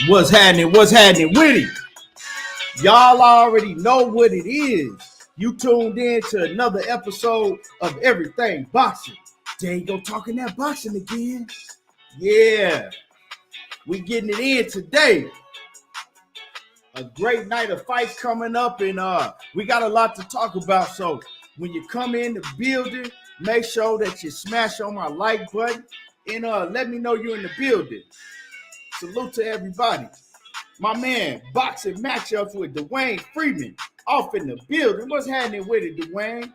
What's happening? What's happening with it? Y'all already know what it is. You tuned in to another episode of Everything Boxing. There you go, talking that boxing again. Yeah, we getting it in today. A great night of fights coming up, and we got a lot to talk about. So when you come in the building, make sure that you smash on my like button and let me know you're in the building. Salute to everybody. My man, boxing matchups with Dwayne Freeman off in the building. What's happening with it, Dwayne?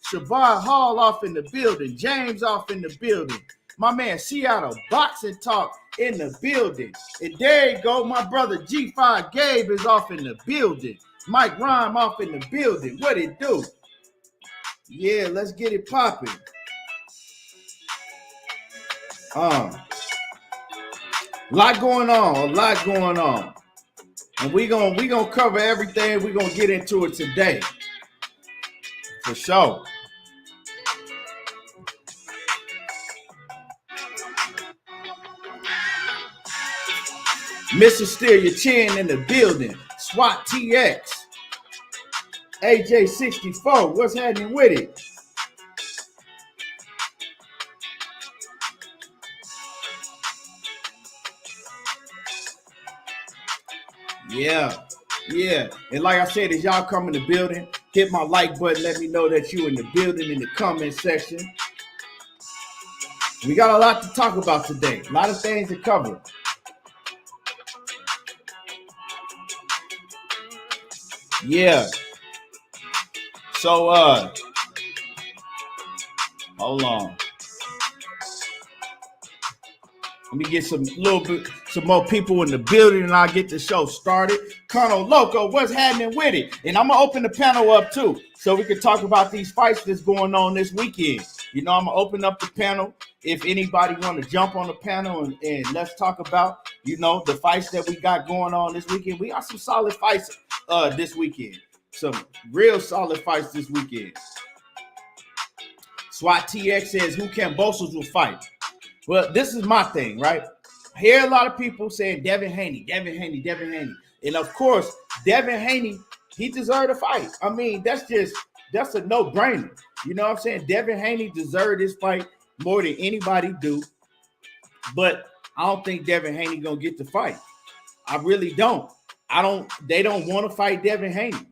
Shavard Hall off in the building. James off in the building. My man, Seattle Boxing Talk in the building. And there you go. My brother G5 Gabe is off in the building. Mike Rhyme off in the building. What it do? Yeah, let's get it popping. A lot going on. And we gonna cover everything. We're gonna get into it today. For sure. Mr. Steal Your Chin in the building. SWAT TX. AJ64. What's happening with it? Yeah. And like I said, as y'all come in the building, hit my like button. Let me know that you in the building in the comment section. We got a lot to talk about today. A lot of things to cover. Yeah. So, hold on. Let me get some more people in the building, and I'll get the show started. Colonel Loco, what's happening with it? And I'm gonna open the panel up too, so we can talk about these fights that's going on this weekend. You know, I'm gonna open up the panel. If anybody want to jump on the panel and let's talk about, you know, the fights that we got going on this weekend. We got some solid fights this weekend. Some real solid fights this weekend. SWAT TX says, who Kambosos will fight? Well, this is my thing, right? I hear a lot of people saying Devin Haney. And of course, Devin Haney, he deserved a fight. I mean, that's a no-brainer. You know what I'm saying? Devin Haney deserved this fight more than anybody do. But I don't think Devin Haney gonna get the fight. I really don't. They don't want to fight Devin Haney.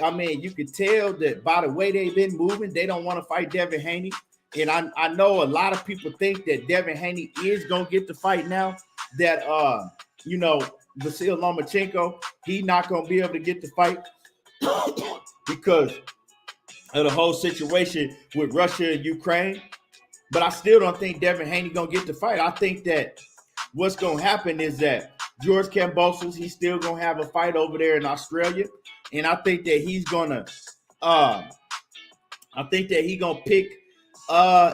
I mean, you can tell that by the way they've been moving, they don't want to fight Devin Haney. And I know a lot of people think that Devin Haney is gonna get the fight now. That you know, Vasil Lomachenko, he not gonna be able to get the fight because of the whole situation with Russia and Ukraine. But I still don't think Devin Haney gonna get the fight. I think that what's gonna happen is that George Kambosos, he's still gonna have a fight over there in Australia, and I think that he's gonna pick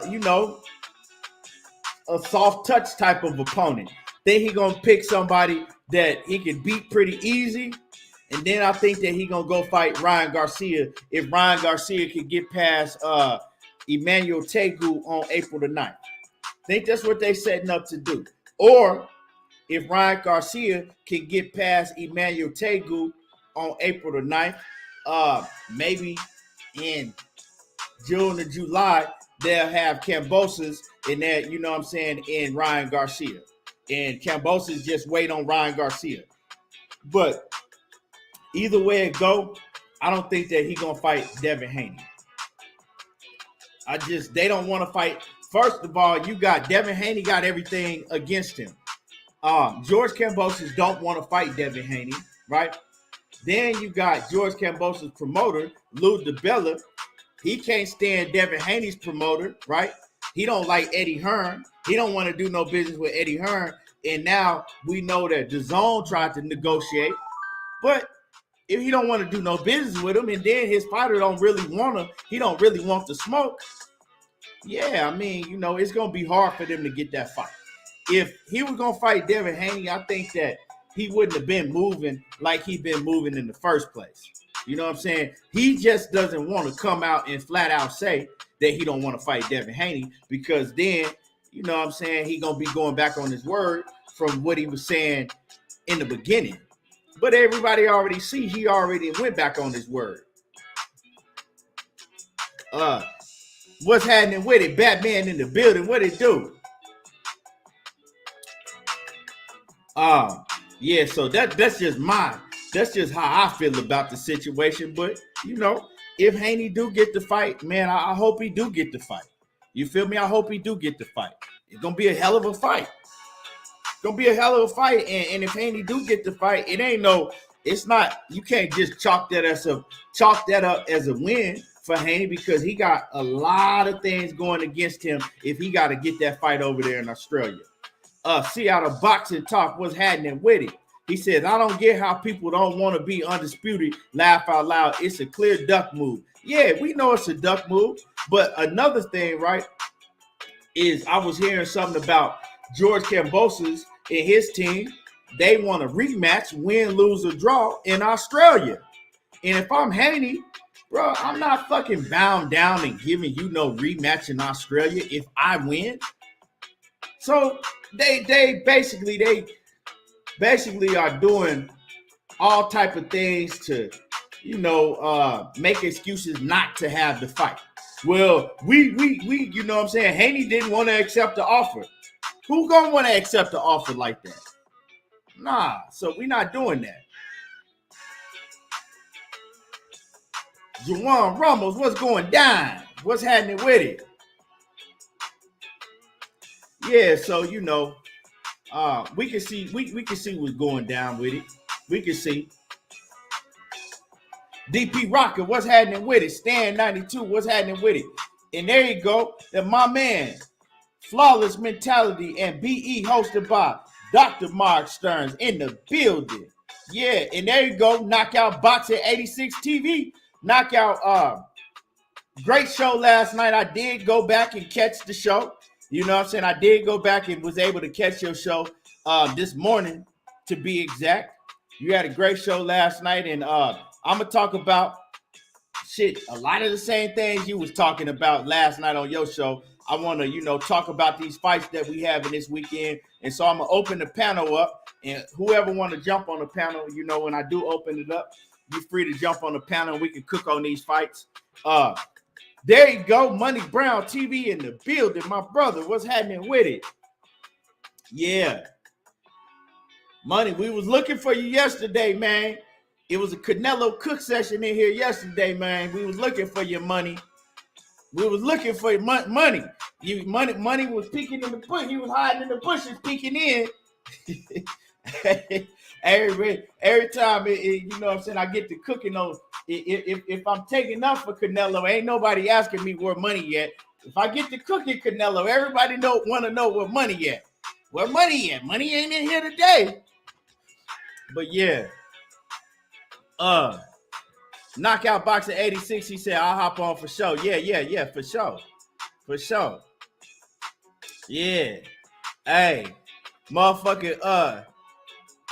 you know, a soft touch type of opponent. Then he gonna pick somebody that he can beat pretty easy. And then I think that he gonna go fight Ryan Garcia if Ryan Garcia can get past Emmanuel Tegu on April the 9th. I think that's what they setting up to do. Or if Ryan Garcia can get past Emmanuel Tegu on April the 9th, maybe in June or July, they'll have Kambosos in that, you know what I'm saying, in Ryan Garcia. And Kambosos just wait on Ryan Garcia. But either way it go, I don't think that he going to fight Devin Haney. They don't want to fight. First of all, you got Devin Haney got everything against him. George Kambosos don't want to fight Devin Haney, right? Then you got George Kambosos' promoter, Lou DiBella. He can't stand Devin Haney's promoter, right? He don't like Eddie Hearn. He don't want to do no business with Eddie Hearn. And now we know that DAZN tried to negotiate. But if he don't want to do no business with him, and then his fighter don't really want the smoke, yeah, I mean, you know, it's going to be hard for them to get that fight. If he was going to fight Devin Haney, I think that he wouldn't have been moving like he been moving in the first place. You know what I'm saying? He just doesn't want to come out and flat out say that he don't want to fight Devin Haney, because then, you know what I'm saying, he going to be going back on his word from what he was saying in the beginning. But everybody already see he already went back on his word. What's happening with it? Batman in the building. What it do? Yeah, so that's just how I feel about the situation. But you know, if Haney do get the fight, man, I hope he do get the fight. You feel me? I hope he do get the fight. It's gonna be a hell of a fight. It's gonna be a hell of a fight. And if Haney do get the fight, it's not, you can't just chalk that up as a win for Haney, because he got a lot of things going against him if he got to get that fight over there in Australia. Seattle Boxing Talk, what's happening with it? He says, I don't get how people don't want to be undisputed. Laugh out loud. It's a clear duck move. Yeah, we know it's a duck move. But another thing, right, is I was hearing something about George Kambosos and his team. They want a rematch, win, lose, or draw in Australia. And if I'm Haney, bro, I'm not fucking bound down and giving you no rematch in Australia if I win. So they basically are doing all type of things to, you know, make excuses not to have the fight. Well, we you know what I'm saying, Haney didn't want to accept the offer. Who gonna want to accept the offer like that? Nah, so we're not doing that. Juwan Ramos, what's going down? What's happening with it? Yeah, so you know, we can see what's going down with it. We can see. DP Rocker, what's happening with it? Stan 92, what's happening with it? And there you go. That my man, Flawless Mentality and BE, hosted by Dr. Mark Stearns in the building. Yeah, and there you go. Knockout Boxing 86 TV. Knockout, great show last night. I did go back and catch the show. You know what I'm saying? I did go back and was able to catch your show this morning, to be exact. You had a great show last night, and I'm going to talk about a lot of the same things you was talking about last night on your show. I want to, you know, talk about these fights that we have in this weekend. And so I'm going to open the panel up, and whoever want to jump on the panel, you know, when I do open it up, you're free to jump on the panel and we can cook on these fights. There you go. Money Brown TV in the building. My brother, what's happening with it? Yeah. Money, we was looking for you yesterday, man. It was a Canelo Cook session in here yesterday, man. We was looking for your money. We was looking for your money. Money was peeking in the bush. He was hiding in the bushes, peeking in. Every time, you know what I'm saying, I get to cooking on. If I'm taking up for Canelo, ain't nobody asking me where money yet. If I get to cooking Canelo, everybody want to know where money at. Where money at? Money ain't in here today. But yeah. Knockout Boxing 86, he said, I'll hop on for sure. Yeah, for sure. For sure. Yeah. Hey, motherfucker,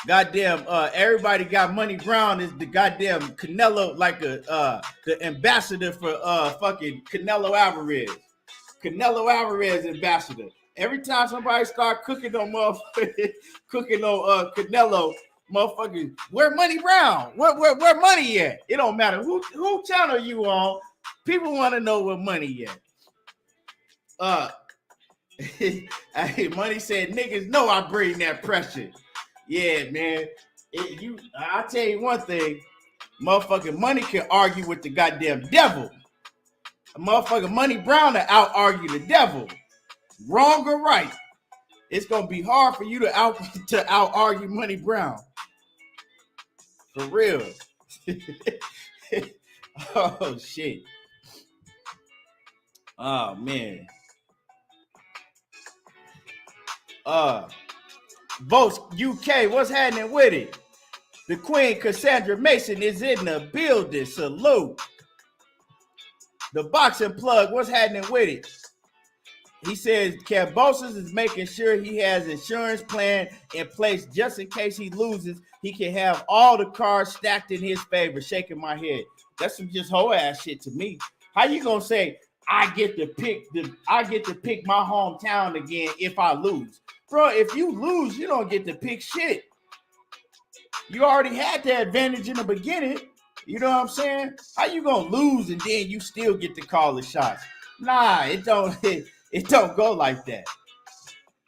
goddamn, everybody got Money Brown is the goddamn Canelo, like the ambassador for fucking Canelo Alvarez. Canelo Alvarez ambassador. Every time somebody start cooking on motherfucker, Canelo, motherfuckers, where Money Brown? Where money at? It don't matter who channel you on. People want to know where money at. Hey, Money said, niggas know I bring that pressure. Yeah, man. I tell you one thing, motherfucking Money can argue with the goddamn devil. Motherfucking Money Brown to out argue the devil. Wrong or right. It's gonna be hard for you to out argue Money Brown. For real. Oh shit. Oh man. Votes UK, what's happening with it? The Queen Cassandra Mason is in the building. Salute. The Boxing Plug, what's happening with it? He says Kambosos is making sure he has insurance plan in place just in case he loses. He can have all the cards stacked in his favor. Shaking my head. That's some just whole ass shit to me. How you gonna say I get to pick my hometown again if I lose. Bro, if you lose, you don't get to pick shit. You already had the advantage in the beginning. You know what I'm saying? How you gonna lose and then you still get to call the shots? Nah, it don't go like that.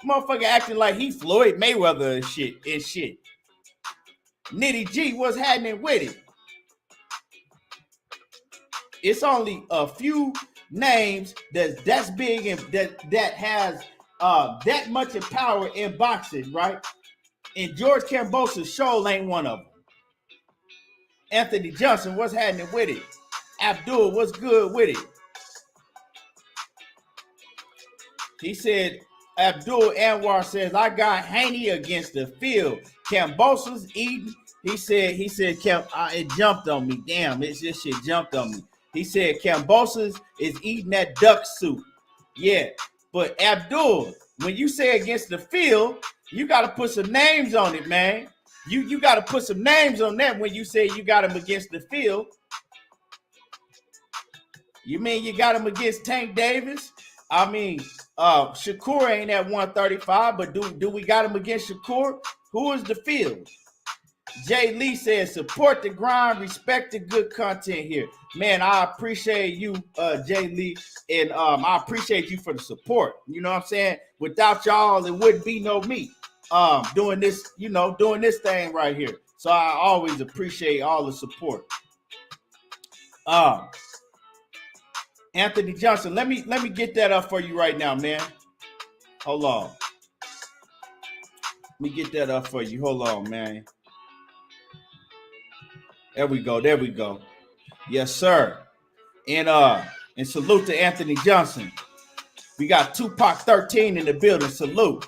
Motherfucker acting like he Floyd Mayweather and shit. Nitty G, what's happening with it? It's only a few names that's big and that has that much of power in boxing, right? And George Kambosos show ain't one of them. Anthony Johnson, what's happening with it? Abdul, what's good with it? He said, Abdul Anwar says, I got Haney against the field. Kambosos eating. He said, it jumped on me. Damn, this shit jumped on me. He said, Kambosos is eating that duck soup. Yeah, but Abdul, when you say against the field, you got to put some names on it, man. You got to put some names on that when you say you got him against the field. You mean you got him against Tank Davis? I mean, Shakur ain't at 135, but do we got him against Shakur? Who is the field? Jay Lee says, support the grind, respect the good content here. Man, I appreciate you, Jay Lee, and I appreciate you for the support. You know what I'm saying? Without y'all, it wouldn't be no me doing this thing right here. So I always appreciate all the support. Anthony Johnson, let me get that up for you right now, man. Hold on. Let me get that up for you. Hold on, man. There we go. Yes, sir. And salute to Anthony Johnson. We got Tupac 13 in the building. Salute.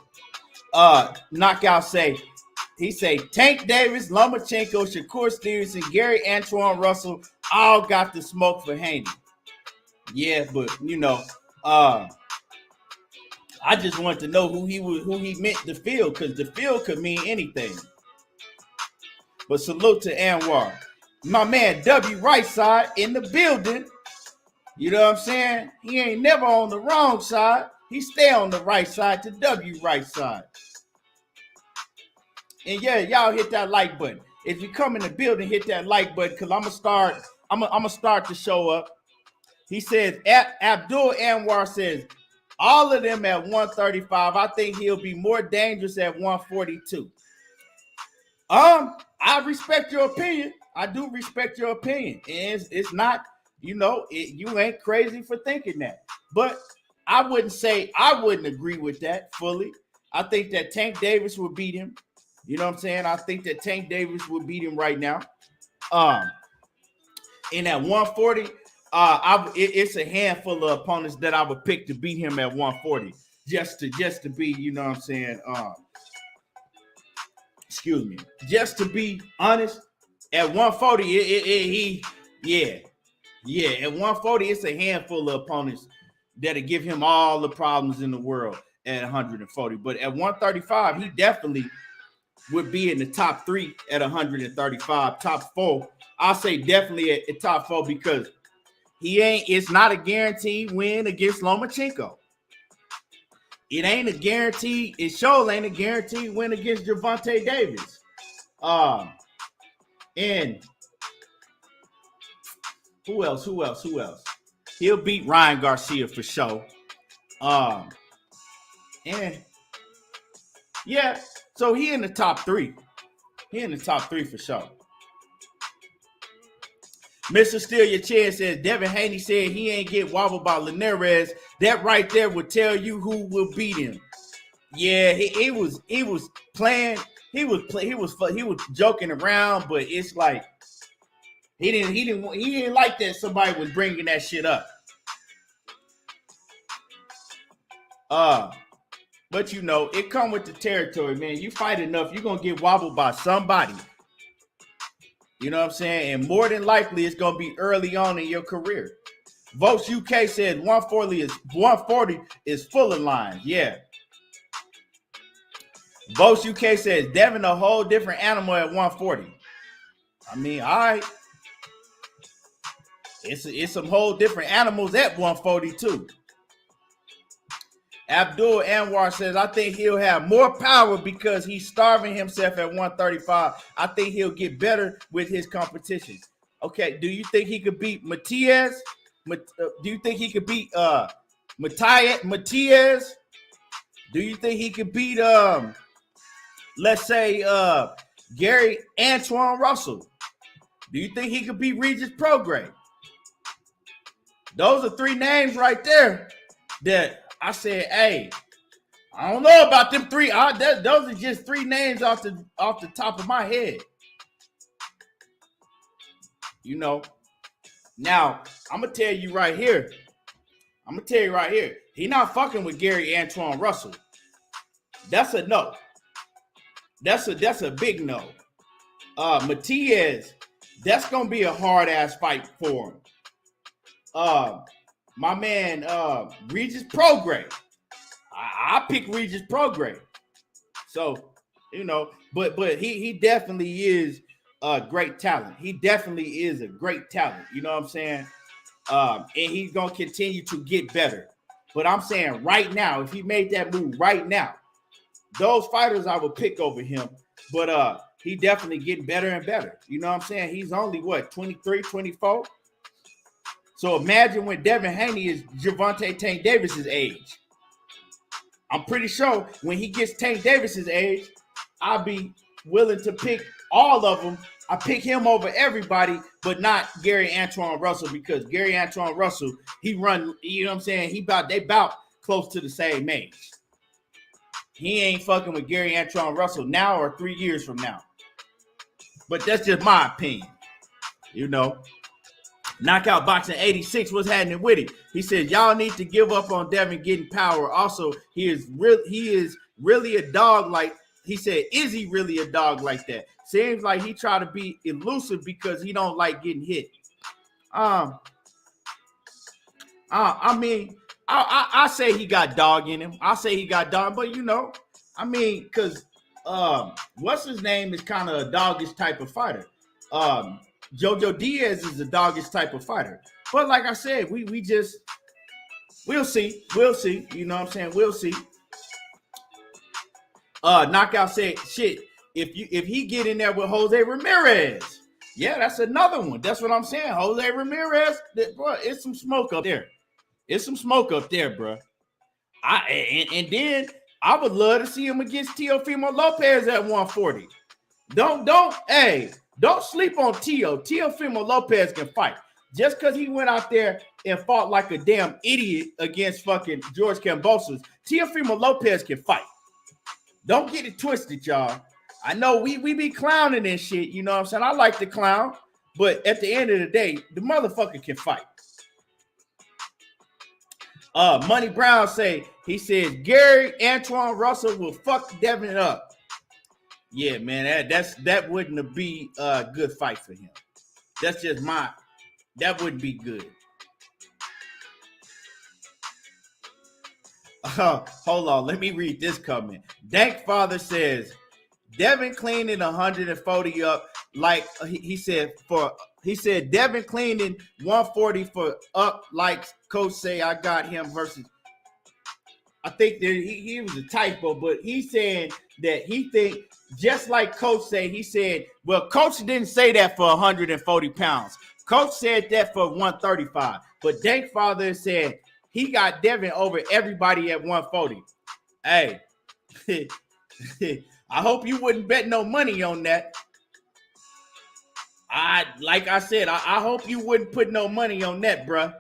Knockout he say Tank Davis, Lomachenko, Shakur Stevenson, Gary Antoine Russell all got the smoke for Haney. Yeah, but I just wanted to know who he meant the field, because the field could mean anything. But salute to Anwar. My man W right side in the building. You know what I'm saying? He ain't never on the wrong side. He stay on the right side to W right side. And yeah, y'all hit that like button. If you come in the building, hit that like button, because I'm gonna start to show up. He says, Abdul Anwar says, all of them at 135. I think he'll be more dangerous at 142. I respect your opinion. I do respect your opinion. And it's not, you ain't crazy for thinking that. But I wouldn't agree with that fully. I think that Tank Davis will beat him. You know what I'm saying? I think that Tank Davis will beat him right now. And at 140, it's a handful of opponents that I would pick to beat him at 140. Just to be, you know what I'm saying? Excuse me. Just to be honest, at 140, at 140, it's a handful of opponents that'll give him all the problems in the world at 140. But at 135, he definitely would be in the top 3 at 135, top 4. I'll say definitely at top 4 because it's not a guaranteed win against Lomachenko. It ain't a guarantee. It sure ain't a guaranteed win against Gervonta Davis. And who else? He'll beat Ryan Garcia for sure. And yeah, so he in the top 3. He in the top 3 for sure. Mr. Steal Your Chair says Devin Haney said he ain't get wobbled by Ramirez. That right there would tell you who will beat him. Yeah, he was playing. He was joking around, but it's like he didn't like that somebody was bringing that shit up. But it come with the territory, man. You fight enough, you're gonna get wobbled by somebody. You know what I'm saying? And more than likely, it's going to be early on in your career. Votes UK says 140 is full of lines. Yeah. Votes UK says Devin a whole different animal at 140. I mean, all right. It's some whole different animals at 142. Abdul Anwar says, I think he'll have more power because he's starving himself at 135. I think he'll get better with his competition. Okay, do you think he could beat Matias? Do you think he could beat Matias? Do you think he could beat let's say Gary Antoine Russell? Do you think he could beat Regis Prograis? Those are three names right there that I said, hey, I don't know about them three. Those are just three names off the top of my head. You know. Now, I'm gonna tell you right here. He not fucking with Gary Antoine Russell. That's a no. That's a big no. Matias, that's gonna be a hard ass fight for him. My man, Regis Prograis. I pick Regis Prograis. So, you know, but he definitely is a great talent. He definitely is a great talent. You know what I'm saying? And he's gonna continue to get better. But I'm saying right now, if he made that move right now, those fighters I would pick over him. But he definitely getting better and better. You know what I'm saying? He's only what, 23, 24? So imagine when Devin Haney is Gervonta Tank Davis's age. I'm pretty sure when he gets Tank Davis's age, I'll be willing to pick all of them. I pick him over everybody, but not Gary Antoine Russell, because Gary Antoine Russell, he run, you know what I'm saying? They about close to the same age. He ain't fucking with Gary Antoine Russell now or 3 years from now. But that's just my opinion, you know. Knockout Boxing 86, what's happening with it? He says, y'all need to give up on Devin getting power. Also, he is really a dog like, he said, is he really a dog like that? Seems like he try to be elusive because he don't like getting hit. I mean, I say he got dog in him. I say he got dog, but you know, I mean, because what's his name is kind of a doggish type of fighter. Jojo Diaz is a doggish type of fighter. But like I said, we'll see. You know what I'm saying? We'll see. Knockout said, shit, if he get in there with Jose Ramirez, yeah, that's another one. That's what I'm saying. Jose Ramirez, bro, it's some smoke up there. It's some smoke up there, bro. And then I would love to see him against Teofimo Lopez at 140. Don't sleep on Teofimo Lopez can fight. Just because he went out there and fought like a damn idiot against fucking George Kambosos, Teofimo Lopez can fight. Don't get it twisted, y'all. I know we be clowning and shit, you know what I'm saying? I like to clown, but at the end of the day, the motherfucker can fight. Money Brown he says Gary Antoine Russell will fuck Devin up. Yeah, man, that wouldn't be a good fight for him. That's just that wouldn't be good. Hold on, let me read this comment. Dank Father says Devin cleaning 140 up like he said Devin cleaning 140 for up like Coach say I got him versus. I think that he was a typo, but he's saying that he think just like Coach said, he said, well, Coach didn't say that for 140 pounds. Coach said that for 135. But Dank Father said he got Devin over everybody at 140. Hey, I hope you wouldn't bet no money on that. Like I said, I hope you wouldn't put no money on that, bruh.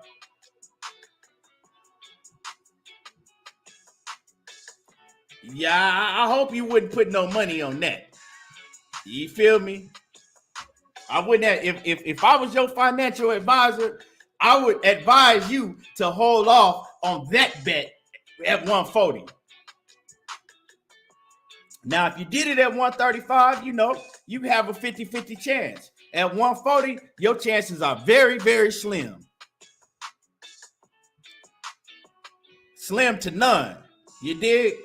Yeah, I hope you wouldn't put no money on that. You feel me? I wouldn't have, if I was your financial advisor, I would advise you to hold off on that bet at 140. Now, if you did it at 135, you know, you have a 50-50 chance. At 140, your chances are very, very slim. Slim to none. You dig?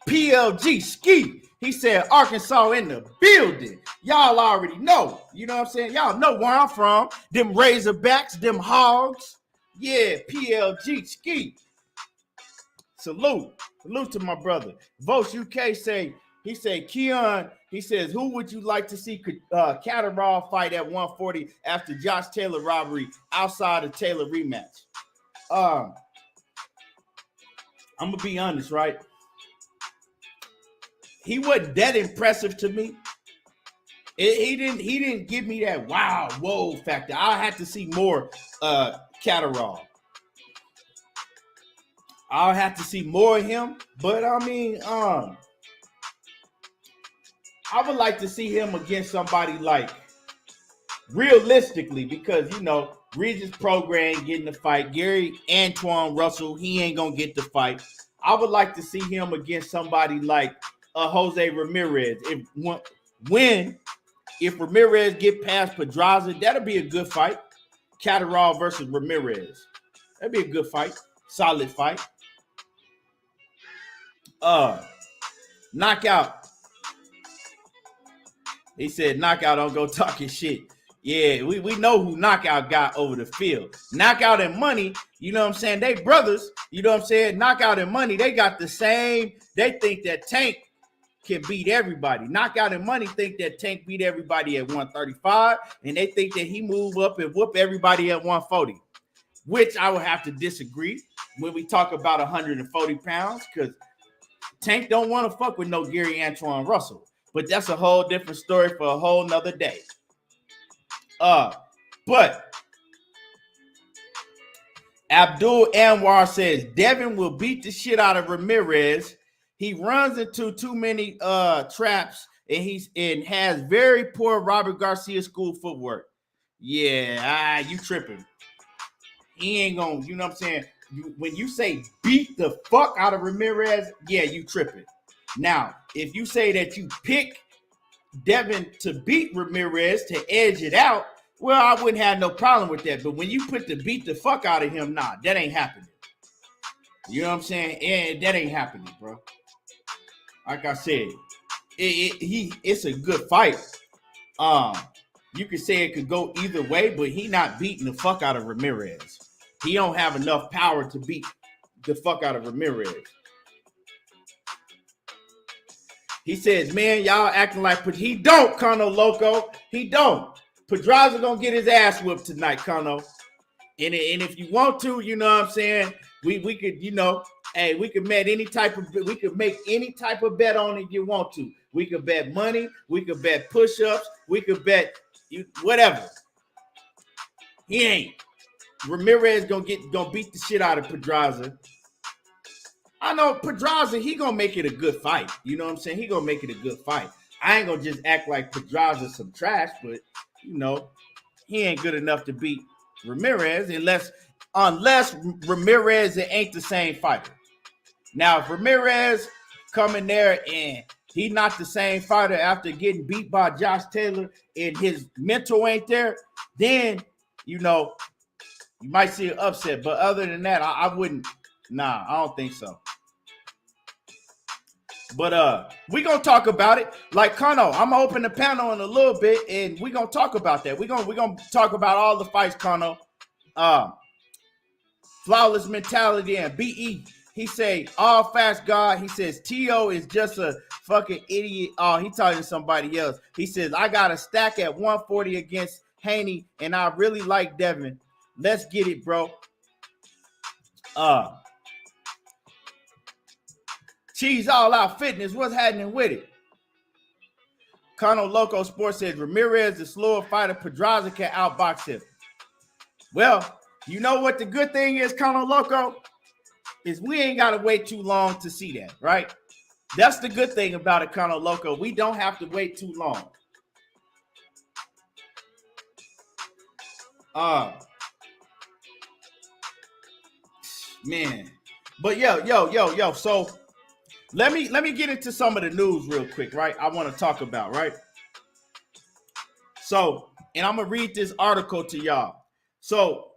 PLG Ski. He said Arkansas in the building. Y'all already know. You know what I'm saying? Y'all know where I'm from. Them Razorbacks, them Hogs. Yeah, PLG ski. Salute. Salute to my brother. Votes UK he said, Keon, he says, who would you like to see Catterall fight at 140 after Josh Taylor robbery outside of Taylor rematch? I'm going to be honest, right? He wasn't that impressive to me. He didn't give me that wow, whoa factor. I had to see more Catterall. I'll have to see more of him, but I mean, I would like to see him against somebody like realistically, because you know Regis Program getting the fight, Gary Antoine Russell, he ain't gonna get the fight. I would like to see him against somebody like Jose Ramirez. If Ramirez get past Pedraza, that'll be a good fight. Catterall versus Ramirez, that'd be a good fight, solid fight. Knockout. He said, knockout don't go talking shit. Yeah, we know who Knockout got over the field. Knockout and Money, you know what I'm saying? They brothers, you know what I'm saying? Knockout and Money, they got the same. They think that Tank can beat everybody. Knockout and Money think that Tank beat everybody at 135, and they think that he move up and whoop everybody at 140, which I would have to disagree when we talk about 140 pounds, because Tank don't want to fuck with no Gary Antoine Russell. But that's a whole different story for a whole nother day. But Abdul Anwar says Devin will beat the shit out of Ramirez. He runs into too many traps, and has very poor Robert Garcia school footwork. Yeah, you tripping. He ain't gonna, you know what I'm saying? When you say beat the fuck out of Ramirez, yeah, you tripping. Now, if you say that you pick Devin to beat Ramirez to edge it out, well, I wouldn't have no problem with that. But when you put the beat the fuck out of him, nah, that ain't happening. You know what I'm saying? And that ain't happening, bro. Like I said, it's a good fight. You could say it could go either way, but he not beating the fuck out of Ramirez. He don't have enough power to beat the fuck out of Ramirez. He says, man, y'all acting like, but he don't, Kano Loco. He don't. Pedraza gonna get his ass whipped tonight, Kano. And if you want to, you know what I'm saying, we could, you know, hey, we could make any type of bet on it you want to. We could bet money, we could bet push-ups, we could bet whatever. He ain't. Ramirez gonna beat the shit out of Pedraza. I know Pedraza, he gonna make it a good fight. You know what I'm saying? He gonna make it a good fight. I ain't gonna just act like Pedraza's some trash, but you know, he ain't good enough to beat Ramirez unless Ramirez ain't the same fighter. Now, if Ramirez come in there and he not the same fighter after getting beat by Josh Taylor and his mental ain't there, then you know, you might see an upset. But other than that, I wouldn't. Nah, I don't think so. But we gonna talk about it. Like Kano, I'm gonna open the panel in a little bit, and we gonna talk about that. We gonna talk about all the fights, Kano. Flawless mentality and BE. He say all fast God. He says T.O. is just a fucking idiot. Oh, he talking to somebody else. He says I got a stack at 140 against Haney, and I really like Devin. Let's get it, bro. Cheese All Out Fitness, what's happening with it? Kano Loco Sports says Ramirez is slower fighter. Pedraza can outbox him. Well, you know what the good thing is, Kano Loco? Is we ain't got to wait too long to see that, right? That's the good thing about it, Kano Loco. We don't have to wait too long. Man. But yo. So let me get into some of the news real quick, right? I want to talk about, right? So, and I'm gonna read this article to y'all. So,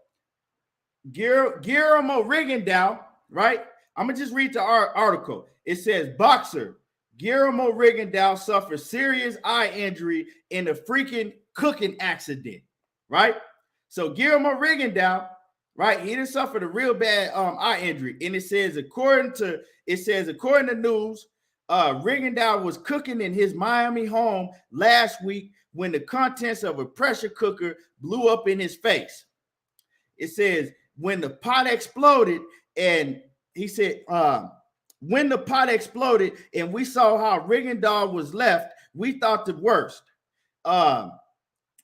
Guillermo Rigondeaux, right? I'm gonna just read the article. It says boxer Guillermo Rigondeaux suffered serious eye injury in a freaking cooking accident, right? So Guillermo Rigondeaux, right, he done suffered a real bad eye injury, and it says according to news, Rigondeaux was cooking in his Miami home last week when the contents of a pressure cooker blew up in his face. It says when the pot exploded, and he said, when the pot exploded and we saw how Rigondeaux was left, we thought the worst.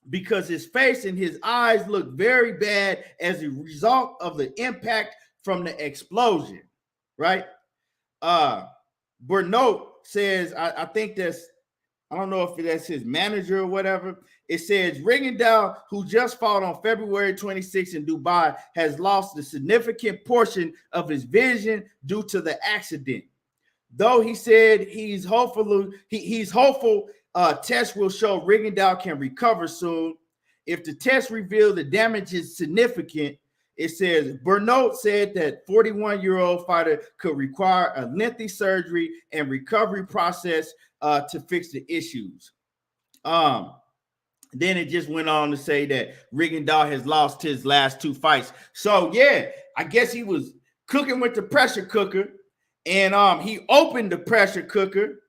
Because his face and his eyes looked very bad as a result of the impact from the explosion, right? Bernot says, I think that's, I don't know if that's his manager or whatever. It says Rigondeaux, who just fought on February 26th in Dubai, has lost a significant portion of his vision due to the accident. Though he said he's hopeful tests will show Rigondeaux can recover soon. If the test reveal the damage is significant, it says Bernot said that 41-year-old fighter could require a lengthy surgery and recovery process to fix the issues. Then it just went on to say that Rigondeaux has lost his last 2 fights. So yeah, I guess he was cooking with the pressure cooker, and he opened the pressure cooker.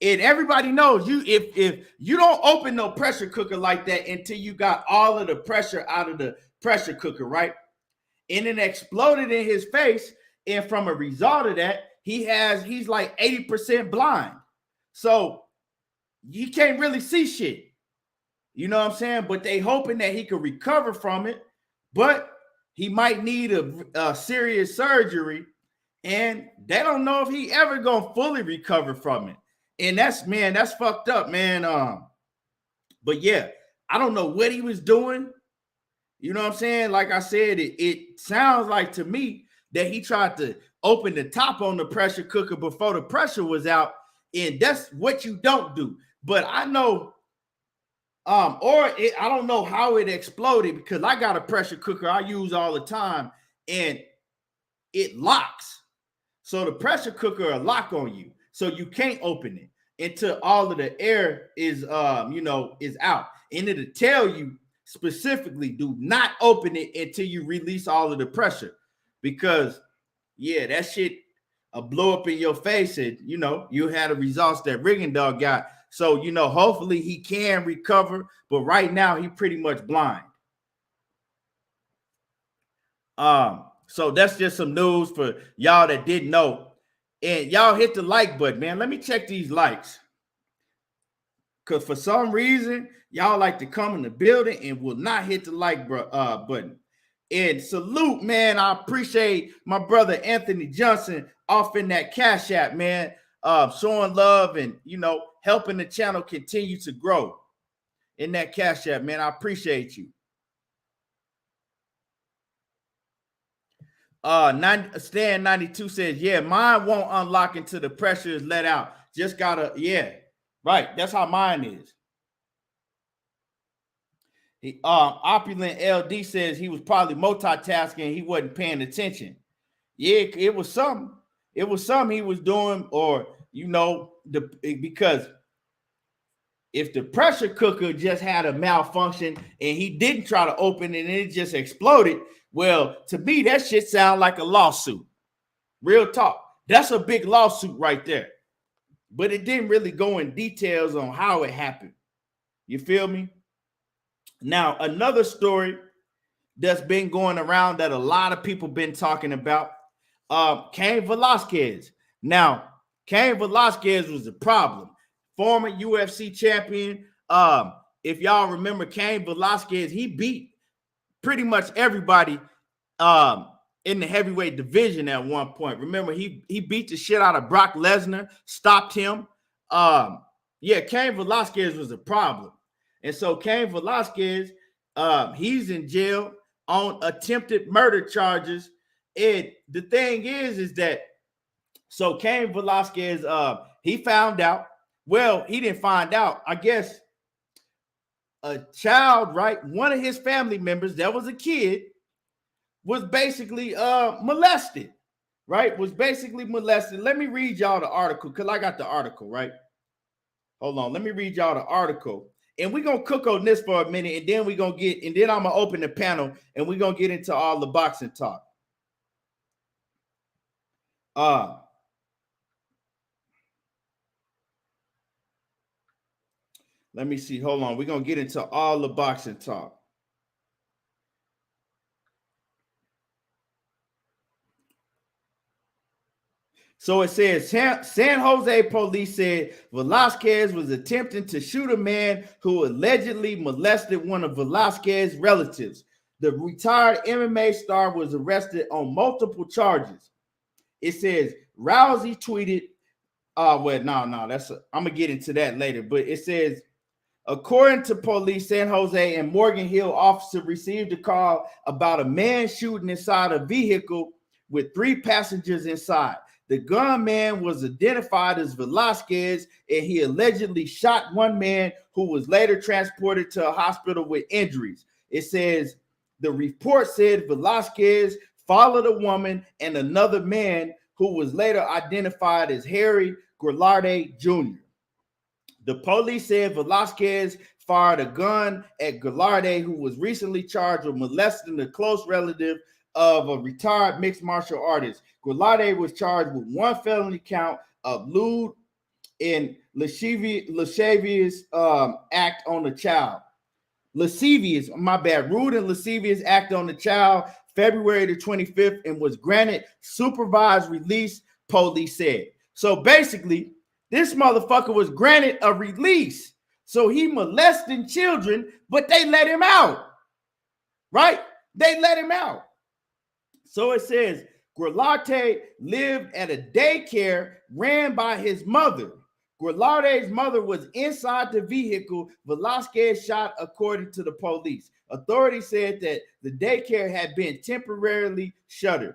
And everybody knows if you don't open no pressure cooker like that until you got all of the pressure out of the pressure cooker, right? And it exploded in his face. And from a result of that, he's like 80% blind. So he can't really see shit. You know what I'm saying? But they hoping that he could recover from it. But he might need a serious surgery. And they don't know if he ever gonna fully recover from it. And that's fucked up, man. But yeah, I don't know what he was doing. You know what I'm saying? Like I said, it sounds like to me that he tried to open the top on the pressure cooker before the pressure was out. And that's what you don't do. But I know, I don't know how it exploded, because I got a pressure cooker I use all the time and it locks. So the pressure cooker will lock on you. So you can't open it until all of the air is out. And it'll tell you specifically, do not open it until you release all of the pressure. Because, yeah, that shit will blow up in your face, and, you had the results that Rigondeaux got. So, hopefully he can recover. But right now, he pretty much blind. So that's just some news for y'all that didn't know. And y'all hit the like button, man. Let me check these likes. Because for some reason, y'all like to come in the building and will not hit the like button. And salute, man. I appreciate my brother Anthony Johnson off in that Cash App, man. Showing love and, helping the channel continue to grow in that Cash App, man. I appreciate you. Stan 92 says, yeah, mine won't unlock until the pressure is let out. Just gotta, yeah, right. That's how mine is. Opulent LD says he was probably multitasking. He wasn't paying attention. Yeah, it was something. It was something he was doing, or because if the pressure cooker just had a malfunction and he didn't try to open it and it just exploded, well, to me, that shit sounds like a lawsuit. Real talk. That's a big lawsuit right there. But it didn't really go in details on how it happened. You feel me? Now, another story that's been going around that a lot of people been talking about, Kane Velazquez. Now, Kane Velazquez was a problem. Former UFC champion. If y'all remember, Kane Velazquez, he beat pretty much everybody in the heavyweight division at one point. Remember, he beat the shit out of Brock Lesnar, stopped him. Kane Velazquez was a problem. And so Kane Velazquez, he's in jail on attempted murder charges. And the thing is that, so Kane Velazquez, he found out, well, he didn't find out, I guess a child, right? One of his family members that was a kid was basically molested, right, was basically molested. Let me read y'all the article because I got the article, right? Hold on. Let me read y'all the article. And we're going to cook on this for a minute, and then we're going to get, and then I'm going to open the panel, and we're going to get into all the boxing talk. Let me see. Hold on. We're going to get into all the boxing talk. So it says San Jose police said Velazquez was attempting to shoot a man who allegedly molested one of Velazquez's relatives. The retired MMA star was arrested on multiple charges. It says Rousey tweeted, I'm gonna get into that later, but it says, according to police, San Jose and Morgan Hill officer received a call about a man shooting inside a vehicle with 3 passengers inside. The gunman was identified as Velazquez, and he allegedly shot one man who was later transported to a hospital with injuries. It says the report said Velazquez followed a woman and another man who was later identified as Harry Goularte Jr. The police said Velazquez fired a gun at Goularte, who was recently charged with molesting a close relative of a retired mixed martial artist. Goularte was charged with 1 felony count of lewd and lascivious act on the child. Rude and lascivious act on the child, February the 25th, and was granted supervised release, police said. So basically, this motherfucker was granted a release. So he molesting children, but they let him out. Right? They let him out. So it says Goularte lived at a daycare ran by his mother. Goularte's mother was inside the vehicle Velazquez shot, according to the police. Authorities said that the daycare had been temporarily shuttered.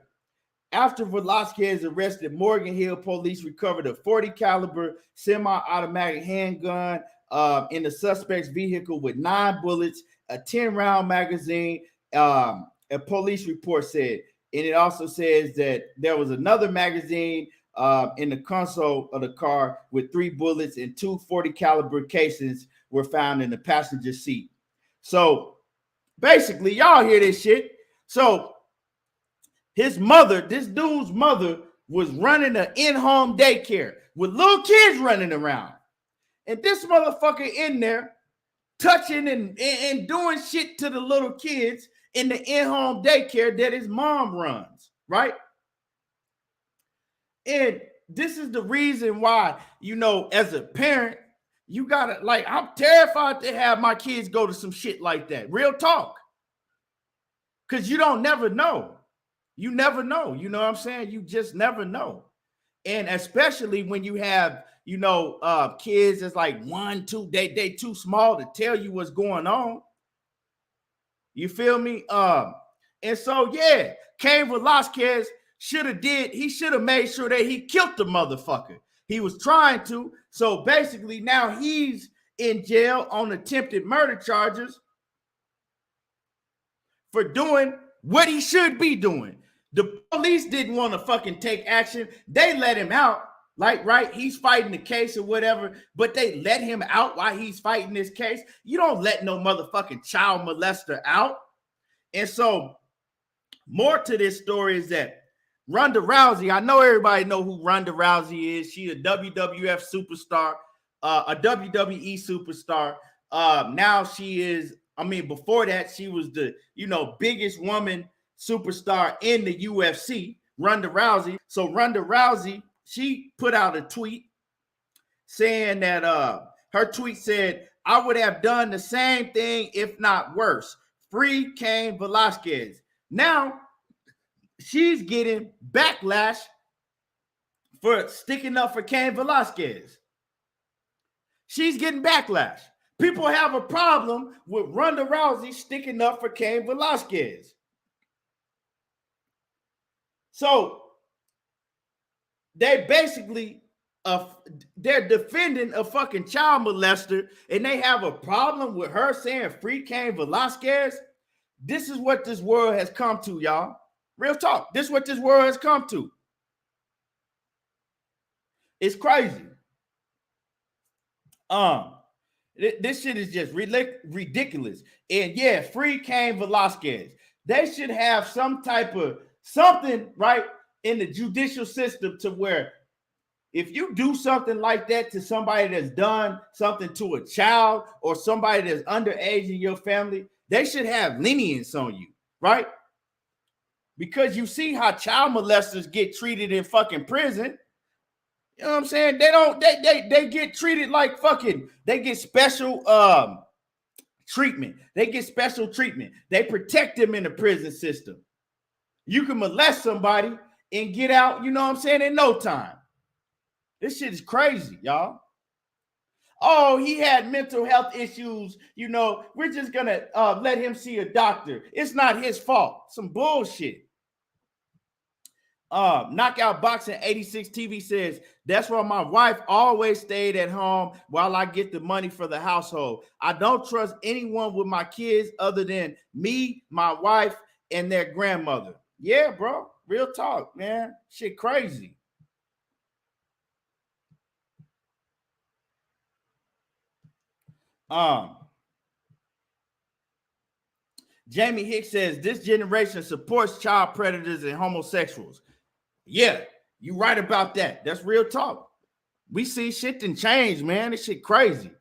After Velazquez arrested, Morgan Hill police recovered a .40 caliber semi-automatic handgun in the suspect's vehicle with 9 bullets, a 10-round magazine, a police report said. And it also says that there was another magazine in the console of the car with 3 bullets, and 2 .40 caliber casings were found in the passenger seat. So basically, y'all hear this shit. So his mother, this dude's mother, was running an in-home daycare with little kids running around. And this motherfucker in there touching and doing shit to the little kids in the in-home daycare that his mom runs, right? And this is the reason why, as a parent, you gotta, I'm terrified to have my kids go to some shit like that. Real talk. Because you don't never know. You never know. You know what I'm saying? You just never know. And especially when you have, kids that's like 1, 2, they too small to tell you what's going on. You feel me? And so, yeah, Kane Velazquez should have made sure that he killed the motherfucker. He was trying to. So basically now he's in jail on attempted murder charges for doing what he should be doing. The police didn't want to fucking take action. They let him out. Right? He's fighting the case or whatever, but they let him out while he's fighting this case. You don't let no motherfucking child molester out. And so more to this story is that Ronda Rousey, I know everybody know who Ronda Rousey is. She's a WWF superstar, a WWE superstar. Now she is, before that, she was the, biggest woman superstar in the UFC, Ronda Rousey. So Ronda Rousey, she put out a tweet saying that her tweet said, "I would have done the same thing, if not worse. Free Kane Velazquez." Now, she's getting backlash for sticking up for Kane Velazquez. She's getting backlash. People have a problem with Ronda Rousey sticking up for Kane Velazquez. So they basically, they're defending a fucking child molester, and they have a problem with her saying free Kane Velazquez. This is what this world has come to, y'all. Real talk. This is what this world has come to. It's crazy. This shit is just ridiculous. And yeah, free Kane Velazquez. They should have some type of something right in the judicial system to where if you do something like that to somebody that's done something to a child or somebody that's underage in your family, they should have lenience on you, right? Because you see how child molesters get treated in fucking prison. You know what I'm saying? They get treated like fucking, they get special treatment. They get special treatment. They protect them in the prison system. You can molest somebody and get out, you know what I'm saying, in no time. This shit is crazy, y'all. Oh, he had mental health issues. You know, we're just gonna let him see a doctor. It's not his fault. Some bullshit. Knockout Boxing 86 TV says, that's why my wife always stayed at home while I get the money for the household. I don't trust anyone with my kids other than me, my wife, and their grandmother. Yeah, bro. Real talk, man. Shit crazy. Jamie Hicks says, this generation supports child predators and homosexuals. Yeah, you right about that. That's real talk. We see shit done change, man. This shit crazy.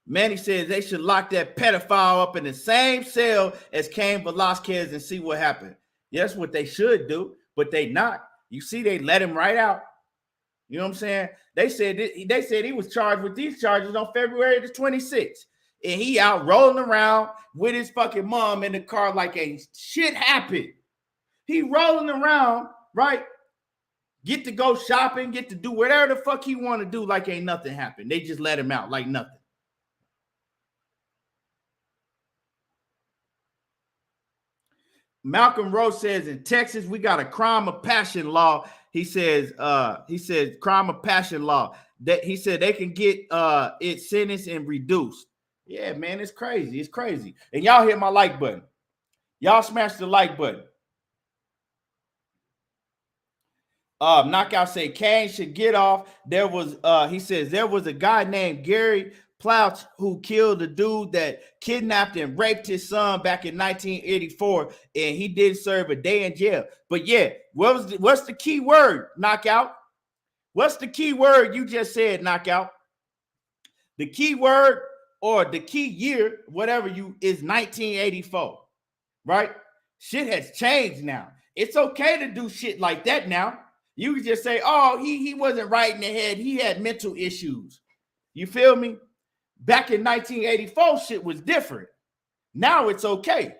Manny says they should lock that pedophile up in the same cell as Kane Velazquez and see what happened. Yeah, that's what they should do, but they not. You see, they let him right out. You know what I'm saying? They said he was charged with these charges on February the 26th. And he out rolling around with his fucking mom in the car like ain't shit happened. He rolling around, right? Get to go shopping, get to do whatever the fuck he want to do like ain't nothing happened. They just let him out like nothing. Malcolm Rose says in Texas, we got a crime of passion law. He says crime of passion law. That he said they can get it sentenced and reduced. Yeah, man, it's crazy. It's crazy. And y'all hit my like button. Y'all smash the like button. Knockout say Kane should get off. There was he says there was a guy named Gary Plouch who killed the dude that kidnapped and raped his son back in 1984, and he did serve a day in jail. But yeah, what's the key word, Knockout? What's the key word you just said, Knockout? The key word or the key year, whatever is 1984, right? Shit has changed now. It's okay to do shit like that now. You can just say, oh, he wasn't right in the head. He had mental issues. You feel me? Back in 1984, shit was different. Now it's okay.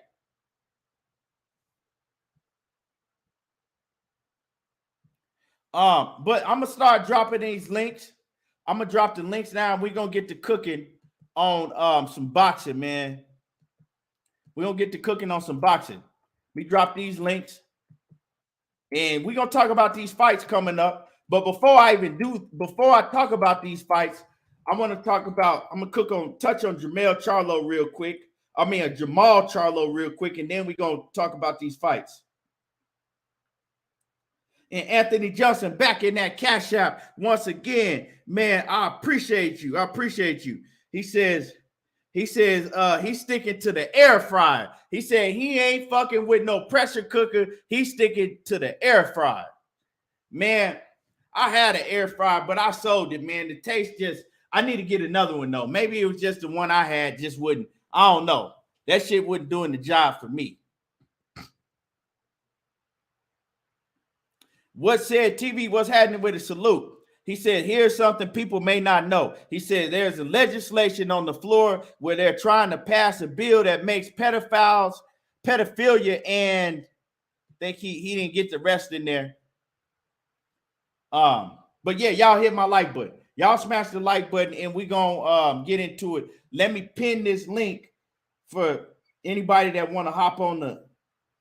But I'm gonna start dropping these links. I'm gonna drop the links now, and we're gonna get to cooking on some boxing, man. We're gonna get to cooking on some boxing. We drop these links, and we're gonna talk about these fights coming up. But before I talk about these fights, I'm gonna touch on Jermall Charlo real quick. Jermall Charlo real quick, and then we're gonna talk about these fights. And Anthony Johnson back in that Cash App once again. Man, I appreciate you. He says he's sticking to the air fryer. He said he ain't fucking with no pressure cooker. He's sticking to the air fryer. Man, I had an air fryer, but I sold it, man. The taste I need to get another one though. Maybe it was just the one I had just wouldn't. I don't know. That shit wasn't doing the job for me. What said TV? What's happening with a salute? He said, here's something people may not know. He said there's a legislation on the floor where they're trying to pass a bill that makes pedophilia, and I think he didn't get the rest in there. But yeah, y'all hit my like button. Y'all smash the like button, and we're gonna get into it. Let me pin this link for anybody that want to hop on the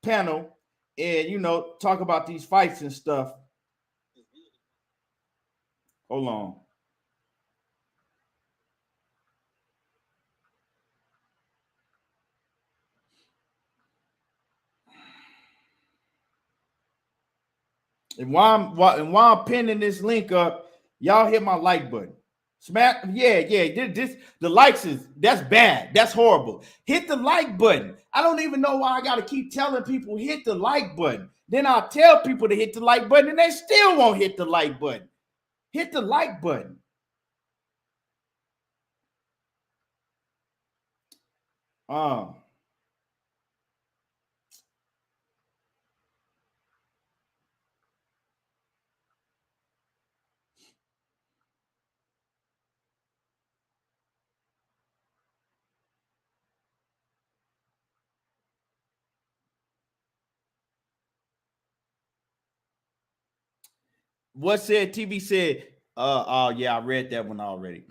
panel and talk about these fights and stuff. Hold on. And while I'm pinning this link up, y'all hit my like button. Smack, yeah. This the likes that's bad. That's horrible. Hit the like button. I don't even know why I gotta keep telling people hit the like button. Then I'll tell people to hit the like button, and they still won't hit the like button. Hit the like button. What said TV said? Oh yeah, I read that one already.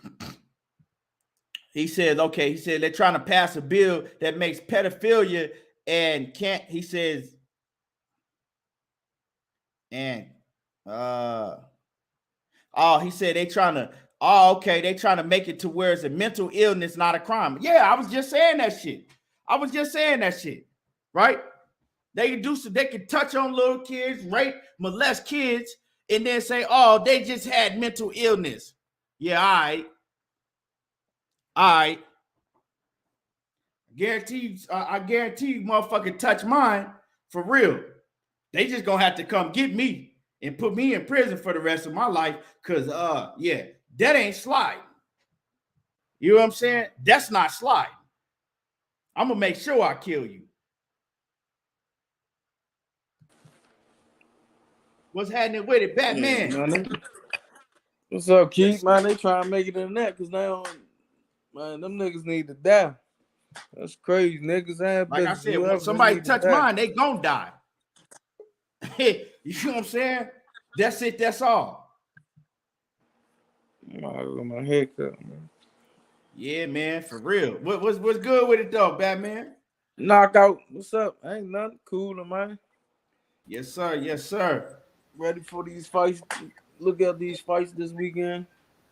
He says, okay. He said they're trying to pass a bill that makes pedophilia and can't. He says, and he said they trying to. Oh, okay. They trying to make it to where it's a mental illness, not a crime. Yeah, I was just saying that shit. Right? They can do so. They can touch on little kids, rape, molest kids, and then say, "Oh, they just had mental illness." Yeah, all right. I guarantee you, motherfucking touch mine for real. They just gonna have to come get me and put me in prison for the rest of my life, cause that ain't sliding. You know what I'm saying? That's not sliding. I'm gonna make sure I kill you. What's happening with it, Batman? Yeah, what's up, Keith? Man, they trying to make it in that because now, man, them niggas need to die. That's crazy, niggas. Like I said, when somebody touch mine, they gonna die. You know what I'm saying? That's it. That's all. My haircut, man. Yeah, man, for real. What's good with it though, Batman? Knockout. What's up? Ain't nothing cool, man. Yes, sir. Yes, sir. Ready for these fights? Look at these fights this weekend.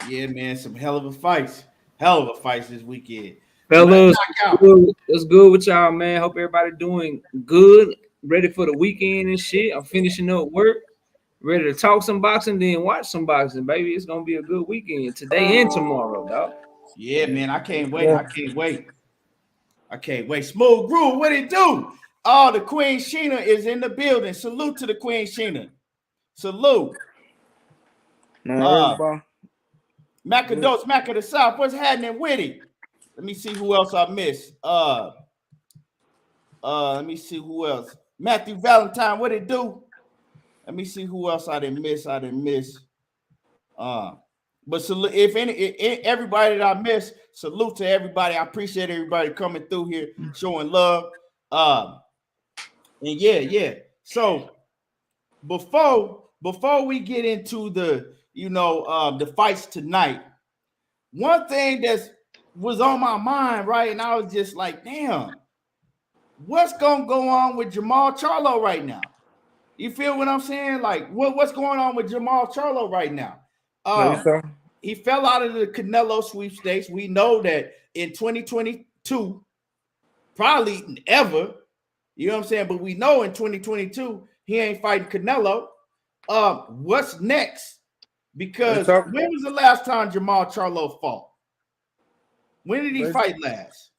Yeah, man, some hell of a fights. Hell of a fights this weekend. Fellas, what's good with y'all, man? Hope everybody doing good. Ready for the weekend and shit. I'm finishing up work. Ready to talk some boxing, then watch some boxing, baby. It's gonna be a good weekend today and tomorrow, dog. Yeah, man. I can't wait. Yeah. I can't wait. Smooth Groove, what it do? Oh, the Queen Sheena is in the building. Salute to the Queen Sheena. Salute. Macados, Mac of the South. What's happening with it? Let me see who else I missed. Let me see who else. Matthew Valentine, what it do? Let me see who else I didn't miss. But salute, if everybody that I missed, salute to everybody. I appreciate everybody coming through here, showing love. And yeah. So before we get into the the fights tonight, one thing that was on my mind, right? And I was just like, damn, what's gonna go on with Jermall Charlo right now? You feel what I'm saying? Like, what's going on with Jermall Charlo right now? He fell out of the Canelo sweepstakes. We know that in 2022, probably ever, you know what I'm saying? But we know in 2022, he ain't fighting Canelo. What's next? Because when was the last time Jermall Charlo fought? When did he fight last?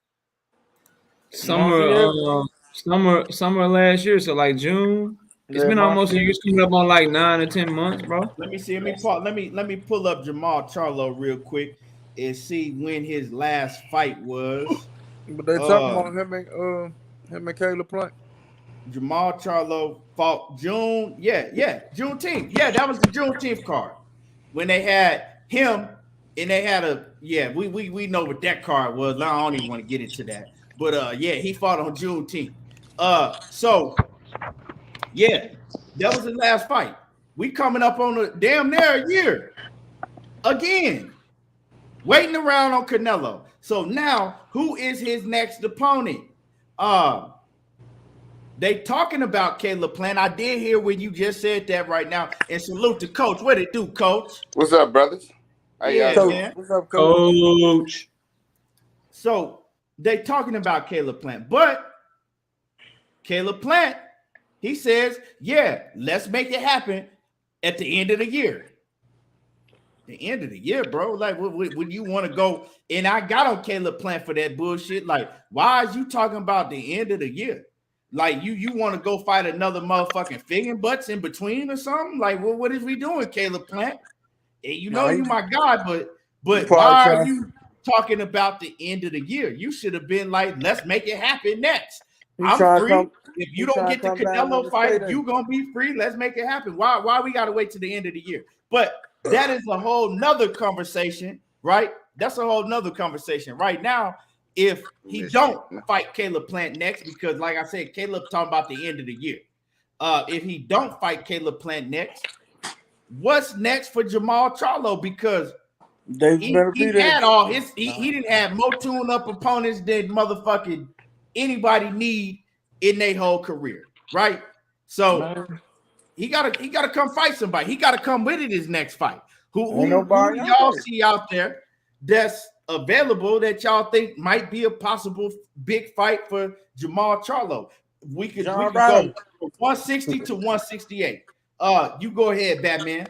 Summer last year, so like June. It's been almost a year. It's coming up on like 9 or 10 months, bro. Let me see. Let me pull up Jermall Charlo real quick and see when his last fight was. But they talking about him and Caleb Plant. Jermall Charlo fought June. Yeah, Juneteenth. Yeah, that was the Juneteenth card when they had him and they had we know what that card was. I don't even want to get into that. But he fought on Juneteenth. So yeah, that was his last fight. We coming up on a damn near a year again, waiting around on Canelo. So now, who is his next opponent? They talking about Caleb Plant. I did hear when you just said that right now. And salute to Coach. What it do, Coach? What's up, brothers? Man. What's up, Coach? So they talking about Caleb Plant, but Caleb Plant, he says, yeah, let's make it happen. at the end of the year. The end of the year, bro. Like, when you want to go, and I got on Caleb Plant for that bullshit. Like, why is you talking about the end of the year? Like, you want to go fight another motherfucking figgin' butts in between or something? Like, well, what is we doing, Caleb Plant? And you know you my guy, but why are you talking about the end of the year? You should have been like, let's make it happen next. I'm free. If you don't get the Canelo fight, you gonna be free. Let's make it happen. Why we gotta wait to the end of the year? But that is a whole nother conversation, right? That's a whole nother conversation. Right now, if he don't fight Caleb Plant next, because like I said, Caleb talking about the end of the year. If he don't fight Caleb Plant next, what's next for Jermall Charlo? Because he had all his he didn't have more tune-up opponents than motherfucking anybody need in their whole career, right? So he gotta come fight somebody. He gotta come with it his next fight. Who y'all see out there that's available that y'all think might be a possible big fight for Jermall Charlo? We could go from 160 to 168. You go ahead, Batman.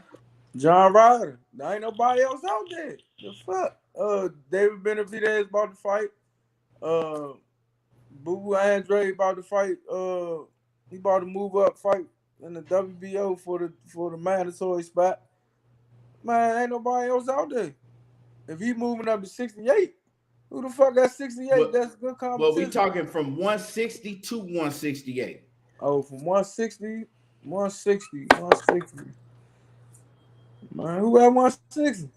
John Ryder. There ain't nobody else out there. The fuck? David Benavidez about to fight. Boo Andre about to fight. He about to move up, fight in the WBO for the mandatory spot. Man, ain't nobody else out there. If he moving up to 68, who the fuck got 68? That's good competition. Well, we talking from 160 to 168. Oh, from 160. Man, who at 160?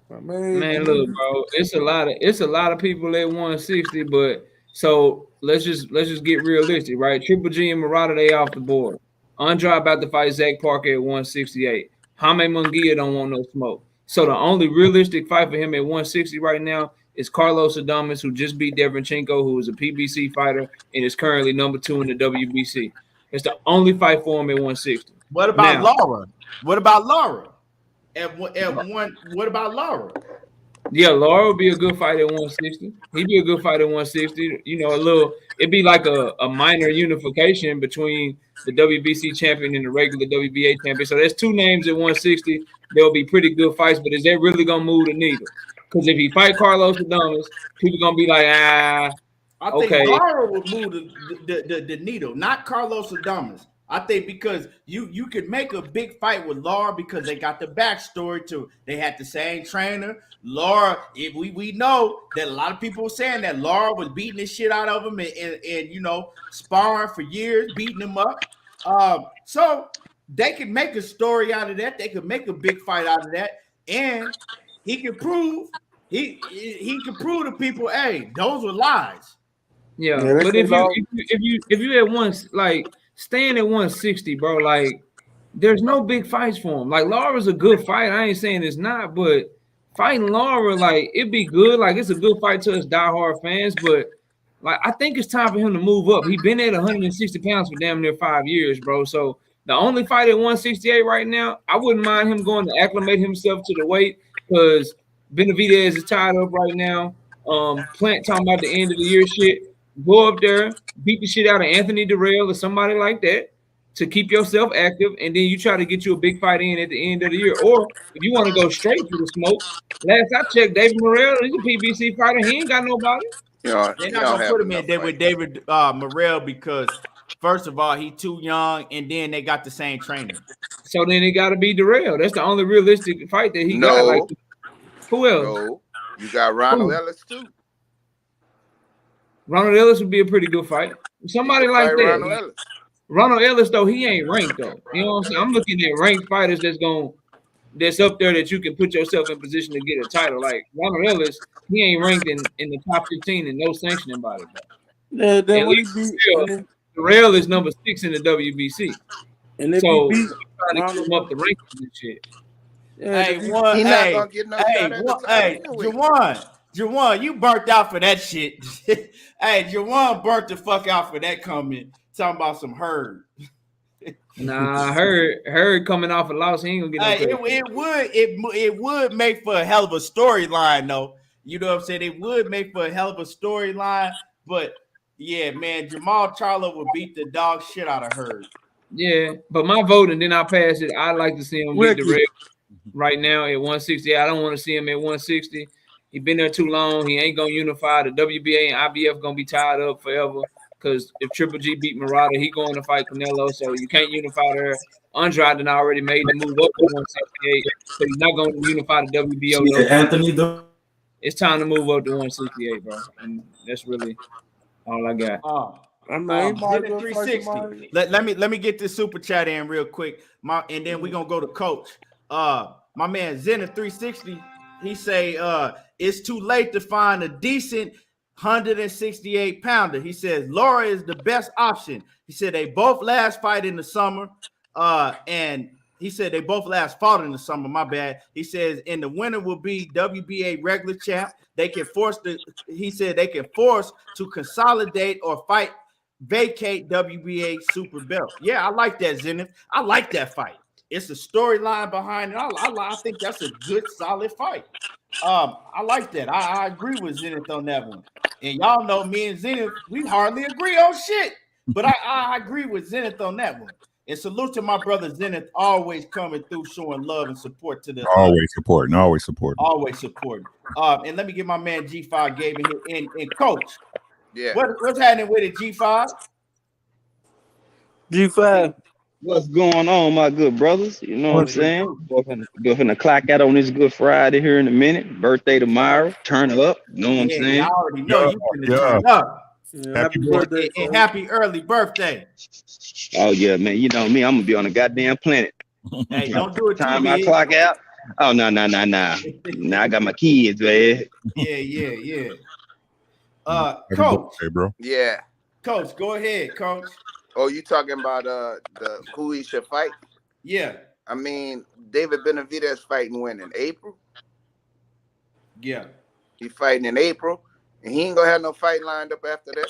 Man, look, bro, it's a lot of people at 160, but so let's just get realistic, right? Triple G and Murata, they off the board. Andrade about to fight Zach Parker at 168. Jaime Munguia don't want no smoke. So the only realistic fight for him at 160 right now is Carlos Adames, who just beat Devenchenko, who is a PBC fighter and is currently number 2 in the WBC. It's the only fight for him at 160. What about Laura? What about Laura? What about Laura? Yeah, Laura would be a good fight at 160. He'd be a good fight at 160. You know, it'd be like a minor unification between the WBC champion and the regular WBA champion. So there's two names at 160. There'll be pretty good fights, but is that really gonna move the needle? Because if he fight Carlos Adames, people gonna be like, I think Laura would move the needle, not Carlos Adames. I think because you could make a big fight with Laura because they got the backstory to they had the same trainer. Laura, we know that a lot of people were saying that Laura was beating the shit out of him and you know, sparring for years, beating him up. So they could make a story out of that. They could make a big fight out of that, and he could prove he could prove to people, hey, those were lies. Yeah, but if you had once like staying at 160, bro, like there's no big fights for him. Like Laura's a good fight. I ain't saying it's not, but fighting Laura, like it'd be good. Like it's a good fight to us diehard fans, but like I think it's time for him to move up. He's been at 160 pounds for damn near 5 years, bro. So the only fight at 168 right now, I wouldn't mind him going to acclimate himself to the weight because Benavidez is tied up right now. Plant talking about the end of the year shit. Go up there, beat the shit out of Anthony Durrell or somebody like that to keep yourself active, and then you try to get you a big fight in at the end of the year. Or if you want to go straight to the smoke, last I checked, David Morrell, he's a PBC fighter. He ain't got nobody. They're not gonna put him in there with David Morrell because first of all, he's too young, and then they got the same trainer. So then it got to be Durrell. That's the only realistic fight that he got. Like, who else? No, you got Ronald Ellis too. Ronald Ellis would be a pretty good fight. Somebody like that. Ronald Ellis, though, he ain't ranked though. You know what I'm saying? I'm looking at ranked fighters that's up there that you can put yourself in position to get a title. Like Ronald Ellis, he ain't ranked in the top 15 and no sanctioning body. Yeah, Durrell is number 6 in the WBC. And so he's trying to come up the rankings and shit. Jawan, you burnt out for that shit. Hey, Jawan burnt the fuck out for that comment. Talking about some Herd. Nah, Herd coming off a loss. He ain't gonna get no it would make for a hell of a storyline, though. You know what I'm saying? It would make for a hell of a storyline, but yeah, man, Jermall Charlo would beat the dog shit out of Herd. Yeah, but my vote, and then I pass it. I like to see him beat the Red right now at 160. I don't want to see him at 160. He been there too long. He ain't gonna unify. The WBA and IBF gonna be tied up forever. Because if Triple G beat Murata, he going to fight Canelo. So you can't unify there. Andrade done already made the move up to 168. So he's not going to unify the WBO. Yeah, Anthony. It's time to move up to 168, bro. And that's really all I got. I mean, Zenith 360. Let me get this super chat in real quick. And then we're gonna go to Coach. My man Zenith 360, he say it's too late to find a decent 168 pounder. He says Laura is the best option. He said they both last fight in the summer. And he said they both last fought in the summer. My bad. He says, and the winner will be WBA regular champ. They can force to consolidate or vacate WBA super belt. Yeah, I like that, Zenith. I like that fight. It's a storyline behind it. I think that's a good, solid fight. I like that. I agree with Zenith on that one. And y'all know me and Zenith, we hardly agree on shit. But I agree with Zenith on that one. And salute to my brother Zenith, always coming through, showing love and support to the always supporting. And let me get my man G5 Gabe in here. And Coach, Yeah. What's happening with it, G5? G5. What's going on, my good brothers? You know what I'm saying? Go finna clock out on this Good Friday here in a minute. Birthday tomorrow. Turn up. You know what I'm saying? I already know you finna turn up. Yeah, happy birthday. And happy early birthday. Oh, yeah, man. You know me. I'm going to be on a goddamn planet. Hey, don't do it time I clock out. Oh, no. Now I got my kids, man. Yeah. Coach. Hey, bro. Yeah. Coach, go ahead, Coach. Oh, you talking about who he should fight? Yeah. I mean, David Benavidez fighting when in April? Yeah. He fighting in April, and he ain't gonna have no fight lined up after that.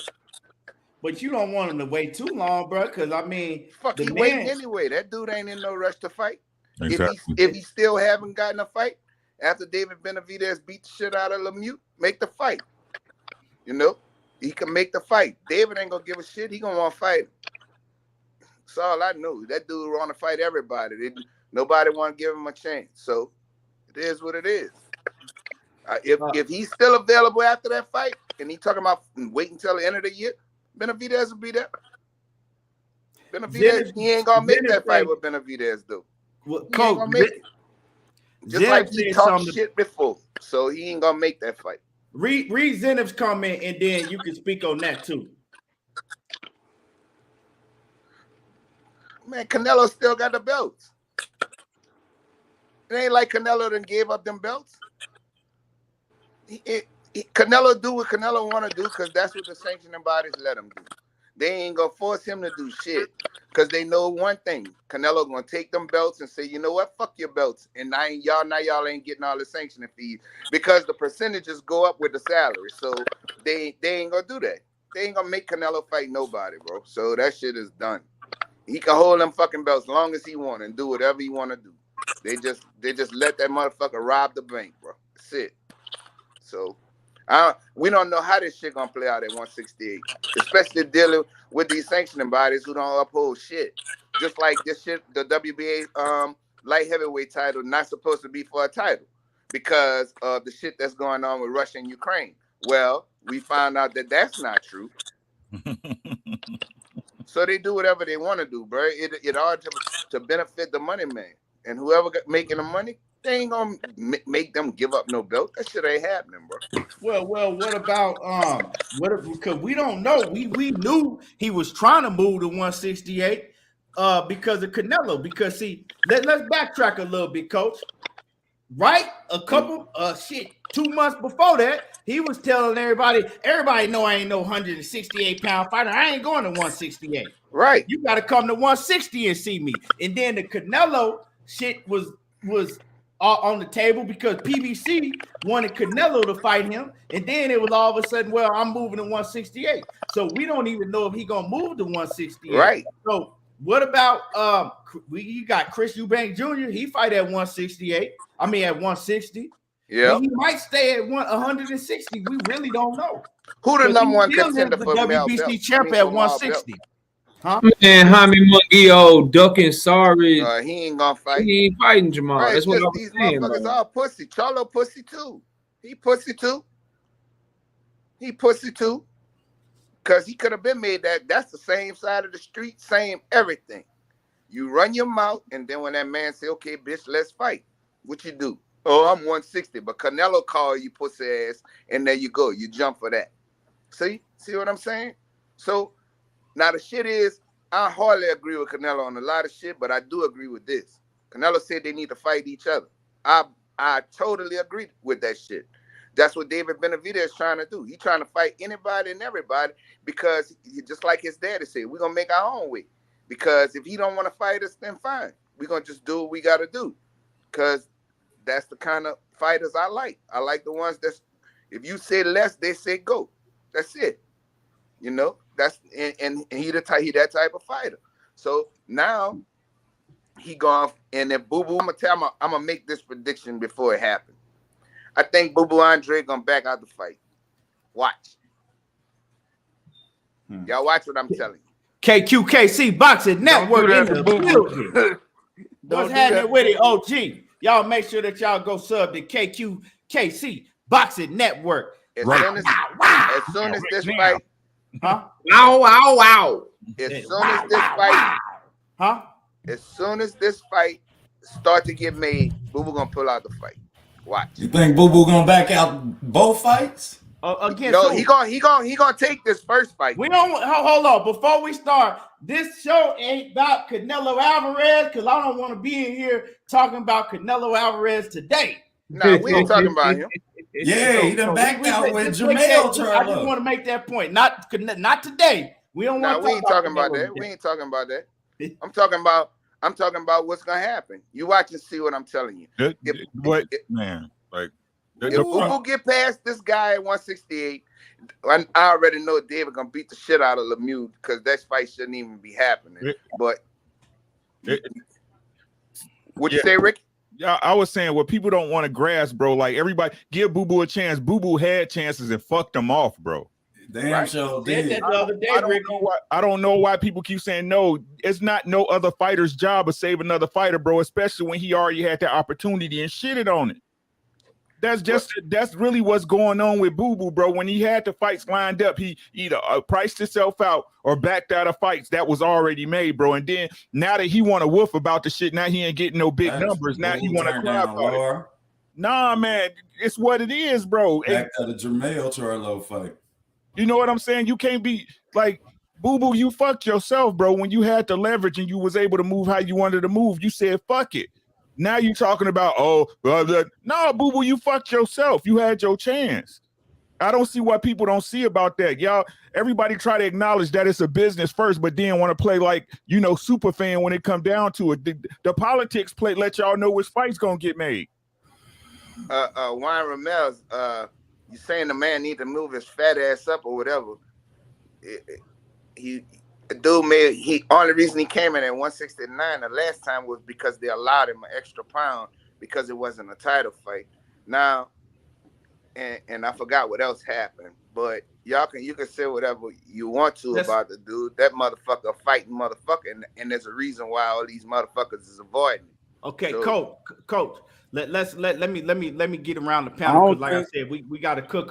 But you don't want him to wait too long, bro. Because I mean, he waiting anyway. That dude ain't in no rush to fight. Exactly. If he still haven't gotten a fight after David Benavidez beat the shit out of Lemieux, make the fight. You know, he can make the fight. David ain't gonna give a shit. He gonna want to fight. That's all I know. That dude want to fight everybody. Nobody want to give him a chance. So it is what it is. If he's still available after that fight, and he talking about waiting until the end of the year, Benavidez will be there. Benavidez, he ain't gonna make that fight with Benavidez, though. Well, he ain't gonna make it. Just like he talked shit before, so he ain't gonna make that fight. Read Zenith's comment, and then you can speak on that too. Man, Canelo still got the belts. It ain't like Canelo done gave up them belts. Canelo do what Canelo want to do because that's what the sanctioning bodies let him do. They ain't gonna force him to do shit because they know one thing: Canelo gonna take them belts and say, you know what, fuck your belts, and now y'all ain't getting all the sanctioning fees because the percentages go up with the salary. So they ain't gonna do that. They ain't gonna make Canelo fight nobody, bro. So that shit is done. He can hold them fucking belts as long as he want and do whatever he want to do. They just let that motherfucker rob the bank, bro. That's it. So we don't know how this shit gonna play out at 168, especially dealing with these sanctioning bodies who don't uphold shit. Just like this shit, the WBA light heavyweight title not supposed to be for a title because of the shit that's going on with Russia and Ukraine. Well, we found out that that's not true. So they do whatever they want to do, bro. It all to benefit the money man. And whoever making the money, they ain't gonna make them give up no belt. That shit ain't happening, bro. Well, what about because we don't know. We knew he was trying to move to 168 because of Canelo. Because see, let's backtrack a little bit, Coach. Right? A couple 2 months before that, he was telling everybody know I ain't no 168-pound fighter. I ain't going to 168. Right. You got to come to 160 and see me. And then the Canelo shit was on the table because PBC wanted Canelo to fight him. And then it was all of a sudden, well, I'm moving to 168. So we don't even know if he going to move to 168. Right. So what about you got Chris Eubank Jr. He fight at 168. I mean at 160. Yeah. He might stay at 160. We really don't know. Who the number one contender for WBC champ at 160? Huh? Man, Jaime Munguio ducking sorry. He ain't gonna fight. He ain't fighting Jermall. Right, That's what just I'm these saying, motherfuckers bro. all pussy. Charlo pussy too. He pussy too. He pussy too. Cause he could have been made that. That's the same side of the street, same everything. You run your mouth, and then when that man say, "Okay, bitch, let's fight," what you do? Oh, I'm 160, but Canelo call you pussy ass, and there you go. You jump for that. See what I'm saying? So now the shit is, I hardly agree with Canelo on a lot of shit, but I do agree with this. Canelo said they need to fight each other. I totally agree with that shit. That's what David Benavidez is trying to do. He's trying to fight anybody and everybody because just like his daddy said, we're gonna make our own way. Because if he don't want to fight us, then fine. We're gonna just do what we gotta do. Because that's the kind of fighters I like. I like the ones that's, if you say less, they say go. That's it. You know, that's and he that type of fighter. So now he gone, and then Boo Boo, I'm gonna make this prediction before it happens. I think Boo Boo Andre gonna back out the fight. Watch. Y'all watch what I'm telling you. KQKC Boxing Network in the building. What's happening with it, OG? Y'all make sure that y'all go sub to KQKC Boxing Network. As soon as this fight, huh? Wow. As soon as this fight, huh? As soon as this fight start to get made, Boo Boo gonna pull out the fight. Watch. You think Boo Boo gonna back out both fights? Again, no, he gonna take this first fight. We don't hold on before we start. This show ain't about Canelo Alvarez because I don't want to be in here talking about Canelo Alvarez today. No, we ain't talking about him. Yeah, he done backed out with Jermall Charlo. I just want to make that point. Not today. We don't want to. We ain't talking about that. We ain't talking about that. I'm talking about what's gonna happen. You watch and see what I'm telling you. If Boo Boo get past this guy at 168, I already know David gonna beat the shit out of Lemieux because that fight shouldn't even be happening. But what'd you say, Rick? Yeah, I was saying what people don't want to grasp, bro. Like everybody, give Boo Boo a chance. Boo Boo had chances and fucked them off, bro. Damn sure did. I don't know why people keep saying no. It's not no other fighter's job to save another fighter, bro. Especially when he already had the opportunity and shitted on it. That's really what's going on with Boo Boo, bro. When he had the fights lined up, he either priced himself out or backed out of fights that was already made, bro. And then now that he want to woof about the shit, now he ain't getting no big numbers. Now he want to cry about it. Nah, man, it's what it is, bro. Back to the Jermall Charlo fight. You know what I'm saying? You can't be like Boo Boo. You fucked yourself, bro. When you had the leverage and you was able to move how you wanted to move, you said fuck it. Now you talking about no, Boo Boo, you fucked yourself. You had your chance. I don't see what people don't see about that, y'all. Everybody try to acknowledge that it's a business first, but then want to play like super fan when it come down to it. The politics play let y'all know which fight's gonna get made. Juan Ramirez, you saying the man need to move his fat ass up or whatever? Only reason he came in at 169 the last time was because they allowed him an extra pound because it wasn't a title fight. Now, and I forgot what else happened, but you can say whatever you want to about the dude. That motherfucker fighting motherfucker, and there's a reason why all these motherfuckers is avoiding. Okay, so, Coach. Let me get around the panel because, like I said, we got to cook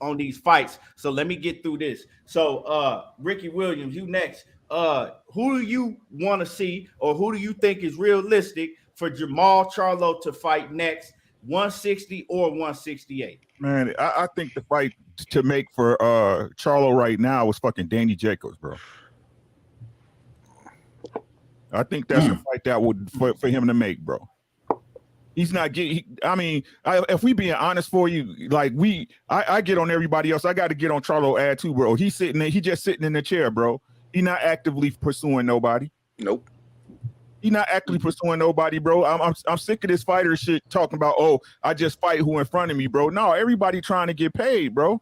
on these fights. So let me get through this. So, Ricky Williams, you next. Who do you want to see, or who do you think is realistic for Jermall Charlo to fight next, 160 or 168? Man, I think the fight to make for Charlo right now is fucking Danny Jacobs, bro. I think that's a fight that would for him to make, bro. He's not getting. If we being honest for you, like I get on everybody else. I got to get on Charlo ad too, bro. He's sitting there. He just sitting in the chair, bro. He not actively pursuing nobody. Nope. He not actively pursuing nobody, bro. I'm sick of this fighter shit talking about. Oh, I just fight who in front of me, bro. No, everybody trying to get paid, bro.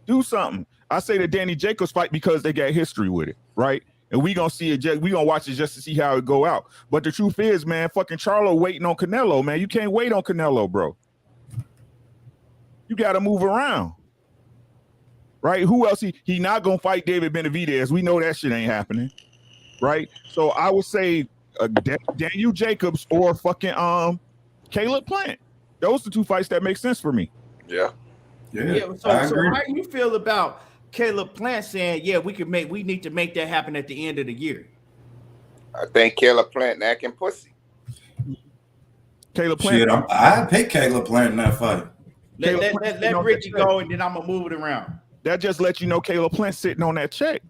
Do something. I say the Danny Jacobs fight because they got history with it, right? And we gonna see it. We gonna watch it just to see how it go out. But the truth is, man, fucking Charlo waiting on Canelo, man. You can't wait on Canelo, bro. You gotta move around. right? Who else? He not gonna fight David Benavidez. We know that shit ain't happening, right? So I would say Daniel Jacobs or fucking Caleb Plant. Those are the two fights that make sense for me. Yeah. So how do you feel about Caleb Plant saying, yeah, we need to make that happen at the end of the year? I think Caleb Plant acting pussy. Caleb Plant. Shit, I pick Caleb Plant in that fight. Let Ricky go, and then I'm gonna move it around. That just lets you know Caleb Plant sitting on that check.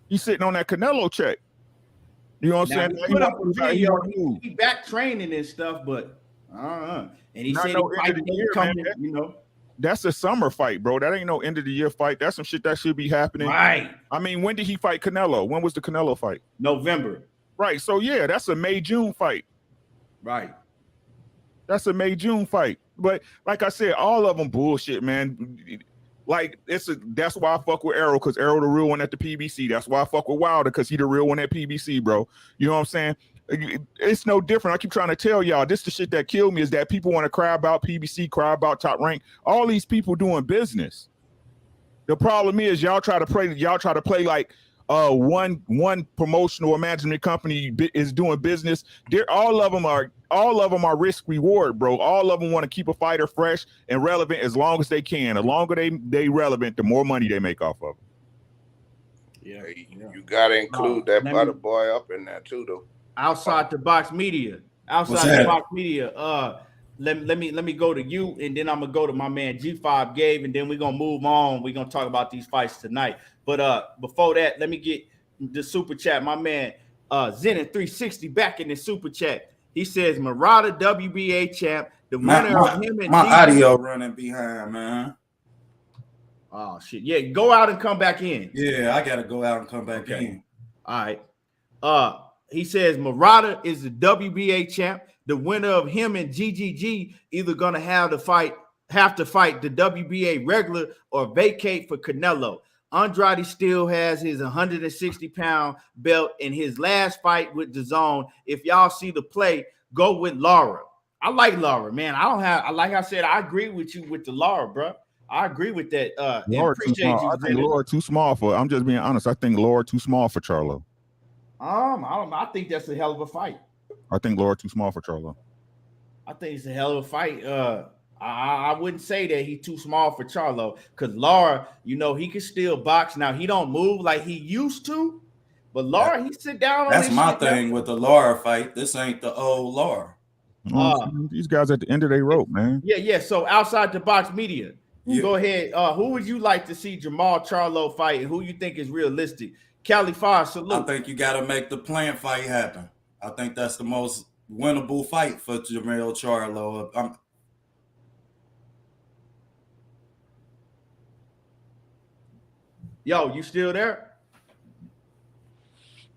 He's sitting on that Canelo check. You know what I'm saying? He back training and stuff, but and he not said no end of the year, man. you know. That's a summer fight, bro. That ain't no end of the year fight. That's some shit that should be happening. Right. I mean, when did he fight Canelo? When was the Canelo fight? November. Right. So yeah, that's a May-June fight. Right. That's a May-June fight. But like I said, all of them bullshit, man. Like that's why I fuck with Errol, because Errol the real one at the PBC. That's why I fuck with Wilder, because he the real one at PBC, bro. You know what I'm saying? It's no different. I keep trying to tell y'all, this the shit that killed me, is that people want to cry about PBC, cry about Top Rank. All these people doing business. The problem is y'all try to play like one promotional or management company is doing business. All of them are risk reward, bro. All of them want to keep a fighter fresh and relevant as long as they can. The longer they relevant, the more money they make off of it. Yeah, you gotta include that butter boy up in there too, though. Outside the box media. Let me go to you, and then I'm gonna go to my man G5 Gabe, and then we're gonna move on. We're gonna talk about these fights tonight. But before that, let me get the super chat. My man Zenin 360 back in the super chat. He says Murata WBA champ, the winner of him and my audio running behind, man. Oh shit. Yeah, go out and come back in. Yeah, I gotta go out and come back in. All right. He says Murata is the WBA champ. The winner of him and GGG either gonna have to fight the WBA regular or vacate for Canelo. Andrade still has his 160-pound belt in his last fight with DAZN. If y'all see the play, go with Lara. I like Lara, man. Like I said, I agree with you with the Lara, bro. I agree with that. Lara too small. I think Lara too small for. I'm just being honest. I think Lara too small for Charlo. I think that's a hell of a fight. I think Lara too small for Charlo. I think it's a hell of a fight. I wouldn't say that he's too small for Charlo, because Lara, you know, he can still box. Now he don't move like he used to, but Lara, he sit down on. That's my thing with the Lara fight. This ain't the old Lara. These guys at the end of their rope, man. Yeah. So outside the box media, go ahead. Who would you like to see Jermall Charlo fight, and who you think is realistic? Cali Fire, salute. I think you got to make the Plant fight happen. I think that's the most winnable fight for Jermall Charlo. Yo, you still there?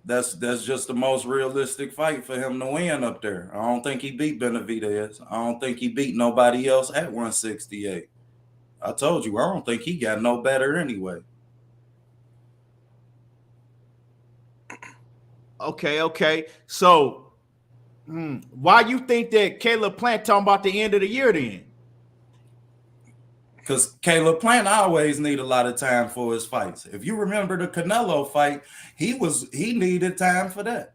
That's just the most realistic fight for him to win up there. I don't think he beat Benavidez. I don't think he beat nobody else at 168. I told you, I don't think he got no better anyway. Okay. So, why you think that Caleb Plant talking about the end of the year then? Because Caleb Plant always need a lot of time for his fights. If you remember the Canelo fight, he needed time for that.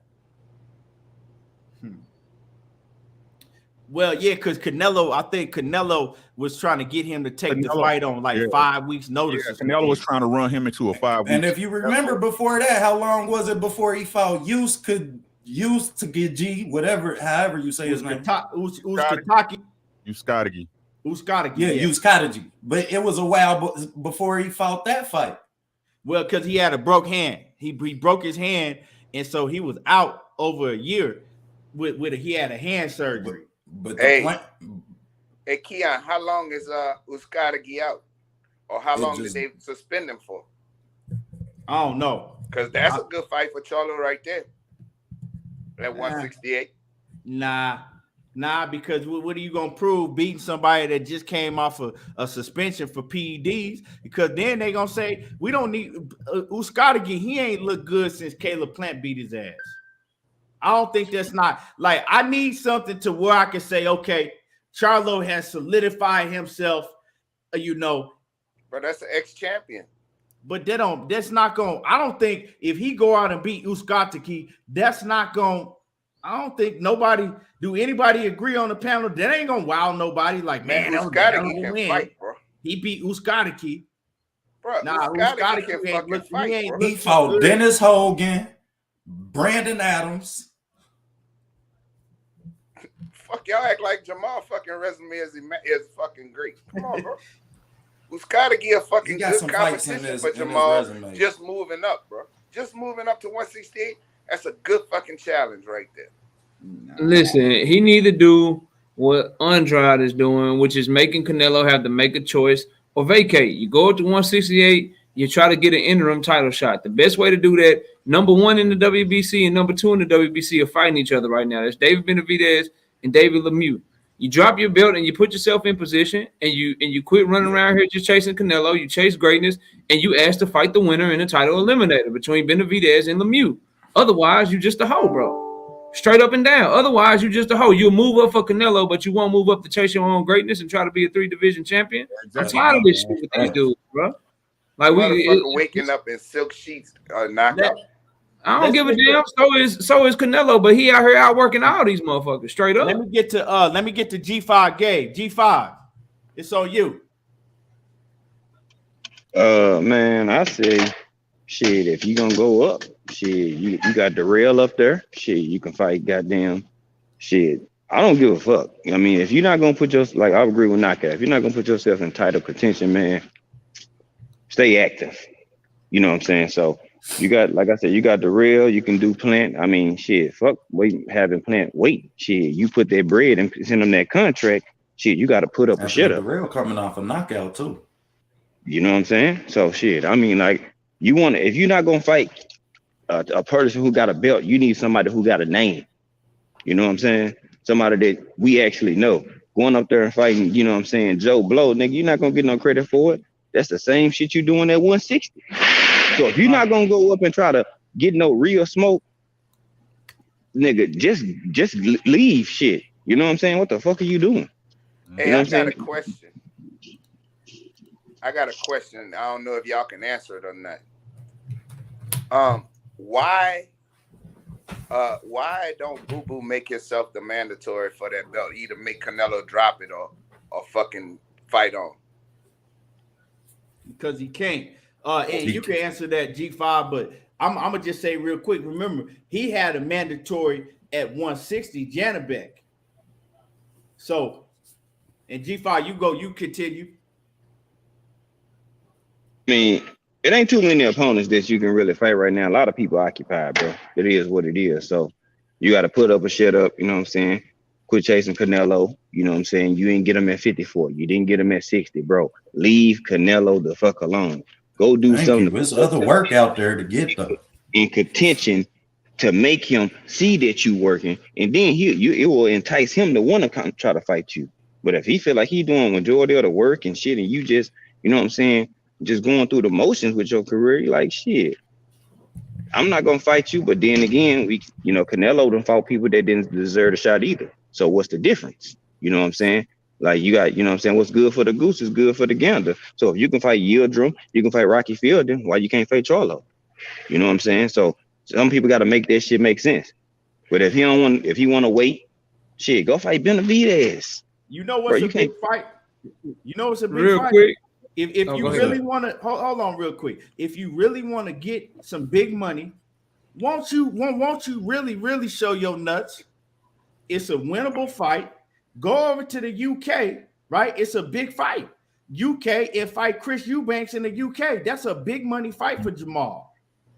Well, yeah, because I think Canelo was trying to get him to take the fight on 5 weeks notice. Yeah, Canelo was trying to run him into a 5 week. And if you remember before that, how long was it before he fought used to get G, however you say his name? Uskataki. Uskatagi. Yeah, Uskatagi. But it was a while before he fought that fight. Well, because he had a broke hand. He broke his hand, and so he was out over a year he had a hand surgery. But hey, Keon, how long is Uskatagi out? Or how long did they suspend him for? I don't know. Because that's a good fight for Charlo right there. At 168. Nah, because what are you gonna prove beating somebody that just came off a suspension for PEDs? Because then they gonna say we don't need Uskatagi. He ain't looked good since Caleb Plant beat his ass. I don't think that's not like I need something to where I can say, okay, Charlo has solidified himself, But that's an ex-champion. But that's not going. I don't think if he go out and beat Uskatiki, that's not going. I don't think anybody agree on the panel that ain't gonna wow nobody. Like, man, that was a hell of a win. Fight, bro. He beat Uskatiki. Bro, Nah, Uskatiki ain't look fight, bro. He fought Dennis Hogan, Brandon Adams. Fuck, y'all act like Jermall fucking resume is fucking great. Come on, bro. Uskatiki a fucking good competition for Jermall. Just moving up, bro. Just moving up to 168. That's a good fucking challenge right there. Listen, he need to do what Andrade is doing, which is making Canelo have to make a choice or vacate. You go up to 168, you try to get an interim title shot. The best way to do that, number one in the WBC and number two in the WBC are fighting each other right now. That's David Benavidez and David Lemieux. You drop your belt and you put yourself in position and you quit running around here just chasing Canelo. You chase greatness and you ask to fight the winner in a title eliminator between Benavidez and Lemieux. Otherwise, you just a hoe, bro. Straight up and down. Otherwise, you just a hoe. You'll move up for Canelo, but you won't move up to chase your own greatness and try to be a 3-division champion. Exactly. I'm tired of this shit with these dudes, bro. Like waking up in silk sheets, knockout. I don't give a damn. So is Canelo, but he out here outworking all these motherfuckers. Straight up. Let me get to G5 Gabe. G5, it's on you. Man, I say, shit. If you gonna go up, shit, you got the rail up there. Shit, you can fight. Goddamn, shit. I don't give a fuck. I mean, if you're not gonna put yourself, like I agree with Knockout, if you're not gonna put yourself in title contention, man, stay active. You know what I'm saying? So. You got, like I said, you got the real, you can do Plant. I mean, shit, fuck having Plant wait. Shit, you put that bread and send them that contract. Shit, you got to put up a shit up. The real coming off a knockout too. You know what I'm saying? So shit, I mean, like you want to, if you're not gonna fight a person who got a belt, you need somebody who got a name. You know what I'm saying? Somebody that we actually know. Going up there and fighting, you know what I'm saying, Joe Blow, nigga, you're not gonna get no credit for it. That's the same shit you doing at 160. So if you're not gonna go up and try to get no real smoke, nigga, just leave shit. You know what I'm saying? What the fuck are you doing? Hey, you know I got a question. I don't know if y'all can answer it or not. Why don't Boo Boo make yourself the mandatory for that belt? Either make Canelo drop it or fucking fight on. Because he can't. And you can answer that, G5, but I'm gonna just say real quick. Remember, he had a mandatory at 160, Janabek. So, and G5, you continue. I mean, it ain't too many opponents that you can really fight right now. A lot of people occupied, bro. It is what it is. So you got to put up a shit up. You know what I'm saying? Quit chasing Canelo. You know what I'm saying? You ain't get him at 54. You didn't get him at 60, bro. Leave Canelo the fuck alone. Go do something. There's other work out there to get them in contention to make him see that you working, and then it will entice him to want to come try to fight you. But if he feel like he doing majority of the work and shit, and you just, you know what I'm saying, just going through the motions with your career, you're like, shit, I'm not gonna fight you. But then again, Canelo done fought people that didn't deserve a shot either. So what's the difference? You know what I'm saying? Like you got, you know what I'm saying, what's good for the goose is good for the gander. So if you can fight Yildirim, you can fight Rocky Fielding, why you can't fight Charlo? You know what I'm saying? So some people got to make that shit make sense. But if he want to wait, shit, go fight Benavidez. You know what's a big fight? You know what's a big real fight? Quick. If you really want to hold on real quick. If you really want to get some big money, won't you really show your nuts? It's a winnable fight. Go over to the UK, right? It's a big fight. UK and fight Chris Eubanks in the UK. That's a big money fight for Jermall.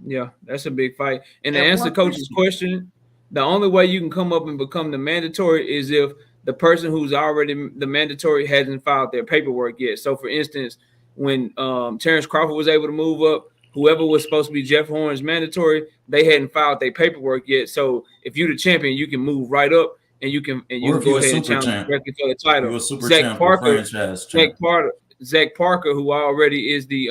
Yeah, that's a big fight. And to answer Coach's question, the only way you can come up and become the mandatory is if the person who's already the mandatory hasn't filed their paperwork yet. So, for instance, when Terrence Crawford was able to move up, whoever was supposed to be Jeff Horn's mandatory, they hadn't filed their paperwork yet. So, if you're the champion, you can move right up. And you can go ahead and challenge directly for the title. Zach Parker, who already is the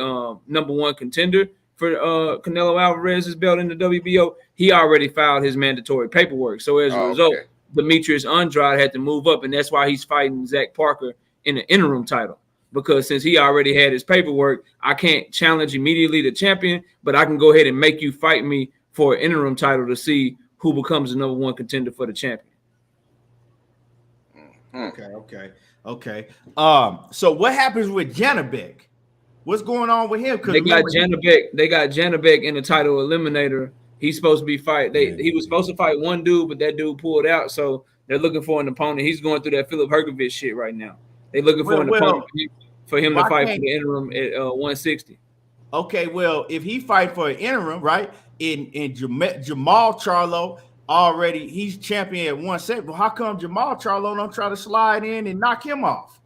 number one contender for Canelo Alvarez's belt in the WBO, he already filed his mandatory paperwork. So as a result, Demetrius Andrade had to move up, and that's why he's fighting Zach Parker in the interim title. because since he already had his paperwork, I can't challenge immediately the champion, but I can go ahead and make you fight me for an interim title to see who becomes the number one contender for the champion. Okay. So what happens with Janabek? What's going on with him? They got Janabek in the title eliminator. He's supposed to be fight. He was supposed to fight one dude, but that dude pulled out. So they're looking for an opponent. He's going through that Philip Hergovich shit right now. They're looking for an opponent for him to fight for the interim at 160. Okay, well, if he fight for an interim, right? In Jermall Charlo already, he's champion at 170. Well, how come Jermall Charlo don't try to slide in and knock him off?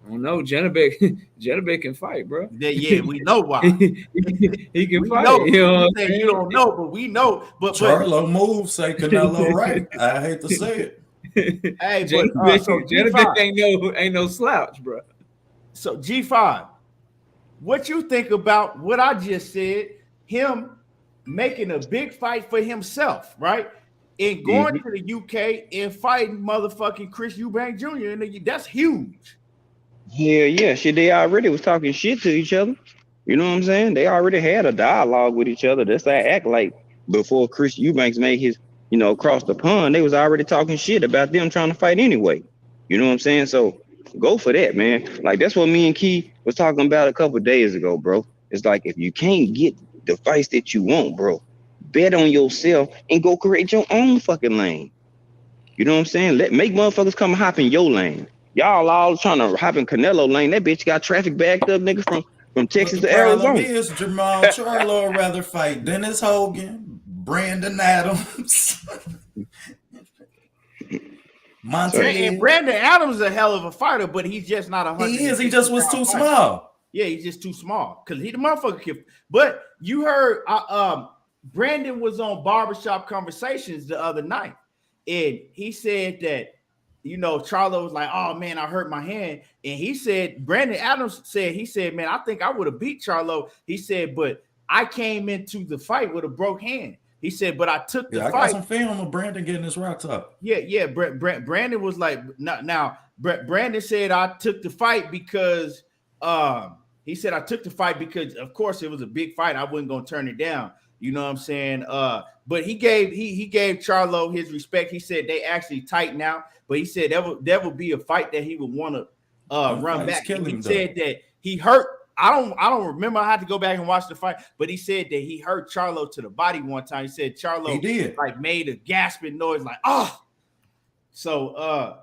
I don't know. Janabek can fight, bro. Yeah, we know why. he can fight. Know. You don't know, but we know. But Charlo moves say Canelo right. I hate to say it. Hey, Janabek ain't no slouch, bro. So G5, what you think about what I just said? Him making a big fight for himself, right? And going to the UK and fighting motherfucking Chris Eubank Jr. And that's huge. Yeah, shit. They already was talking shit to each other. You know what I'm saying? They already had a dialogue with each other. That's that act like before Chris Eubanks made his, across the pond, they was already talking shit about them trying to fight anyway. You know what I'm saying? So go for that, man. Like that's what me and Key was talking about a couple of days ago, bro. It's like if you can't get the fights that you want, bro, bet on yourself and go create your own fucking lane. You know what I'm saying? Make motherfuckers come hop in your lane. Y'all all trying to hop in Canelo lane. That bitch got traffic backed up, nigga, from Texas to Arizona. Is Jermall Charlo rather fight Dennis Hogan, Brandon Adams, And Brandon Adams is a hell of a fighter, but he's just not 100. He is. He just was too small. Yeah, he's just too small because he the motherfucker can. But you heard Brandon was on Barbershop Conversations the other night, and he said that. Charlo was like, oh, man, I hurt my hand. And he said, Brandon Adams said, man, I think I would have beat Charlo. He said, but I came into the fight with a broke hand. He said, but I took the fight. I got some film of Brandon getting his rocks up. Yeah. Brandon was like, Brandon said, I took the fight because he said, I took the fight because, of course, it was a big fight. I wasn't going to turn it down. You know what I'm saying? But he gave Charlo his respect. He said they actually tight now. But he said that would be a fight that he would want to run back. He said that he hurt. I don't remember. I had to go back and watch the fight. But he said that he hurt Charlo to the body one time. He said Charlo like made a gasping noise, like oh. So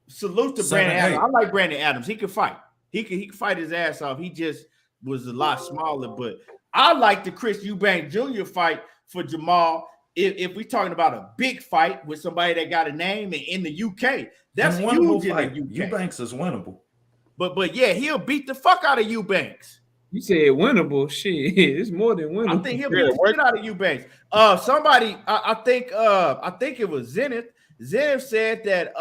salute to Brandon Adams. I like Brandon Adams. He can fight. He can fight his ass off. He just was a lot smaller. But I like the Chris Eubank Jr. fight for Jermall. If we're talking about a big fight with somebody that got a name and in the UK, that's huge in the UK. Eubanks is winnable. But yeah, he'll beat the fuck out of Eubanks. You said winnable. Shit, it's more than winnable. I think he'll beat the shit out of Eubanks. Somebody, I think it was Zenith. Zenith said that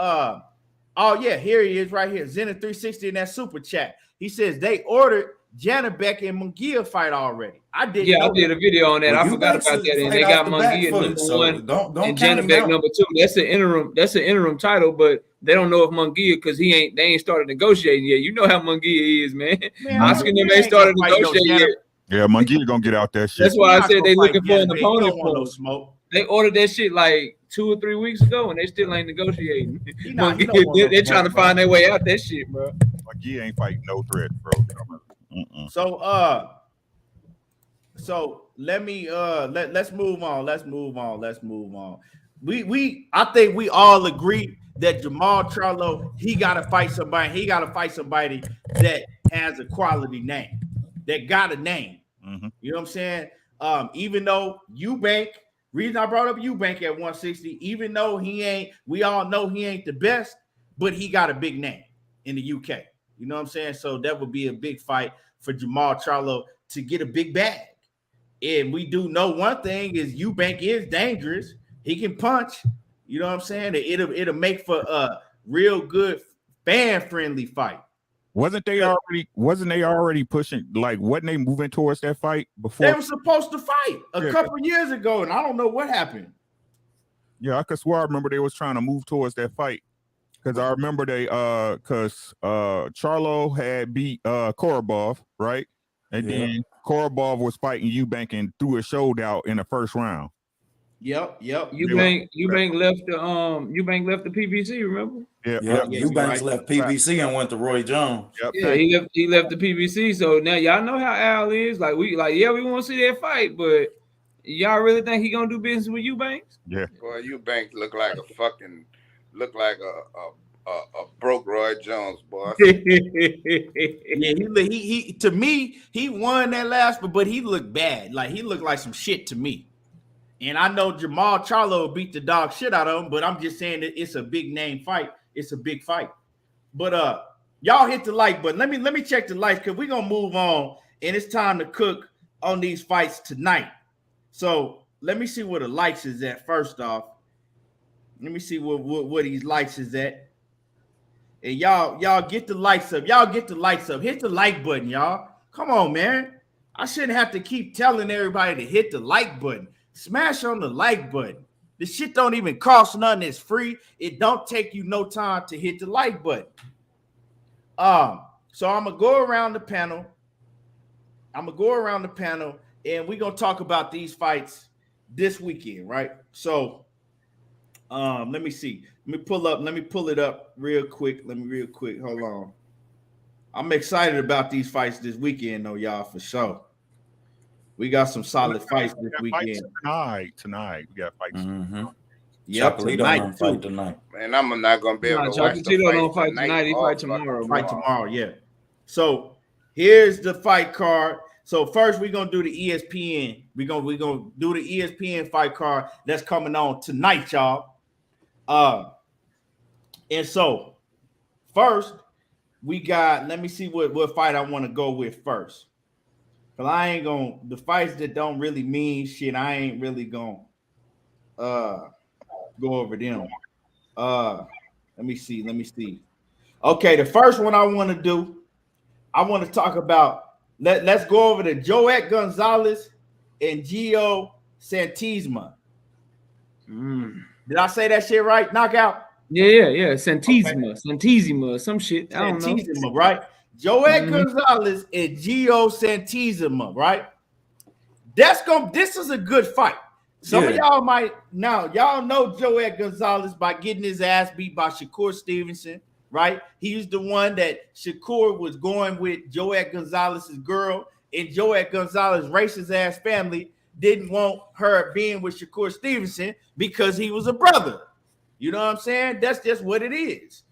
here he is right here. Zenith 360 in that super chat. He says they ordered Janabek and Munguia fight already. I did a video on that. I forgot about that. And they got Munguia number 1 and Janabek number 2. That's an interim title, but they don't know if Munguia because they ain't started negotiating yet. You know how Munguia is, man. Oscar and them ain't started negotiating yet. Yeah, Munguia gonna get out that shit. That's why I said they looking for an opponent for no smoke. They ordered that shit like 2 or 3 weeks ago, and they still ain't negotiating. They're trying to find their way out that shit, bro. Munguia ain't fighting no threat, bro. So let me let's move on. Let's move on. I think we all agree that Jermall Charlo, he gotta fight somebody. He gotta fight somebody that has a quality name, that got a name. Mm-hmm. You know what I'm saying? Even though Eubank, reason I brought up Eubank at 160, even though we all know he ain't the best, but he got a big name in the UK. You know what I'm saying? So that would be a big fight for Jermall Charlo to get a big bag. And we do know one thing is Eubank is dangerous. He can punch. You know what I'm saying? It'll make for a real good fan-friendly fight. Wasn't they already pushing, like, wasn't they moving towards that fight before? They were supposed to fight a couple years ago, and I don't know what happened. Yeah, I could swear I remember they was trying to move towards that fight. Because I remember because Charlo had beat Korobov, right? And then Korobov was fighting Eubank and threw a showdown in the first round. Yep. Eubank left the PBC, remember? Yep. Eubanks left PBC and went to Roy Jones. Yep. Yeah, he left the PBC. So now y'all know how Al is. We want to see that fight, but y'all really think he gonna do business with Eubanks? Yeah. Boy, Eubanks look like a broke Roy Jones, boy. Yeah, he to me, he won that last, but he looked bad. Like he looked like some shit to me. And I know Jermall Charlo beat the dog shit out of him, but I'm just saying that it's a big name fight. It's a big fight. But y'all hit the like button. Let me check the likes because we're gonna move on, and it's time to cook on these fights tonight. So let me see where the likes is at first off. Let me see what these likes is at. And y'all get the likes up. Y'all get the likes up. Hit the like button, y'all. Come on, man. I shouldn't have to keep telling everybody to hit the like button. Smash on the like button. This shit don't even cost nothing. It's free. It don't take you no time to hit the like button. So I'm gonna go around the panel. And we're gonna talk about these fights this weekend, right? So let me see. Let me pull it up real quick. Hold on. I'm excited about these fights this weekend, though, y'all, for sure. We got some solid fights this weekend. Tonight. We got fights. Mm-hmm. Yep, Chocolatito fight tonight. Man, I'm not gonna be able to watch the Chocolatito don't fight tonight. tonight. He fight tomorrow. Fight tomorrow, yeah. So here's the fight card. So first we're gonna do the ESPN. We're gonna do the ESPN fight card that's coming on tonight, y'all. And so first we got, let me see what fight I want to go with first. Cause I ain't gonna, the fights that don't really mean shit, I ain't really gonna go over them. Let me see. Okay, the first one I want to do, I want to talk about, let's go over to Jose Gonzalez and Gio Santiziman. Did I say that shit right? Knockout? Yeah. Santiziman, some shit. I don't know. Santiziman, right? Jose Gonzalez and Gio Santiziman, right? This is a good fight. Some of y'all might y'all know Jose Gonzalez by getting his ass beat by Shakur Stevenson, right? He's the one that Shakur was going with Jose Gonzalez's girl, and Jose Gonzalez's racist ass family didn't want her being with Shakur Stevenson because he was a brother. You know what I'm saying? That's just what it is.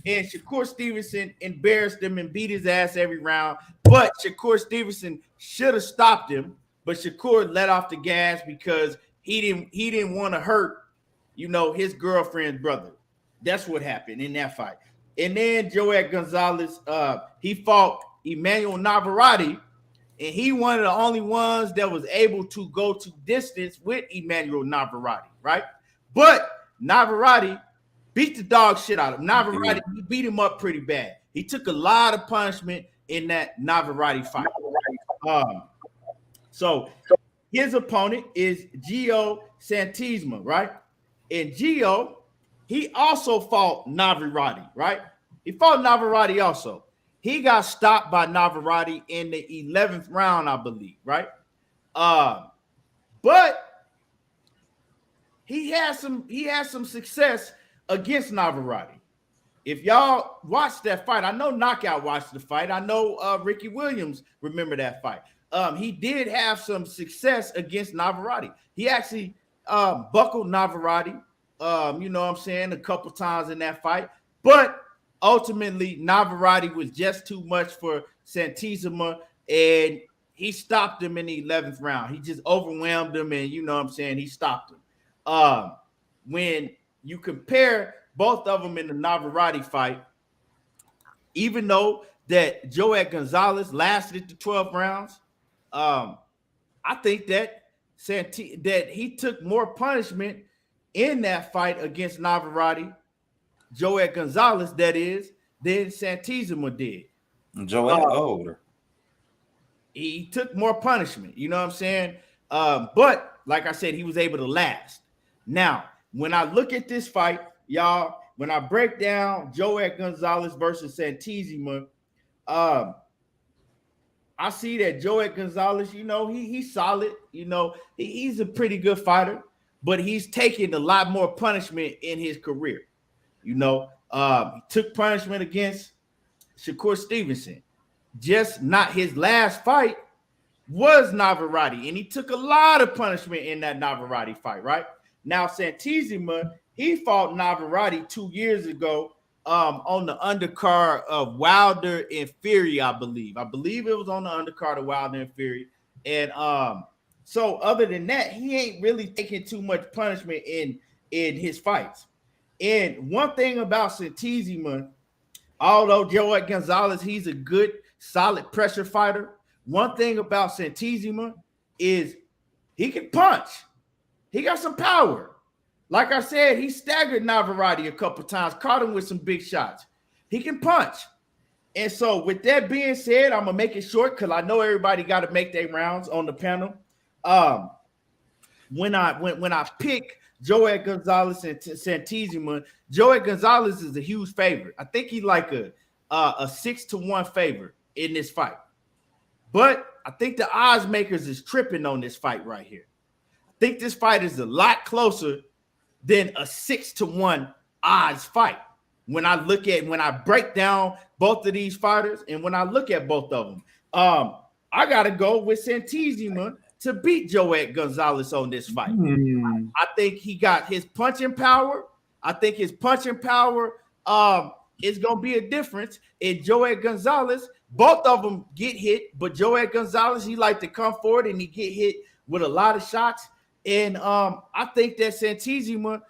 And Shakur Stevenson embarrassed him and beat his ass every round. But Shakur Stevenson should have stopped him. But Shakur let off the gas because he didn't want to hurt, his girlfriend's brother. That's what happened in that fight. And then Jose Gonzalez, he fought Emilio Navarrete, and he one of the only ones that was able to go to distance with Emilio Navarrete, right? But Navarrete beat the dog shit out of him. Navarrete, he beat him up pretty bad. He took a lot of punishment in that Navarrete fight. So his opponent is Gio Santiziman, right? And Gio, he also fought Navarrete, right? He fought Navarrete also. He got stopped by Navarrete in the 11th round, I believe, right? But he had some success against Navarrete. If y'all watched that fight, I know Knockout watched the fight. I know Ricky Williams remember that fight. He did have some success against Navarrete. He actually buckled Navarrete, you know what I'm saying, a couple times in that fight. But ultimately, Navarrete was just too much for Santiziman, and he stopped him in the 11th round. He just overwhelmed him, and you know what I'm saying, he stopped him. When you compare both of them in the Navarrete fight, even though that Jose Gonzalez lasted the 12 rounds, I think that he took more punishment in that fight against Navarrete, Jose Gonzalez, that is, than Santiziman did. Joe older. He took more punishment, you know what I'm saying? But like I said, he was able to last. Now, when I look at this fight, y'all, when I break down Joet Gonzalez versus Santiziman, I see that Joet Gonzalez, he's solid. He's a pretty good fighter, but he's taken a lot more punishment in his career. He took punishment against Shakur Stevenson. Just not his last fight was Navarrete, and he took a lot of punishment in that Navarrete fight, right? Now, Santiziman, he fought Navarrete 2 years ago on the undercard of Wilder and Fury, I believe. I believe it was on the undercard of Wilder and Fury. And so other than that, he ain't really taking too much punishment in his fights. And one thing about Santiziman, although Joet Gonzalez, he's a good, solid pressure fighter, one thing about Santiziman is he can punch. He got some power. Like I said, he staggered Navarrete a couple times, caught him with some big shots. He can punch. And so with that being said, I'm going to make it short because I know everybody got to make their rounds on the panel. When I pick Joet Gonzalez and Santiziman, Joet Gonzalez is a huge favorite. I think he's like a 6-1 favorite in this fight. But I think the odds makers is tripping on this fight right here. I think this fight is a lot closer than a 6-1 odds fight. When I break down both of these fighters and when I look at both of them, I got to go with Santiziman to beat Joet Gonzalez on this fight. I think he got his punching power. I think his punching power is going to be a difference. In Joet Gonzalez, both of them get hit, but Joet Gonzalez, he like to come forward and he get hit with a lot of shots. And I think that Santiziman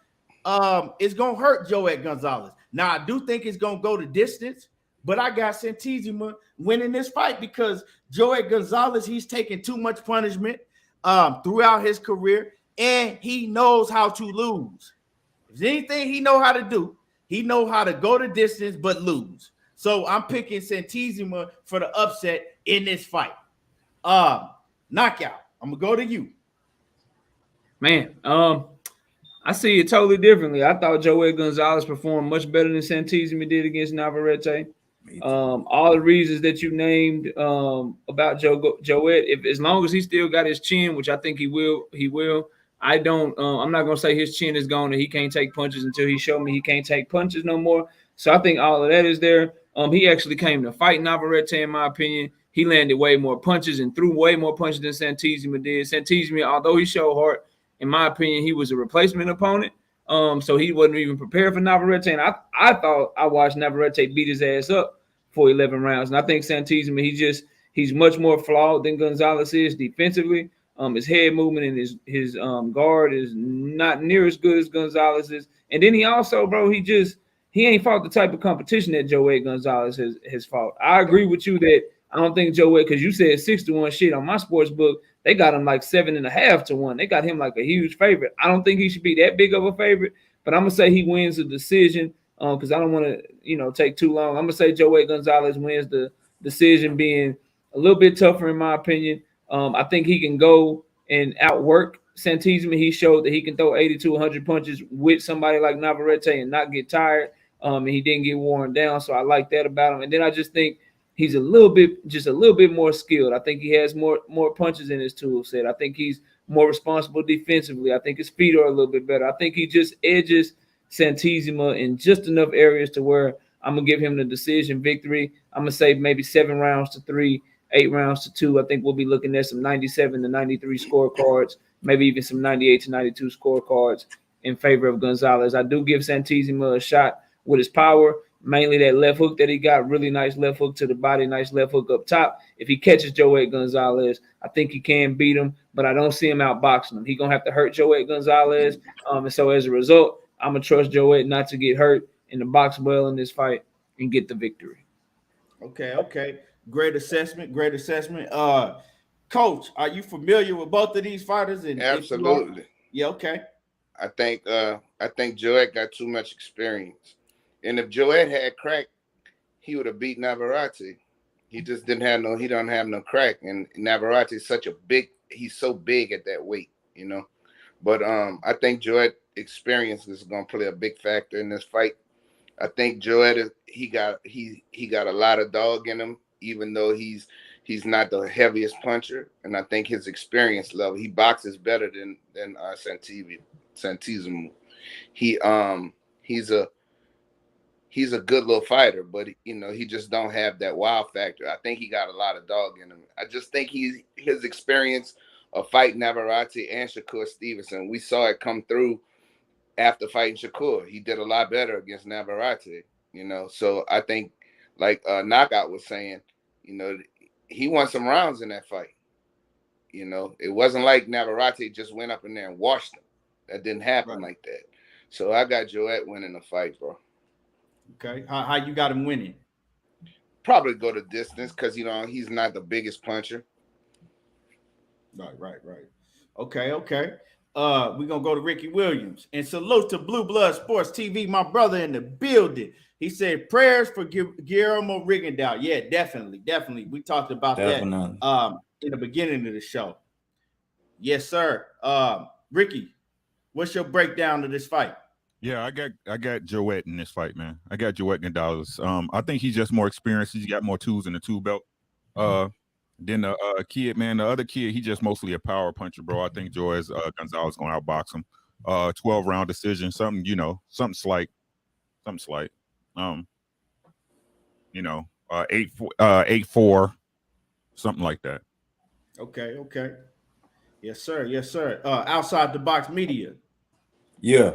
is going to hurt Joet Gonzalez. Now, I do think it's going to go the distance, but I got Santiziman winning this fight because Joet Gonzalez, he's taken too much punishment throughout his career, and he knows how to lose. If there's anything he know how to do, he know how to go the distance but lose. So I'm picking Santiziman for the upset in this fight. Knockout. I'm going to go to you. Man, I see it totally differently. I thought Joet Gonzalez performed much better than Santiziman did against Navarrete. All the reasons that you named about Joet, as long as he still got his chin, which I think he will. I'm not gonna say his chin is gone and he can't take punches until he showed me he can't take punches no more. So I think all of that is there. He actually came to fight Navarrete, in my opinion. He landed way more punches and threw way more punches than Santiziman did. Santiziman, although he showed heart, in my opinion, he was a replacement opponent. So he wasn't even prepared for Navarrete. And I thought I watched Navarrete beat his ass up for 11 rounds. And I think Santiziman, he's much more flawed than Gonzalez is defensively. His head movement and his guard is not near as good as Gonzalez's. And then he also, bro, he ain't fought the type of competition that Joet Gonzalez has fought. I agree with you that I don't think Joet, because you said 6-1 shit on my sports book, they got him like 7.5-1. They got him like a huge favorite. I don't think he should be that big of a favorite, but I'm gonna say he wins the decision because I don't want to, take too long. I'm gonna say Joet Gonzalez wins the decision, being a little bit tougher in my opinion. I think he can go and outwork Santiziman. He showed that he can throw 80 to 100 punches with somebody like Navarrete and not get tired. And he didn't get worn down, so I like that about him. And then I just think he's a little bit more skilled. I think he has more punches in his tool set. I think he's more responsible defensively. I think his feet are a little bit better. I think he just edges Santiziman in just enough areas to where I'm going to give him the decision victory. I'm going to say maybe 7 rounds to 3, 8 rounds to 2. I think we'll be looking at some 97 to 93 scorecards, maybe even some 98 to 92 scorecards in favor of Gonzalez. I do give Santiziman a shot with his power, mainly that left hook that he got, really nice left hook to the body, nice left hook up top. If he catches Joet Gonzalez, I think he can beat him, but I don't see him outboxing him. He's going to have to hurt Joet Gonzalez. And so as a result, I'm going to trust Joet not to get hurt and to box well in this fight and get the victory. Okay. Great assessment. Coach, are you familiar with both of these fighters? Absolutely. Yeah, okay. I think Joet got too much experience. And if Joet had crack, he would have beat Navarrete. He just don't have no crack. And Navarrete is he's so big at that weight, But I think Joet experience is gonna play a big factor in this fight. I think Joet he got a lot of dog in him, even though he's not the heaviest puncher. And I think his experience level, he boxes better than Santiziman. He's a good little fighter, but he just don't have that wow factor. I think he got a lot of dog in him. I just think his experience of fighting Navarrete and Shakur Stevenson, we saw it come through after fighting Shakur. He did a lot better against Navarrete, So I think, like Knockout was saying, he won some rounds in that fight. It wasn't like Navarrete just went up in there and washed him. That didn't happen like that. So I got Joet winning the fight, bro. Okay, how you got him winning? Probably go the distance because he's not the biggest puncher. Right. Okay. We're gonna go to Ricky Williams and salute to Blue Blood Sports TV, my brother in the building. He said prayers for Guillermo Rigondeaux. Yeah, definitely. We talked about that in the beginning of the show. Yes, sir. Ricky, what's your breakdown of this fight? Yeah, I got Joet in this fight, man. I got Joet Gonzalez. I think he's just more experienced. He's got more tools in the tool belt. Then the kid, man, the other kid, he's just mostly a power puncher, bro. I think Gonzalez gonna outbox him. 12-round decision, something slight. 8-4, something like that. Okay. Yes, sir. Outside the box media. Yeah.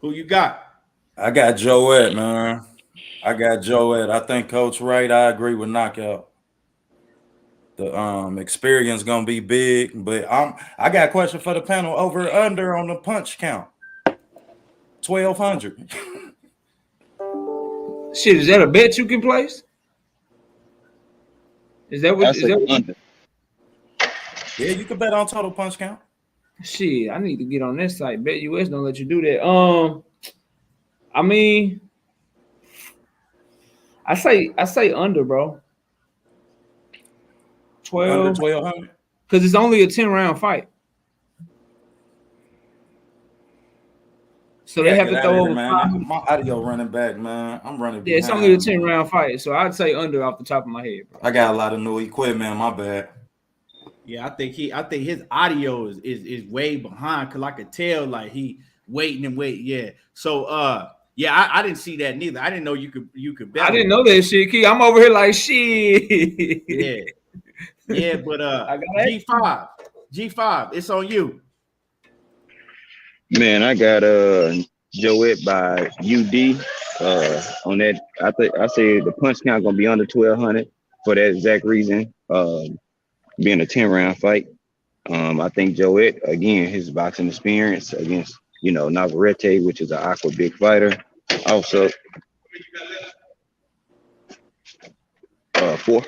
Who you got? I got Joet, man. I think Coach Wright, I agree with Knockout. The experience gonna be big, but I got a question for the panel. Over under on the punch count. 1,200. Shit, is that a bet you can place? Is that what? Under. Yeah, you can bet on total punch count. Shit, I need to get on that site. Bet US don't let you do that. I mean, I say under, bro. 12. Under 1,200. Because it's only a 10-round fight. So they have to throw over, man. My audio running back, man. I'm running behind. Yeah, it's only a 10-round fight. So I'd say under off the top of my head, bro. I got a lot of new equipment, my bad. Yeah, I think his audio is way behind because I could tell like he waiting. Yeah. So I didn't see that neither. I didn't know you could bet. I didn't know that shit, Key. I'm over here like shit. Yeah, but G5, it's on you. Man, I got Joet by UD. On that, I say the punch count gonna be under 1,200 for that exact reason. Being a 10-round fight. I think Joet, again, his boxing experience against, Navarrete, which is an aqua big fighter. Also, 4.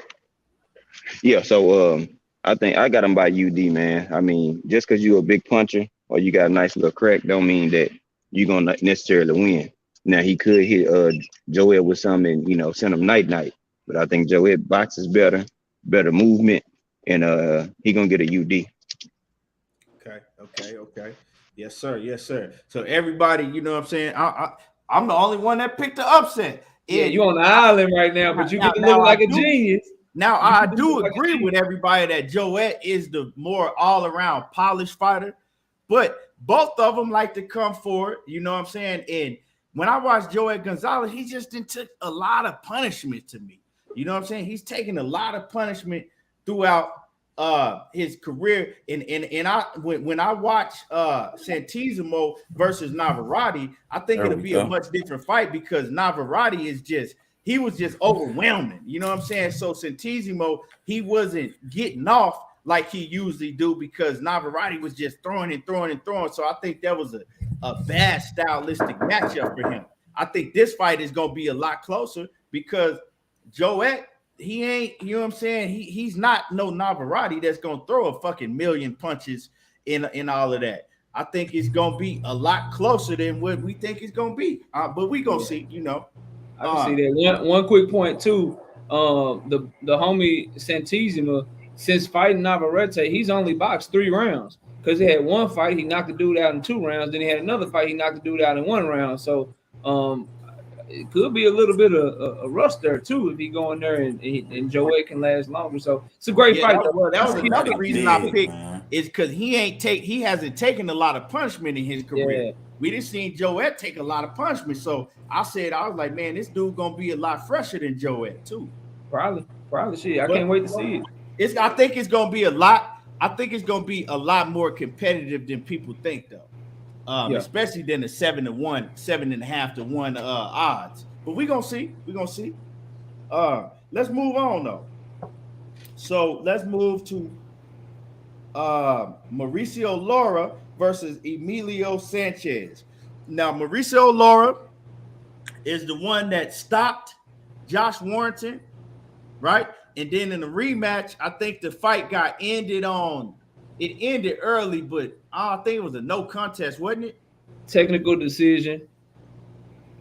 Yeah, so I think I got him by UD, man. I mean, just because you're a big puncher or you got a nice little crack don't mean that you're going to necessarily win. Now, he could hit Joet with something and, send him night. But I think Joet boxes better movement. And he gonna get a UD. Okay. Yes, sir. So everybody, you know what I'm saying? I'm the only one that picked the upset. Yeah, you on the island right now, but you can look like a genius. Now I do agree with everybody that Joet is the more all-around polished fighter, but both of them like to come forward. You know what I'm saying? And when I watched Joet Gonzalez, he just didn't took a lot of punishment to me. You know what I'm saying? He's taking a lot of punishment throughout his career, and when I watch Santiziman versus Navarrete, I think it'll be a much different fight because Navarrete was just overwhelming. You know what I'm saying? So Santiziman, he wasn't getting off like he usually do because Navarrete was just throwing. So I think that was a bad stylistic matchup for him. I think this fight is gonna be a lot closer because Joet, he ain't, you know what I'm saying? He's not no Navarrete that's gonna throw a fucking million punches in all of that. I think it's gonna be a lot closer than what we think it's gonna be. But we gonna see, I can see that. One quick point too. The homie Santiziman, since fighting Navarrete, he's only boxed 3 rounds. because he had one fight, he knocked the dude out in 2 rounds. Then he had another fight, he knocked the dude out in 1 round. So it could be a little bit of a rust there too if he go in there and Joey can last longer. So it's a great fight. That was another reason I big, picked man. is because he hasn't taken a lot of punishment in his career. Yeah. We didn't see Joet take a lot of punishment, so I was like, man, this dude gonna be a lot fresher than Joet too. Probably shit. I can't wait to see it. I think it's gonna be a lot. I think it's gonna be a lot more competitive than people think, though. Especially than the 7-1, 7.5 to 1 odds. But we're gonna see. Let's move on though. So let's move to Mauricio Lara versus Emilio Sanchez. Now, Mauricio Lara is the one that stopped Josh Warrington, right? And then in the rematch, I think the fight ended early, but I think it was a no contest, wasn't it? Technical decision.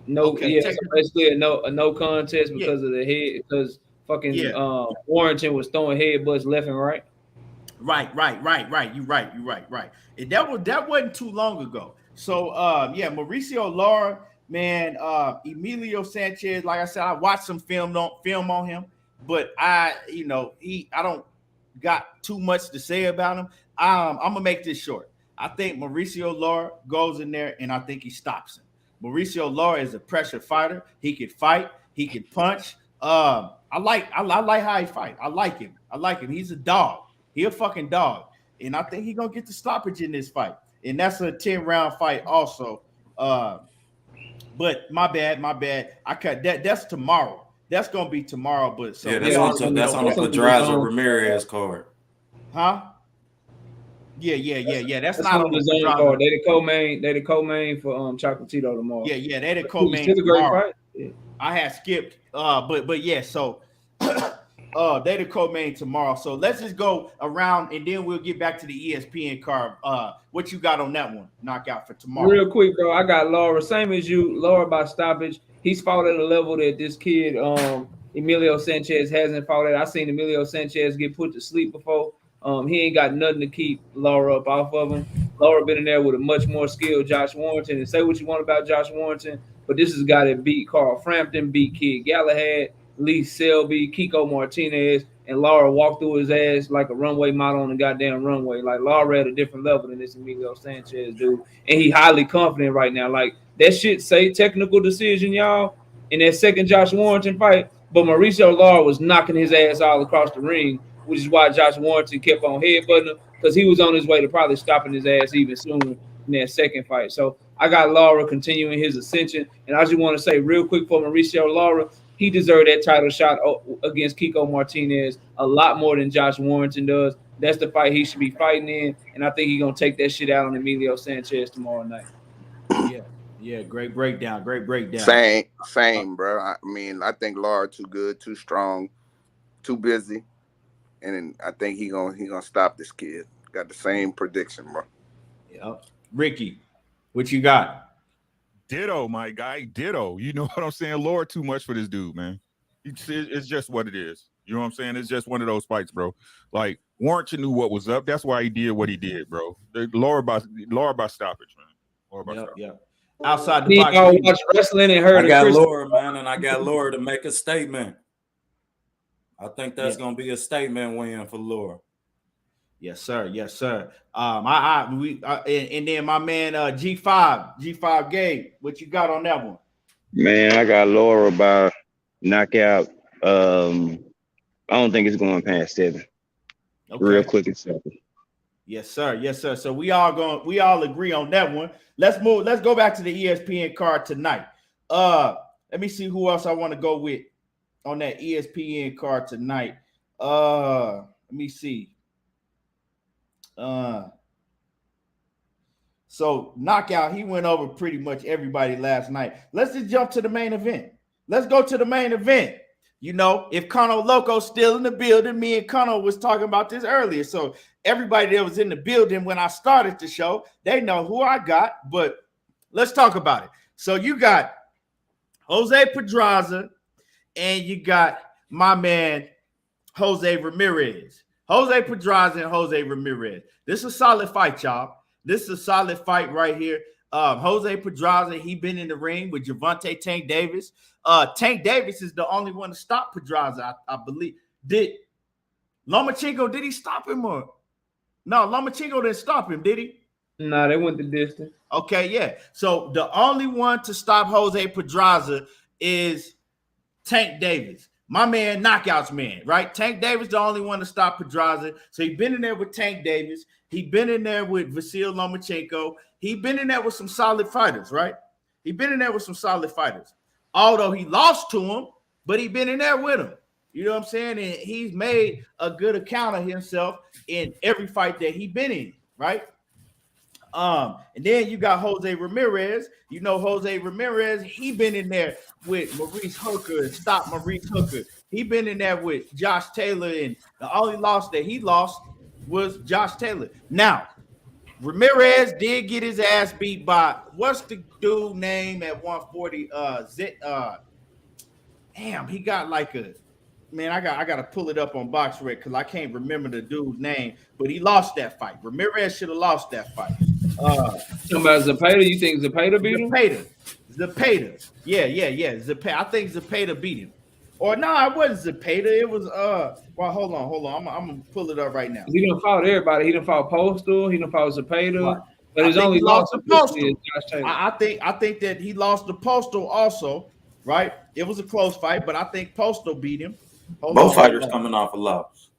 No, Okay, so basically a no contest because of the head, because fucking Warrington was throwing headbutts left and right. Right. You're right. And that wasn't too long ago. So Mauricio Lara, man, Emilio Sanchez, like I said, I watched some film on him, but I don't got too much to say about him. I'm gonna make this short. I think Mauricio Lara goes in there and I think he stops him. Mauricio Lara is a pressure fighter. He can fight, he can punch. I like how he fight. I like him. He's a dog. He a fucking dog. And I think he's gonna get the stoppage in this fight. And that's a 10-round fight also. But my bad. I cut that. That's tomorrow. That's gonna be tomorrow. But so that's on the Padraza Ramirez card. Huh? Yeah. That's not on the zone card. They the co-main for Chocolatito tomorrow. Yeah, they the co-main tomorrow. Yeah. I had skipped, but yeah. So they the co-main tomorrow. So let's just go around and then we'll get back to the ESPN card. What you got on that one? Knockout for tomorrow. Real quick, bro. I got Lara, same as you. Lara by stoppage. He's fought at a level that this kid, Emilio Sanchez, hasn't fought at. I seen Emilio Sanchez get put to sleep before. He ain't got nothing to keep Lara up off of him. Lara been in there with a much more skilled Josh Warrington. And say what you want about Josh Warrington, but this is a guy that beat Carl Frampton, beat Kid Galahad, Lee Selby, Kiko Martinez, and Lara walked through his ass like a runway model on the goddamn runway. Like Lara at a different level than this Emilio Sanchez dude. And he highly confident right now. Like that shit say technical decision, y'all, in that second Josh Warrington fight. But Mauricio Lara was knocking his ass all across the ring, which is why Josh Warrington kept on headbutting him, because he was on his way to probably stopping his ass even sooner in that second fight. So I got Lara continuing his ascension. And I just want to say real quick for Mauricio Lara, he deserved that title shot against Kiko Martinez a lot more than Josh Warrington does. That's the fight he should be fighting in, and I think he's going to take that shit out on Emilio Sanchez tomorrow night. Yeah, great breakdown. Same, bro. I mean, I think Lara too good, too strong, too busy. And I think he gonna stop this kid. Got the same prediction, bro. Yeah. Ricky, what you got? Ditto, my guy. Ditto. You know what I'm saying? Lara too much for this dude, man. It's just what it is. You know what I'm saying? It's just one of those fights, bro. Like Warrington knew what was up. That's why he did what he did, bro. Lara by stoppage, man. Lara by stoppage. Yeah. Outside the box. Watch wrestling and heard I got Lara, man, and I got Lara to make a statement. I think that's gonna be a statement win for Lara. Yes, sir. And then my man G5 Gabe, what you got on that one? Man, I got Lara by knockout. I don't think it's going past 7. Okay. Real quick and simple. Yes, sir. So we all agree on that one. Let's go back to the ESPN card tonight. Let me see who else I want to go with on that ESPN card tonight. Let me see. So knockout, he went over pretty much everybody last night. Let's just jump to the main event. Let's go to the main event. You know, if Cono Loco's still in the building, me and Cono was talking about this earlier. So everybody that was in the building when I started the show, they know who I got, but let's talk about it. So you got Jose Padraza and you got my man Jose Ramirez. Jose Pedraza and Jose Ramirez. This is a solid fight, y'all. This is a solid fight right here. Jose Pedraza, he been in the ring with Gervonta Tank Davis. Tank Davis is the only one to stop Pedraza, I believe. Did Lomachenko, did he stop him or? No, Lomachenko didn't stop him, did he? Nah, they went the distance. Okay, yeah. So the only one to stop Jose Pedraza is Tank Davis. My man, knockouts man, right? Tank Davis, the only one to stop Pedraza. So he been in there with Tank Davis. He been in there with Vasil Lomachenko. He been in there with some solid fighters, right? He been in there with some solid fighters. Although he lost to him, but he been in there with him. You know what I'm saying? And he's made a good account of himself in every fight that he been in, right? And then you got Jose Ramirez. You know, Jose Ramirez, he been in there with Maurice Hooker and stop Maurice Hooker. He been in there with Josh Taylor, and the only loss that he lost was Josh Taylor. Now, Ramirez did get his ass beat by what's the dude name at 140? Damn, he got like a man. I gotta pull it up on BoxRec because I can't remember the dude's name, but he lost that fight. Ramirez should have lost that fight. Talking about Zepeda, you think Zepeda beat him? Zepeda. Yeah. Zepeda. I think Zepeda beat him. Or no, it wasn't Zepeda. It was well, hold on. I'm gonna pull it up right now. He done fought everybody. He done fought Postal. He done fought Zepeda. Right. But his only loss to Postal. is Josh Taylor. I think that he lost to Postal also. Right? It was a close fight, but I think Postal beat him. Both fighters coming off a loss.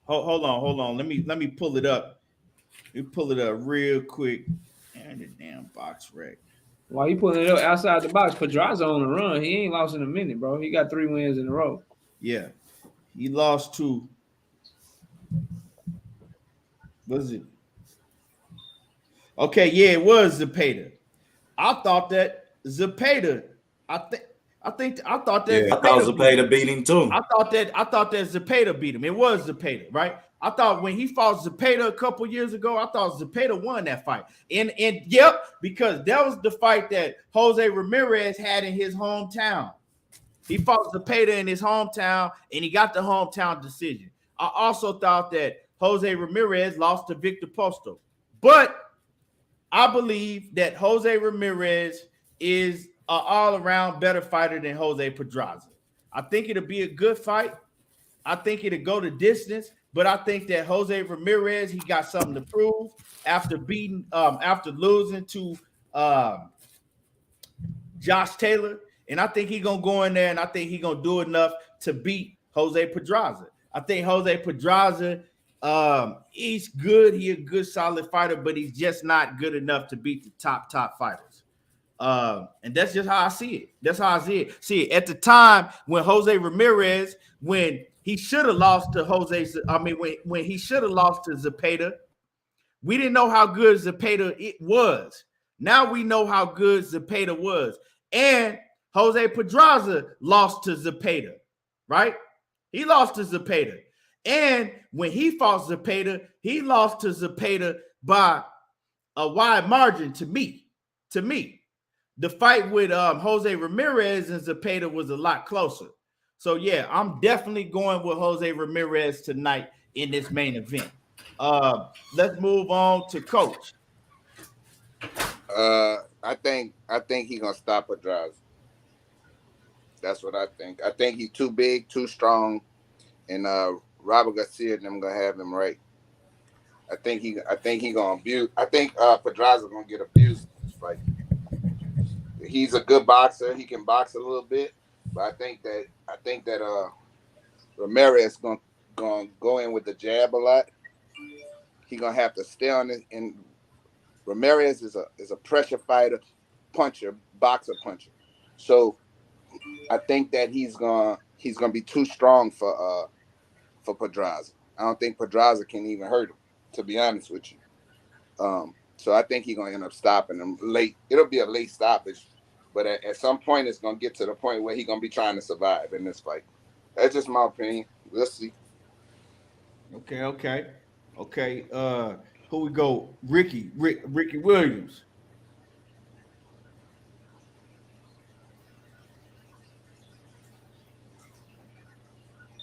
Hold on. Let me pull it up. Let me pull it up real quick. And the damn BoxRec. While he pulling it up outside the box, Pedraza on the run. He ain't lost in a minute, bro. He got 3 wins in a row. Yeah. He lost to what is it? Okay, yeah, it was Zepeda. I thought that Zepeda. I thought Zepeda beat him too. I thought that Zepeda beat him. It was Zepeda, right? I thought when he fought Zepeda a couple years ago, I thought Zepeda won that fight. And yep, because that was the fight that Jose Ramirez had in his hometown. He fought Zepeda in his hometown, and he got the hometown decision. I also thought that Jose Ramirez lost to Victor Postal. But I believe that Jose Ramirez is an all-around better fighter than Jose Pedraza. I think it'll be a good fight. I think it'll go the distance, but I think that Jose Ramirez, he got something to prove after losing to Josh Taylor. And I think he's gonna go in there and I think he's gonna do enough to beat Jose Pedraza. I think Jose Pedraza, he's good, he a good solid fighter, but he's just not good enough to beat the top fighters. And that's just how I see it. That's how I see it. See, at the time when Jose Ramirez, when he should have lost to when he should have lost to Zepeda, we didn't know how good Zepeda it was. Now we know how good Zepeda was. And Jose Pedraza lost to Zepeda, right? He lost to Zepeda. And when he fought Zepeda, he lost to Zepeda by a wide margin to me. The fight with Jose Ramirez and Zepeda was a lot closer. So, yeah, I'm definitely going with Jose Ramirez tonight in this main event. Let's move on to Coach. I think he's going to stop Pedraza. That's what I think. I think he's too big, too strong, and Robert Garcia and them going to have him right. I think he going to abuse. I think Pedraza going to get abused in this fight. He's a good boxer. He can box a little bit, but I think that Ramirez gonna go in with the jab a lot. He gonna have to stay on it. And Ramirez is a pressure fighter, boxer puncher. So I think that he's gonna be too strong for Pedraza. I don't think Pedraza can even hurt him, to be honest with you. So I think he's gonna end up stopping him late. It'll be a late stoppage. But at some point, it's going to get to the point where he's going to be trying to survive in this fight. That's just my opinion. We'll see. Okay. Who we go? Ricky Williams.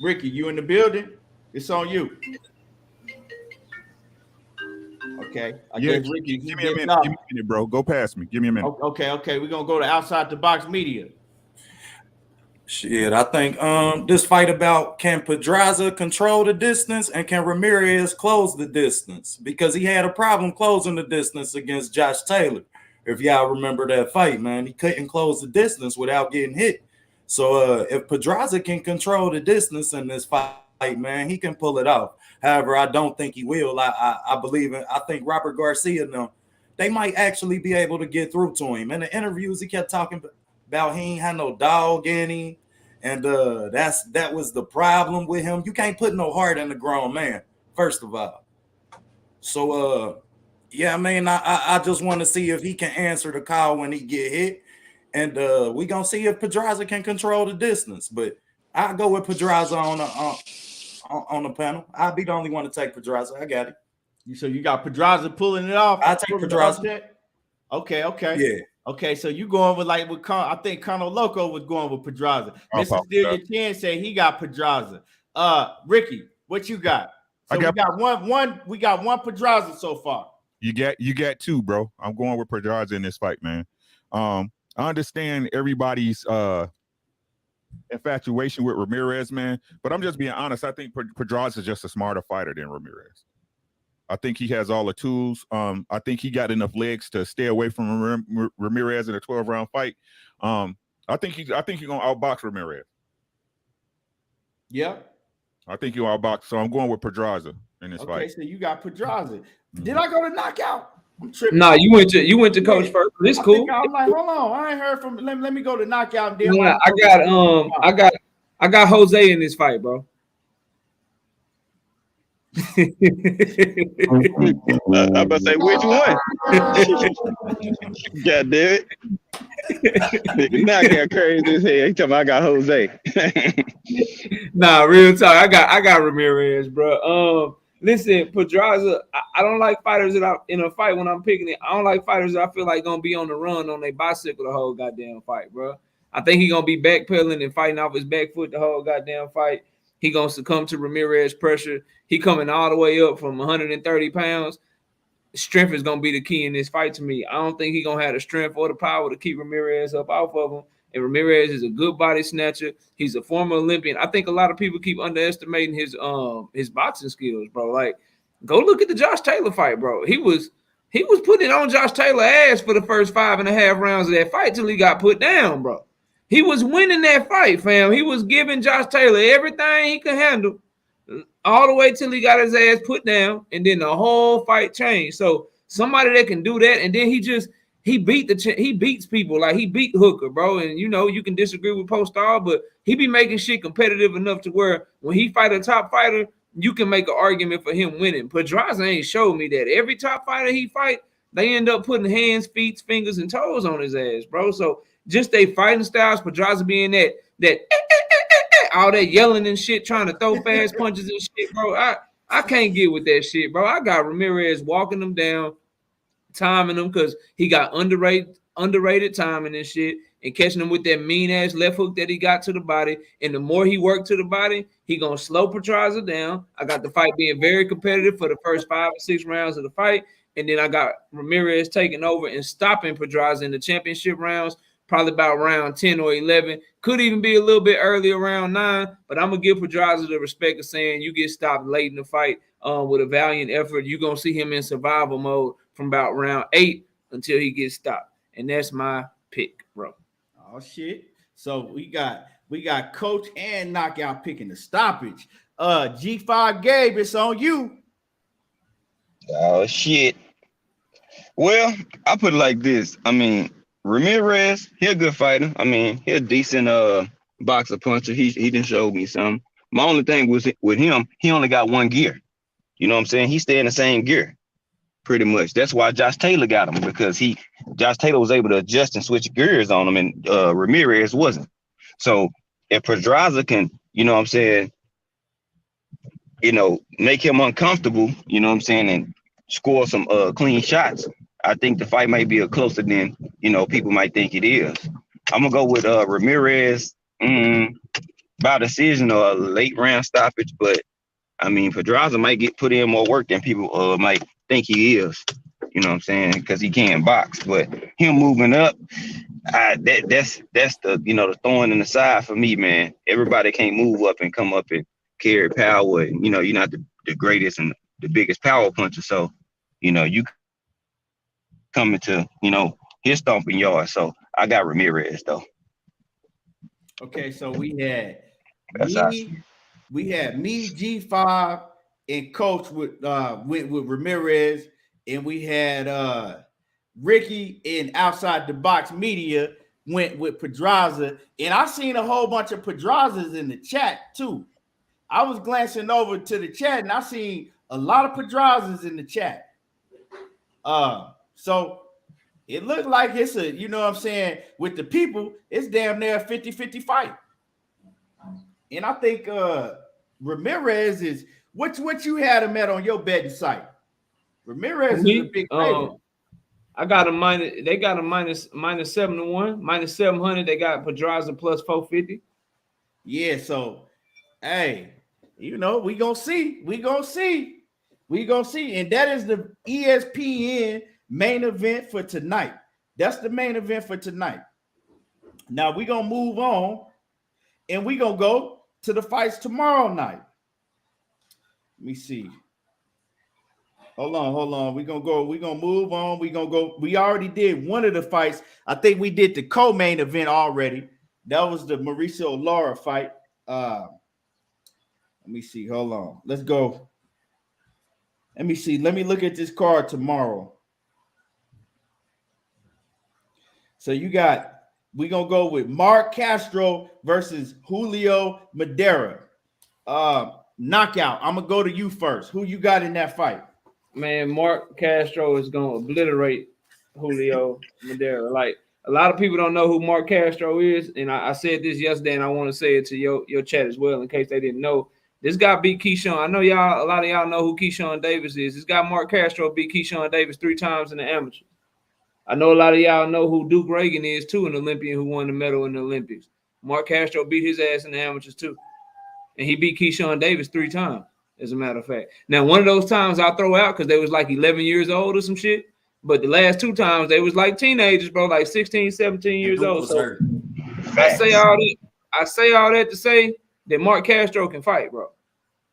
Ricky, you in the building? It's on you. Okay. I Yeah, guess Ricky, give me a minute. Give me a minute, bro. Go past me. Give me a minute. Okay. We're gonna go to outside the box media. Shit, I think this fight about can Pedraza control the distance and can Ramirez close the distance, because he had a problem closing the distance against Josh Taylor. If y'all remember that fight, man, he couldn't close the distance without getting hit. So if Pedraza can control the distance in this fight, man, he can pull it off. However, I don't think he will. I believe in. I think Robert Garcia now, they might actually be able to get through to him. In the interviews, he kept talking about he ain't had no dog in him. And that was the problem with him. You can't put no heart in a grown man, first of all. So yeah, I mean, I just want to see if he can answer the call when he get hit. And we gonna see if Pedraza can control the distance. But I'll go with Pedraza on the panel. I'll be the only one to take Pedraza. I got it. So you got Pedraza pulling it off. I take Pedraza. Okay. Yeah. Okay, so you going with I think Colonel Loco was going with Pedraza. Mr. Steal Your Chin said he got Pedraza. Ricky, what you got? So we got one Pedraza so far. You got two, bro. I'm going with Pedraza in this fight, man. I understand everybody's infatuation with Ramirez, man, but I'm just being honest. I think Pedraza is just a smarter fighter than Ramirez. I think he has all the tools. I think he got enough legs to stay away from Ramirez in a 12-round fight. I think he's gonna outbox Ramirez. Yeah. I think he'll outbox. So I'm going with Pedraza in this fight. Okay, so you got Pedraza. Did I go to knockout? I'm tripping. No, you went to coach first. This cool. I'm like, hold on. I ain't heard from. Let me go to knockout. Then yeah, I got Jose in this fight, bro. I'm about to say, which one? God damn it. Knockout crazy as hell. He talking about I got Jose. Nah, real talk. I got Ramirez, bro. Listen, Pedraza, I don't like fighters that in a fight when I'm picking it. I don't like fighters that I feel like gonna be on the run on their bicycle the whole goddamn fight, bro. I think he gonna be backpedaling and fighting off his back foot the whole goddamn fight. He gonna succumb to Ramirez pressure. He coming all the way up from 130 pounds. Strength is gonna be the key in this fight to me. I don't think he gonna have the strength or the power to keep Ramirez up off of him. And Ramirez is a good body snatcher. He's a former Olympian. I think a lot of people keep underestimating his boxing skills, bro. Like, go look at the Josh Taylor fight, bro. He was putting it on Josh Taylor's ass for the first 5.5 rounds of that fight till he got put down, bro. He was winning that fight, fam. He was giving Josh Taylor everything he could handle all the way till he got his ass put down, and then the whole fight changed. So somebody that can do that, and then he beats people. Like, he beat Hooker, bro. And you know, you can disagree with Postal, but he be making shit competitive enough to where when he fight a top fighter, you can make an argument for him winning. Pedraza ain't showed me that. Every top fighter he fight, they end up putting hands, feet, fingers, and toes on his ass, bro. So just they fighting styles, Pedraza being that all that yelling and shit, trying to throw fast punches and shit, bro. I can't get with that shit, bro. I got Ramirez walking them down, timing them, because he got underrated timing and shit, and catching him with that mean ass left hook that he got to the body. And the more he worked to the body, he gonna slow Pedraza down. I got the fight being very competitive for the first 5 or 6 rounds of the fight, and then I got Ramirez taking over and stopping Pedraza in the championship rounds, probably about round 10 or 11. Could even be a little bit earlier, around 9. But I'm gonna give Pedraza the respect of saying you get stopped late in the fight with a valiant effort. You're gonna see him in survival mode from about round 8 until he gets stopped. And that's my pick, bro. Oh shit. So we got coach and knockout picking the stoppage. G5 Gabe, it's on you. Oh shit. Well, I put it like this. I mean, Ramirez, he a good fighter. I mean, he a decent boxer puncher. He didn't show me some. My only thing was with him, he only got one gear. You know what I'm saying? He stayed in the same gear, pretty much. That's why Josh Taylor got him, because Josh Taylor was able to adjust and switch gears on him, and Ramirez wasn't. So if Pedraza can, you know what I'm saying, you know, make him uncomfortable, you know what I'm saying, and score some clean shots, I think the fight might be closer than, you know, people might think it is. I'm gonna go with Ramirez by decision or a late round stoppage, but I mean, Pedraza might get put in more work than people might think he is. You know what I'm saying? Because he can't box, but him moving up, that's the the thorn in the side for me, man. Everybody can't move up and come up and carry power. And, you're not the greatest and the biggest power puncher, so you coming to his stomping yard. So I got Ramirez though. Okay, so we had That's awesome. me, G5, and Coach went with Ramirez, and we had Ricky and Outside the Box Media went with Pedraza, and I seen a whole bunch of Pedrazas in the chat too. I was glancing over to the chat, and I seen a lot of Pedrazas in the chat. So it looked like it's a, with the people, it's damn near a 50-50 fight. And I think Ramirez is what you had him at on your betting site. Ramirez is a big favorite. I got a minus. They got a minus 7-1, minus 700. They got Pedraza plus 450. Yeah. So, hey, we gonna see. We gonna see. And that is the ESPN main event for tonight. That's the main event for tonight. Now we're gonna move on, and we're gonna go to the fights tomorrow night. Let me see. Hold on. We're gonna move on. We're gonna go. We already did one of the fights. I think we did the co-main event already. That was the Mauricio Lara fight. Let me see. Hold on. Let's go. Let me see. Let me look at this card tomorrow. So we're gonna go with Mark Castro versus Julio Madera. Knockout. I'm gonna go to you first. Who you got in that fight? Man, Mark Castro is gonna obliterate Julio Madera. Like, a lot of people don't know who Mark Castro is, and I said this yesterday, and I want to say it to your chat as well in case they didn't know. This guy beat Keyshawn. I know a lot of y'all know who Keyshawn Davis is. This guy Mark Castro beat Keyshawn Davis 3 times in the amateur. I know a lot of y'all know who Duke Reagan is too, an Olympian who won the medal in the Olympics. Mark Castro beat his ass in the amateurs too, and he beat Keyshawn Davis 3 times. As a matter of fact. Now, one of those times I'll throw out because they was like 11 years old or some shit. But the last 2 times they was like teenagers, bro, like 16, 17 years old. So I say all that to say that Mark Castro can fight, bro.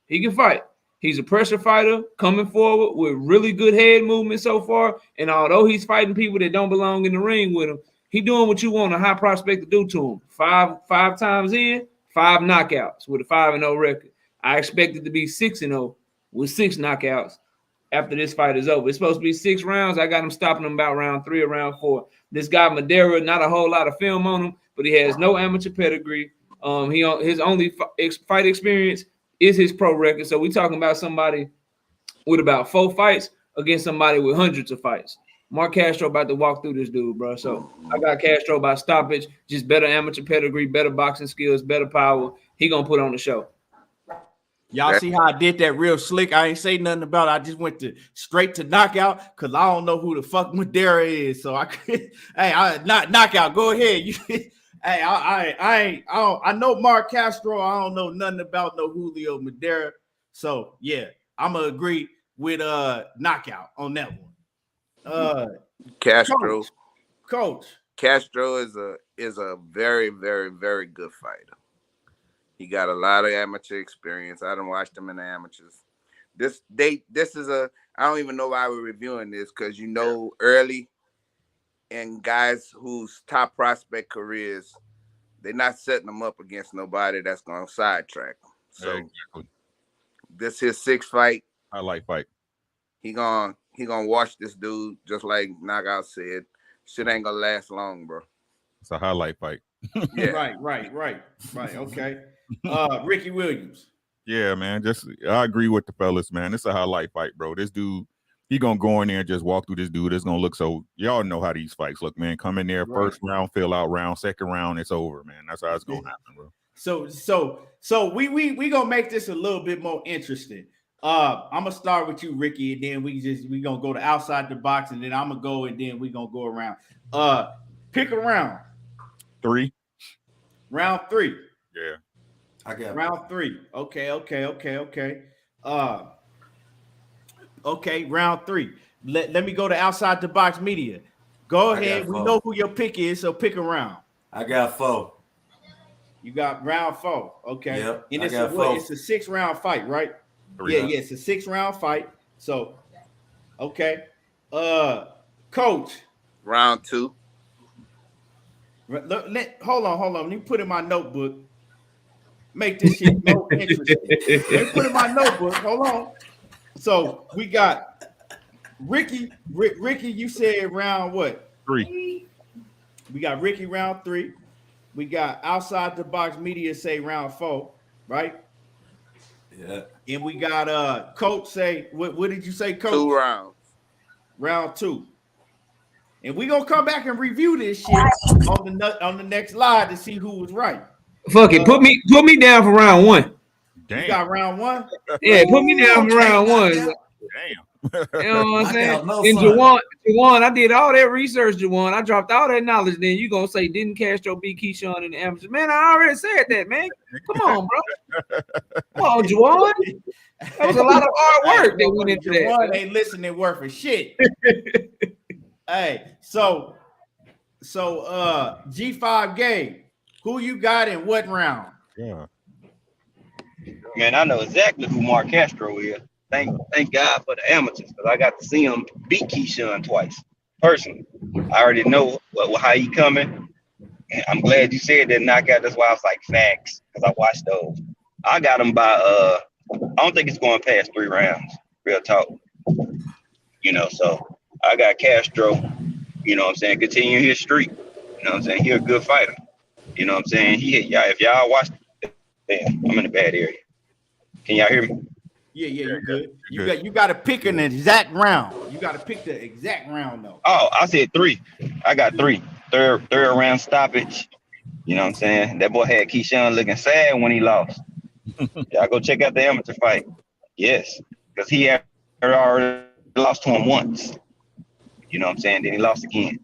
He can fight. He's a pressure fighter coming forward with really good head movement so far. And although he's fighting people that don't belong in the ring with him, he doing what you want a high prospect to do to him. Five times in, 5 knockouts with a 5-0 record. I expect it to be 6-0 with 6 knockouts after this fight is over. It's supposed to be 6 rounds. I got him stopping him about round 3 or round 4. This guy Madera, not a whole lot of film on him, but he has no amateur pedigree. His only fight experience is his pro record. So we're talking about somebody with about 4 fights against somebody with hundreds of fights. Mark Castro about to walk through this dude, bro. So I got Castro by stoppage, just better amateur pedigree, better boxing skills, better power. He gonna put on the show. Y'all see how I did that real slick? I ain't say nothing about it. I just went straight to knockout because I don't know who the fuck Madera is. So I could, knockout. Go ahead. I know Mark Castro. I don't know nothing about no Julio Madera. So yeah, I'm gonna agree with knockout on that one. Castro. Coach. Castro is a very, very, very good fighter. He got a lot of amateur experience. I done watched him in the amateurs. I don't even know why we're reviewing this because early and guys whose top prospect careers, they're not setting them up against nobody that's gonna sidetrack them. So exactly. This his 6th fight. Highlight fight. He gonna watch this dude just like Knockout said. Shit ain't gonna last long, bro. It's a highlight fight. Yeah. Right. Okay. Ricky Williams. Yeah, man. I agree with the fellas, man. It's a highlight fight, bro. This dude, he gonna go in there and just walk through this dude. It's gonna look so. Y'all know how these fights look, man. Come in there, right. First round, fill out round, second round, it's over, man. That's how it's gonna happen, bro. So we gonna make this a little bit more interesting. I'm gonna start with you, Ricky, and then we gonna go to outside the box, and then I'm gonna go, and then we gonna go around. Pick a round. 3. Round 3. Yeah. I got round 3. Okay. Okay, round 3. Let me go to outside the box media. Go ahead. We know who your pick is, so pick a round. I got 4. You got round 4. Okay. Yep, And I it's got what? 4. It's a 6-round fight, right? Yeah. Yeah, it's a 6-round fight. So, okay. Coach. Round 2. Hold on. Let me put in my notebook. Make this shit more interesting. Let me put in my notebook. Hold on. So we got Ricky. Ricky, you said round what? 3. We got Ricky round 3. We got outside the box media say round 4, right? Yeah. And we got Coach say what did you say, Coach? 2 rounds. Round 2. And we gonna come back and review this shit on the next live to see who was right. Fuck it, put me down for round 1. Damn. You got round 1? Yeah, put me down for round 1. Damn. You know what I'm saying? No And fun. Juwan, I did all that research, Juwan. I dropped all that knowledge. Then you gonna say, didn't Castro beat Keyshawn in the amateur? Man, I already said that, man. Come on, bro. Come on, Juwan. That was a lot of hard work that went into that. One ain't listening worth a shit. Hey, so G5 game. Who you got in what round? Yeah. Man, I know exactly who Mark Castro is. Thank God for the amateurs, because I got to see him beat Keyshawn twice personally. I already know how he coming. And I'm glad you said that knockout. That's why I was like, facts, because I watched those. I got him by I don't think it's going past 3 rounds. Real talk. You know, so I got Castro. You know what I'm saying? Continuing his streak. You know what I'm saying? He's a good fighter. You know what I'm saying? If y'all watch, damn, I'm in a bad area. Can y'all hear me? Yeah, you good. You got to pick an exact round. You got to pick the exact round though. Oh, I said 3. I got 3. Third round stoppage. You know what I'm saying? That boy had Keyshawn looking sad when he lost. Y'all go check out the amateur fight. Yes, because he had already lost to him once. You know what I'm saying? Then he lost again.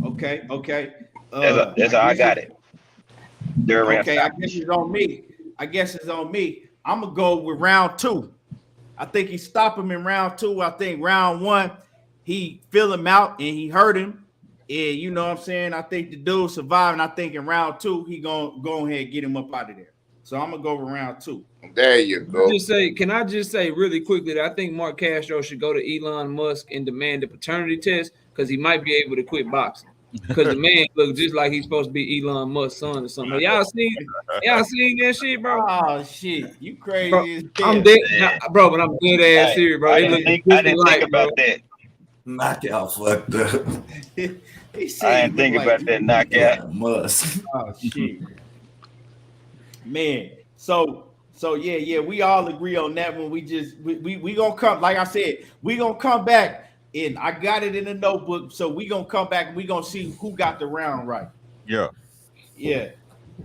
Okay. That's how I got it. Third round Okay, stoppage. I guess it's on me. I'm gonna go with round 2. I think he stopped him in round 2. I think round 1, he filled him out and he hurt him. And you know what I'm saying? I think the dude survived. And I think in round 2, he gonna go ahead and get him up out of there. So I'm gonna go with round 2. There you go. Can I just say really quickly that I think Mark Castro should go to Elon Musk and demand a paternity test because he might be able to quit boxing. Because the man looks just like he's supposed to be Elon Musk's son or something. Y'all seen that shit, bro? Oh shit, you crazy Bro, as I'm hell. dead, bro. But I'm dead ass serious, bro. I didn't think about that. Knockout fucked up. He said I didn't think about that knockout. Must. Oh shit, man. So yeah, we all agree on that one. We gonna come, like I said, we gonna come back. And I got it in the notebook, so we gonna come back and we gonna see who got the round right. Yeah.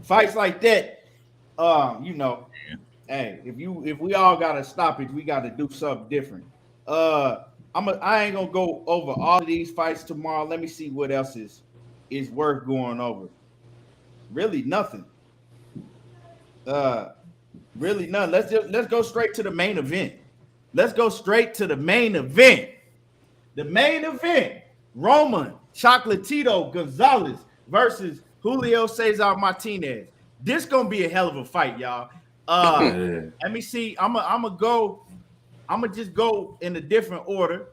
Fights like that, you know, hey, if we all gotta stop it, we gotta do something different. I ain't gonna go over all of these fights tomorrow. Let me see what else is worth going over. Really nothing. Really none. Let's go straight to the main event. The main event, Roman Chocolatito Gonzalez versus Julio Cesar Martinez. This gonna be a hell of a fight, y'all. Let me see. I'm gonna just go in a different order.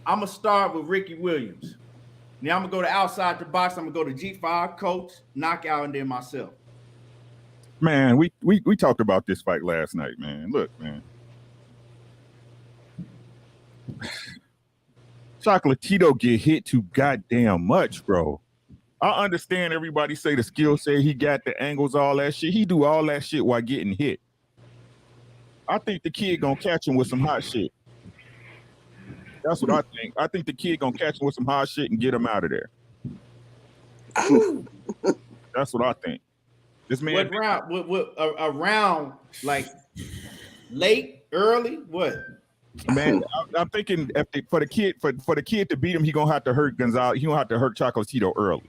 I'm gonna start with Ricky Williams. Now I'm gonna go to outside the box. I'm gonna go to G5, Coach, knockout, and then myself. Man, we talked about this fight last night, man. Look, man. Chocolatito get hit too goddamn much, bro. I understand everybody say the skill set, he got the angles, all that shit. He do all that shit while getting hit. I think the kid gonna catch him with some hot shit. That's what I think. I think the kid gonna catch him with some hot shit and get him out of there. That's what I think. This man. What round? What around like late, early? What? Man, I'm thinking for the kid to beat him, he gonna have to hurt Gonzalez. He gonna have to hurt Chocolatito early.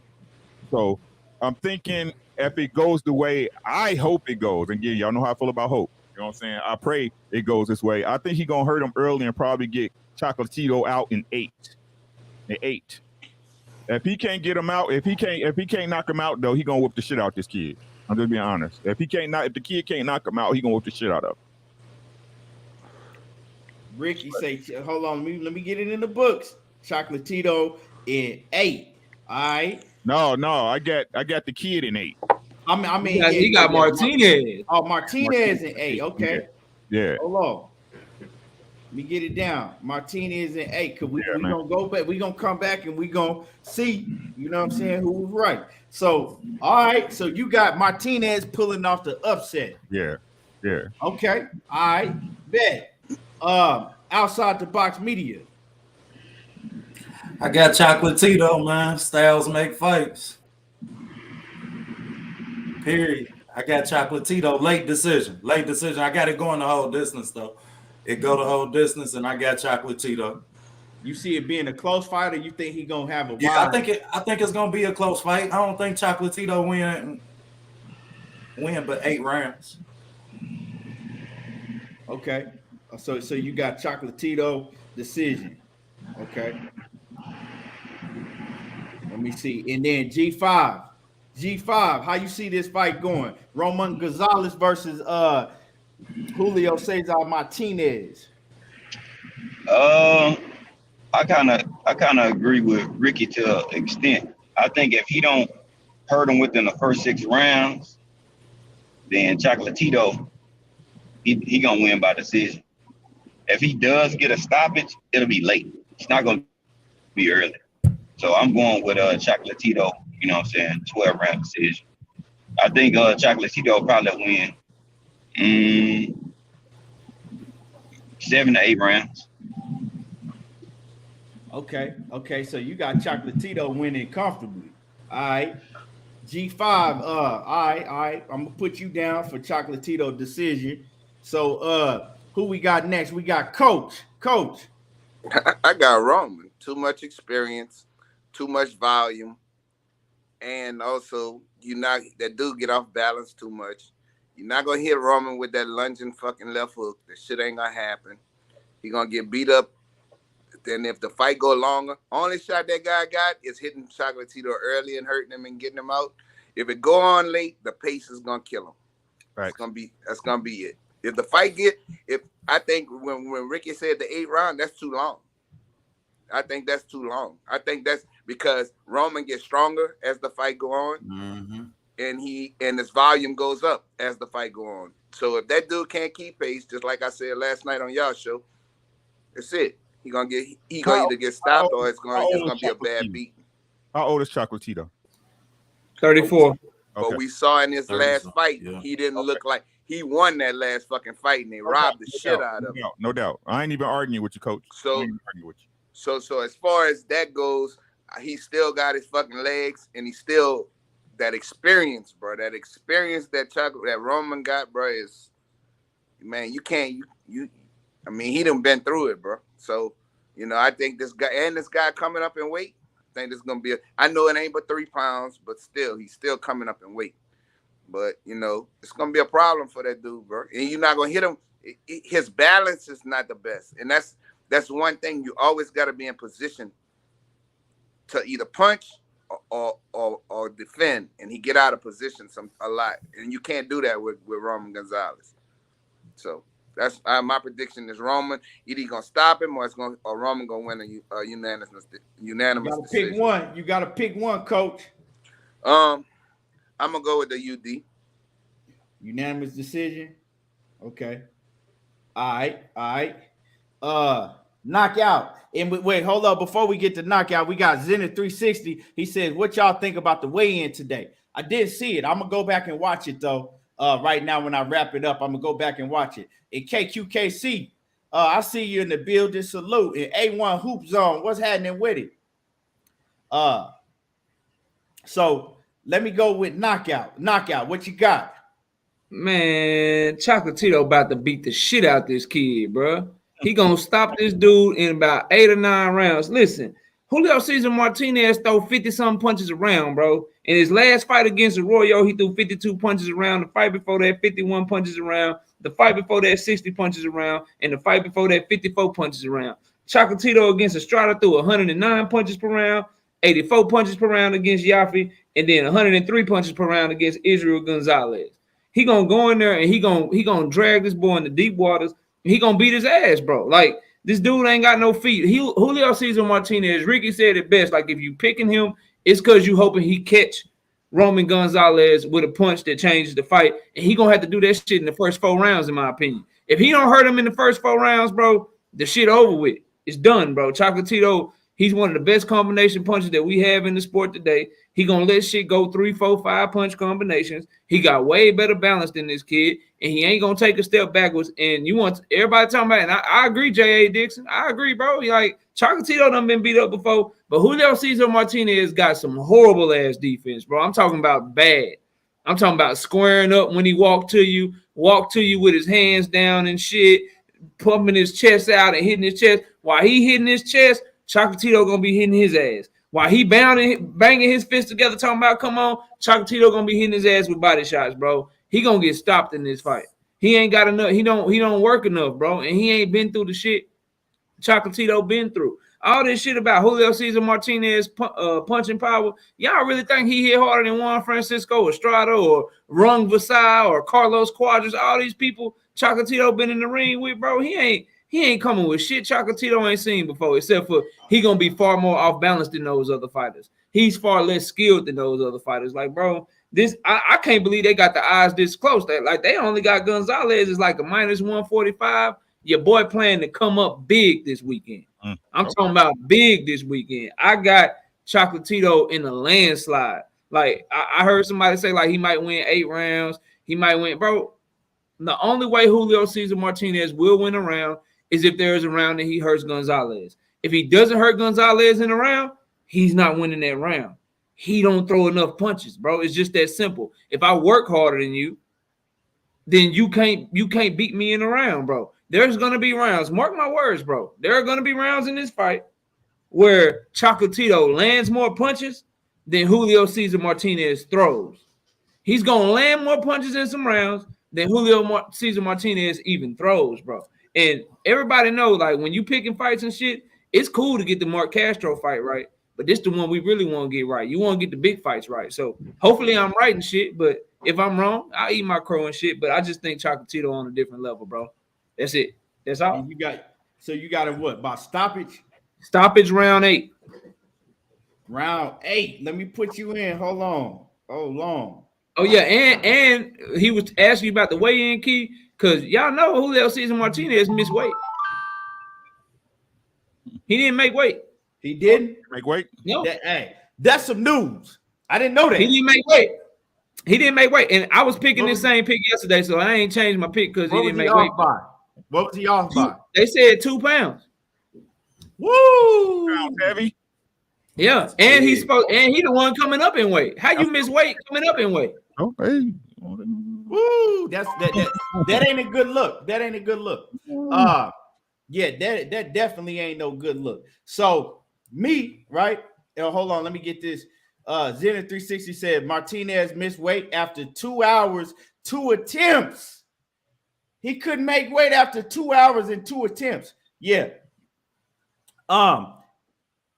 So I'm thinking if it goes the way I hope it goes, and yeah, y'all know how I feel about hope. You know what I'm saying? I pray it goes this way. I think he's gonna hurt him early and probably get Chocolatito out in 8. In 8. If he can't get him out, if he can't knock him out though, he gonna whip the shit out this kid. I'm just being honest. If the kid can't knock him out, he gonna whip the shit out of him. Ricky say, hold on, let me get it in the books. Chocolatito in 8. All right. No, I got the kid in 8. I mean, he got Martinez. Martinez in 8. Okay. Yeah. Hold on. Let me get it down. Martinez in 8. Cause we gonna go back. We gonna come back and we gonna see. You know what I'm saying? Who was right? So, all right. So you got Martinez pulling off the upset. Yeah. Okay. All right. Bet. Outside the box media. I got Chocolatito, man. Styles make fights. Period. I got Chocolatito. Late decision. I got it going the whole distance, though. It go the whole distance, and I got Chocolatito. You see it being a close fight, or you think he gonna have a wild? Yeah, I think it's gonna be a close fight. I don't think Chocolatito win but 8 rounds. Okay. So you got Chocolatito decision. Okay. Let me see. And then G5. How you see this fight going? Roman Gonzalez versus Julio Cesar Martinez. I kind of agree with Ricky to an extent. I think if he don't hurt him within the first 6 rounds, then Chocolatito he gonna win by decision. If he does get a stoppage, it'll be late. It's not gonna be early. So I'm going with Chocolatito. You know what I'm saying? 12-round decision. I think Chocolatito will probably win 7 to 8 rounds. Okay. So you got Chocolatito winning comfortably. All right. G5. All right. I'm gonna put you down for Chocolatito decision. So who we got next? We got Coach. I got Roman. Too much experience, too much volume, and also that dude get off balance too much. You're not gonna hit Roman with that lunging fucking left hook. That shit ain't gonna happen. He gonna get beat up. Then if the fight go longer, only shot that guy got is hitting Chocolatito early and hurting him and getting him out. If it go on late, the pace is gonna kill him. Right. That's gonna be it. If the fight I think when Ricky said the 8th round, that's too long. I think that's too long. I think that's because Roman gets stronger as the fight go on, and his volume goes up as the fight go on. So if that dude can't keep pace, just like I said last night on y'all show, that's it. He gonna either get stopped or it's gonna be a bad beat. How old is Chocolatito? 34. But we saw in his last fight, he didn't look like he won that last fucking fight, and they robbed the shit out of him. No doubt. I ain't even arguing with you, Coach. So as far as that goes, he still got his fucking legs, and he still that experience, bro. That experience that Roman got, bro, is man. You can't. I mean, he done been through it, bro. So I think this guy coming up in weight. I think this is gonna be. I know it ain't but 3 pounds, but still, he's still coming up in weight. But it's gonna be a problem for that dude, bro. And you're not gonna hit him. His balance is not the best, and that's one thing you always got to be in position to either punch or defend, and he get out of position a lot, and you can't do that with Roman Gonzalez. So that's my prediction is Roman either gonna stop him or Roman gonna win a unanimous decision. You gotta pick one, Coach. I'm gonna go with the UD. Unanimous decision. Okay. All right. Knockout. And wait, hold up. Before we get to knockout, we got Zenith 360. He says, "What y'all think about the weigh-in today?" I didn't see it. I'm gonna go back and watch it though. Right now, when I wrap it up, I'm gonna go back and watch it. And KQKC, I see you in the building. Salute. In A1 Hoop Zone, what's happening with it? So let me go with knockout. Knockout. What you got? Man, Chocolatito about to beat the shit out this kid, bro. He gonna stop this dude in about 8 or 9 rounds. Listen, Julio Cesar Martinez threw 50-something punches around, bro. In his last fight against Arroyo, he threw 52 punches around. The fight before that, 51 punches around. the fight before that 60 punches around, and the fight before that 54 punches around. Chocolatito against Estrada threw 109 punches per round, 84 punches per round against Yaffe, and then 103 punches per round against Israel Gonzalez. He gonna go in there and he gonna drag this boy in the deep waters. And he gonna beat his ass, bro. Like, this dude ain't got no feet. Julio Cesar Martinez, Ricky said it best. Like, if you picking him, it's because you hoping he catch Roman Gonzalez with a punch that changes the fight, and he gonna have to do that shit in the first 4 rounds, in my opinion. If he don't hurt him in the first 4 rounds, bro, the shit over with. It's done, bro. Chocolatito, he's one of the best combination punches that we have in the sport today. He gonna let shit go 3, 4, 5 punch combinations. He got way better balance than this kid, and he ain't gonna take a step backwards. And you want everybody talking about it, and I agree, J.A. Dixon. I agree, bro. Like, Chocolatito done been beat up before, but Julio Cesar Martinez got some horrible ass defense, bro. I'm talking about bad. I'm talking about squaring up when he walk to you with his hands down and shit, pumping his chest out and hitting his chest. While he hitting his chest, Chocolatito gonna be hitting his ass. While he banging his fists together, talking about, come on, Chocolatito gonna be hitting his ass with body shots, bro. He gonna get stopped in this fight. He ain't got enough. He don't work enough, bro, and he ain't been through the shit Chocolatito been through. All this shit about Julio Cesar Martinez punching power. Y'all really think he hit harder than Juan Francisco Estrada or Rung Vasai or Carlos Cuadras? All these people Chocolatito been in the ring with, bro. He ain't coming with shit Chocolatito ain't seen before, except for he gonna be far more off balance than those other fighters. He's far less skilled than those other fighters. Like, bro, this I can't believe they got the odds this close. That like they only got Gonzalez is like a -145. Your boy playing to come up big this weekend. I'm talking about big this weekend. I got Chocolatito in a landslide. Like, I heard somebody say, like, he might win 8 rounds. He might win, bro. The only way Julio Cesar Martinez will win a round is if there is a round that he hurts Gonzalez. If he doesn't hurt Gonzalez in a round, he's not winning that round. He don't throw enough punches, bro. It's just that simple. If I work harder than you, then you can't beat me in a round, bro. There's gonna be rounds. Mark my words, bro. There are gonna be rounds in this fight where Chocolatito lands more punches than Julio Cesar Martinez throws. He's gonna land more punches in some rounds than Julio Cesar Martinez even throws, bro. And everybody knows, like, when you picking fights and shit, it's cool to get the Mark Castro fight right, but this the one we really want to get right. You want to get the big fights right. So hopefully I'm right and shit, but if I'm wrong, I'll eat my crow and shit. But I just think Chocolatito on a different level, bro. That's it. That's all. And you got it what? About stoppage? Stoppage round 8. Round 8. Let me put you in. Hold on. Oh, yeah, and he was asking you about the weigh-in key, because y'all know Julio Cesar Martinez missed weight. He didn't make weight. He didn't make weight? No. That's some news. I didn't know that. He didn't make weight. And I was picking this same pick yesterday, so I ain't changed my pick because he didn't make weight. What was he off by? They said 2 pounds. Woo! Pounds heavy. Yeah, and he the one coming up in weight. How you miss weight coming up in weight? Oh, hey. Woo! That ain't a good look. That ain't a good look. Yeah, that definitely ain't no good look. So me, right? Hold on, let me get this. Zenith 360 said Martinez missed weight after 2 hours, 2 attempts. He couldn't make weight after 2 hours and 2 attempts. Yeah.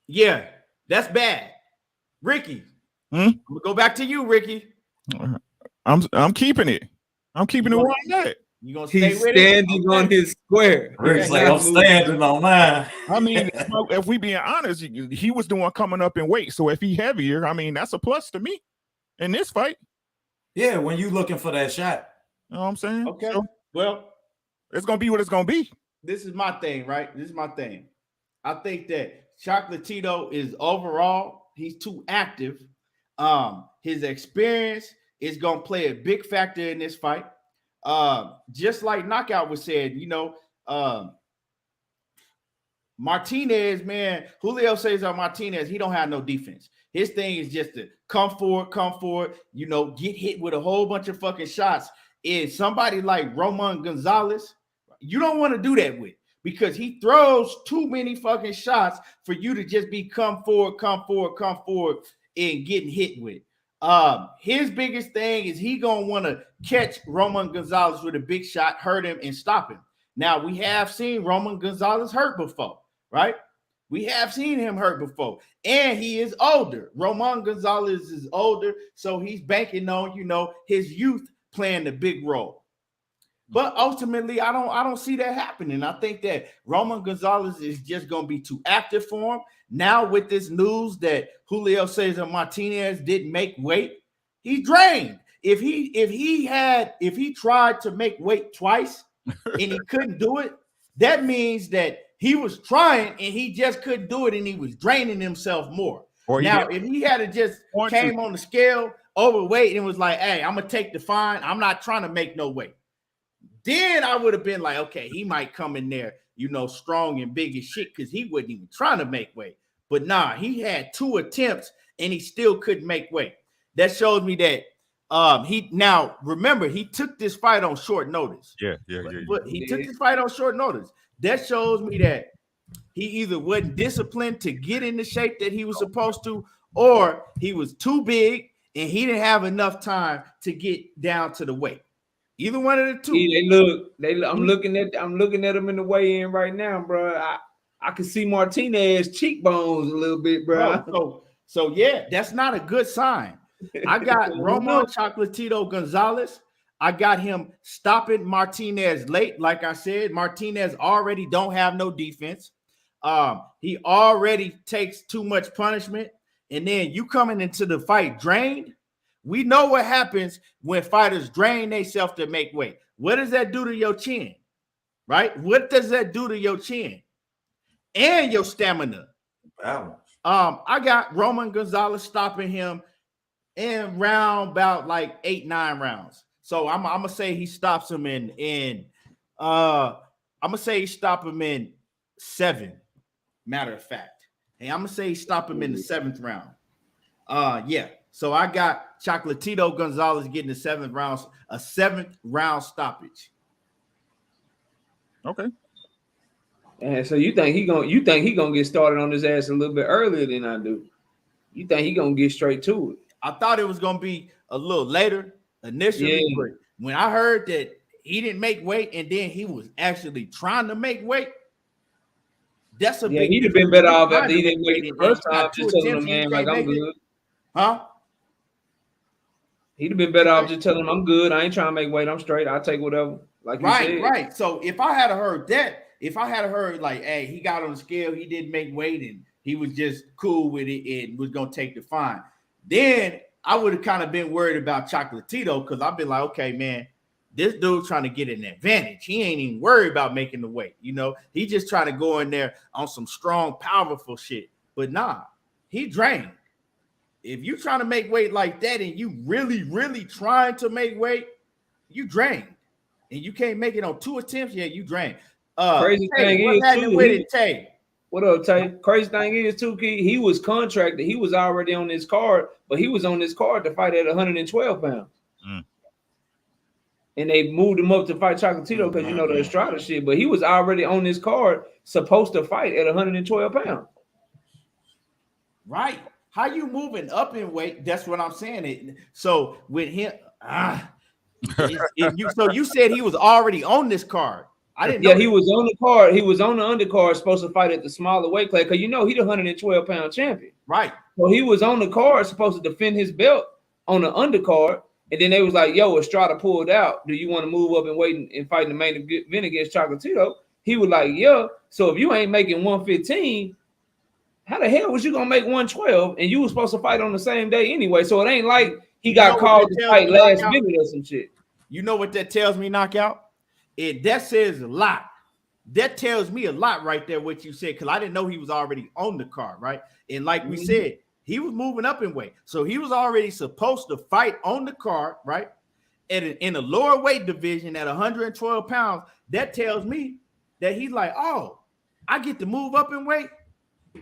Yeah, that's bad. Ricky, I'm gonna go back to you, Ricky. I'm keeping it. I'm keeping it where I'm at. You gonna stay He's with standing it? on his square. Rick's like, I'm standing on mine. I mean, if we being honest, he was the one coming up in weight. So if he heavier, I mean, that's a plus to me in this fight. Yeah, when you looking for that shot. You know what I'm saying? Okay. So, Well, it's gonna be what it's gonna be. this is my thing, right? This is my thing. I think that Chocolatito is overall, he's too active. His experience is gonna play a big factor in this fight. Just like Knockout was said, you know, Martinez, man, Julio Cesar Martinez, he don't have no defense. His thing is just to come forward, you know, get hit with a whole bunch of fucking shots. And somebody like Roman Gonzalez, you don't want to do that with, because he throws too many fucking shots for you to just be come forward and getting hit with. His biggest thing is he gonna want to catch Roman Gonzalez with a big shot, hurt him, and stop him. Now, we have seen Roman Gonzalez hurt before, right? We have seen him hurt before, and he is older. Roman Gonzalez is older, so he's banking on, his youth playing a big role. But ultimately, I don't see that happening. I think that Roman Gonzalez is just going to be too active for him. Now, with this news that Julio Cesar Martinez didn't make weight, he's drained. If he tried to make weight twice and he couldn't do it, that means that he was trying and he just couldn't do it, and he was draining himself more. Now, if he had just came on the scale overweight and was like, hey, I'm going to take the fine, I'm not trying to make no weight, then I would have been like, okay, he might come in there, strong and big as shit, because he wasn't even trying to make weight. But nah, he had 2 attempts and he still couldn't make weight. That shows me that remember, he took this fight on short notice. But he took this fight on short notice. That shows me that he either wasn't disciplined to get in the shape that he was supposed to, or he was too big and he didn't have enough time to get down to the weight. Either one of the two. I'm looking at them in the weigh-in right now, bro. I can see Martinez cheekbones a little bit, bro. So yeah, that's not a good sign. I got Roman Chocolatito Gonzalez. I got him stopping Martinez late. Like I said, Martinez already don't have no defense. He already takes too much punishment. And then you coming into the fight drained. We know what happens when fighters drain themselves to make weight. What does that do to your chin? Right? What does that do to your chin and your stamina? Balance. I got Roman Gonzalez stopping him in round about like 8-9 rounds. So I'm gonna say he stops him in 7. Matter of fact, hey, I'm gonna say he stop him in the 7th round. Yeah. So I got Chocolatito Gonzalez getting the 7th round, a 7th round stoppage. Okay. And so you think he gonna get started on his ass a little bit earlier than I do? You think he gonna get straight to it? I thought it was gonna be a little later initially, but when I heard that he didn't make weight and then he was actually trying to make weight, that's a big. He'd have been better off after he didn't make it the first time. Just telling him, man, like, I'm good. Huh? He'd have been better off just telling him, I'm good. I ain't trying to make weight. I'm straight. I'll take whatever. Like you said. Right. So if I had heard that, like, hey, he got on the scale, he didn't make weight, and he was just cool with it and was gonna take the fine, then I would have kind of been worried about Chocolatito, because I've been like, okay, man, this dude's trying to get an advantage. He ain't even worried about making the weight. He just trying to go in there on some strong, powerful shit. But nah, he drained. If you trying to make weight like that and you really, really trying to make weight, you drained. And you can't make it on 2 attempts, yeah, you drained. Crazy thing is, Tay? What up, Tay? Crazy thing is, too, Key, he was contracted. He was already on this card, but he was on this card to fight at 112 pounds. And they moved him up to fight Chocolatito because, the Estrada shit. But he was already on this card, supposed to fight at 112 pounds. Right. How you moving up in weight? That's what I'm saying. So with him, so you said he was already on this card. I didn't know. Yeah, he was on the card. He was on the undercard, supposed to fight at the smaller weight class, because he's the 112-pound champion. Right. So he was on the card, supposed to defend his belt on the undercard, and then they was like, yo, Estrada pulled out. Do you want to move up and wait and fight in the main event against Chocolatito? He was like, yeah. So if you ain't making 115, how the hell was you gonna make 112? And you were supposed to fight on the same day anyway. So it ain't like he got called to fight last minute or some shit. You know what that tells me, Knockout? That says a lot. That tells me a lot right there, what you said, because I didn't know he was already on the card, right? And like we said, he was moving up in weight. So he was already supposed to fight on the card, right? In a lower weight division at 112 pounds. That tells me that he's like, oh, I get to move up in weight?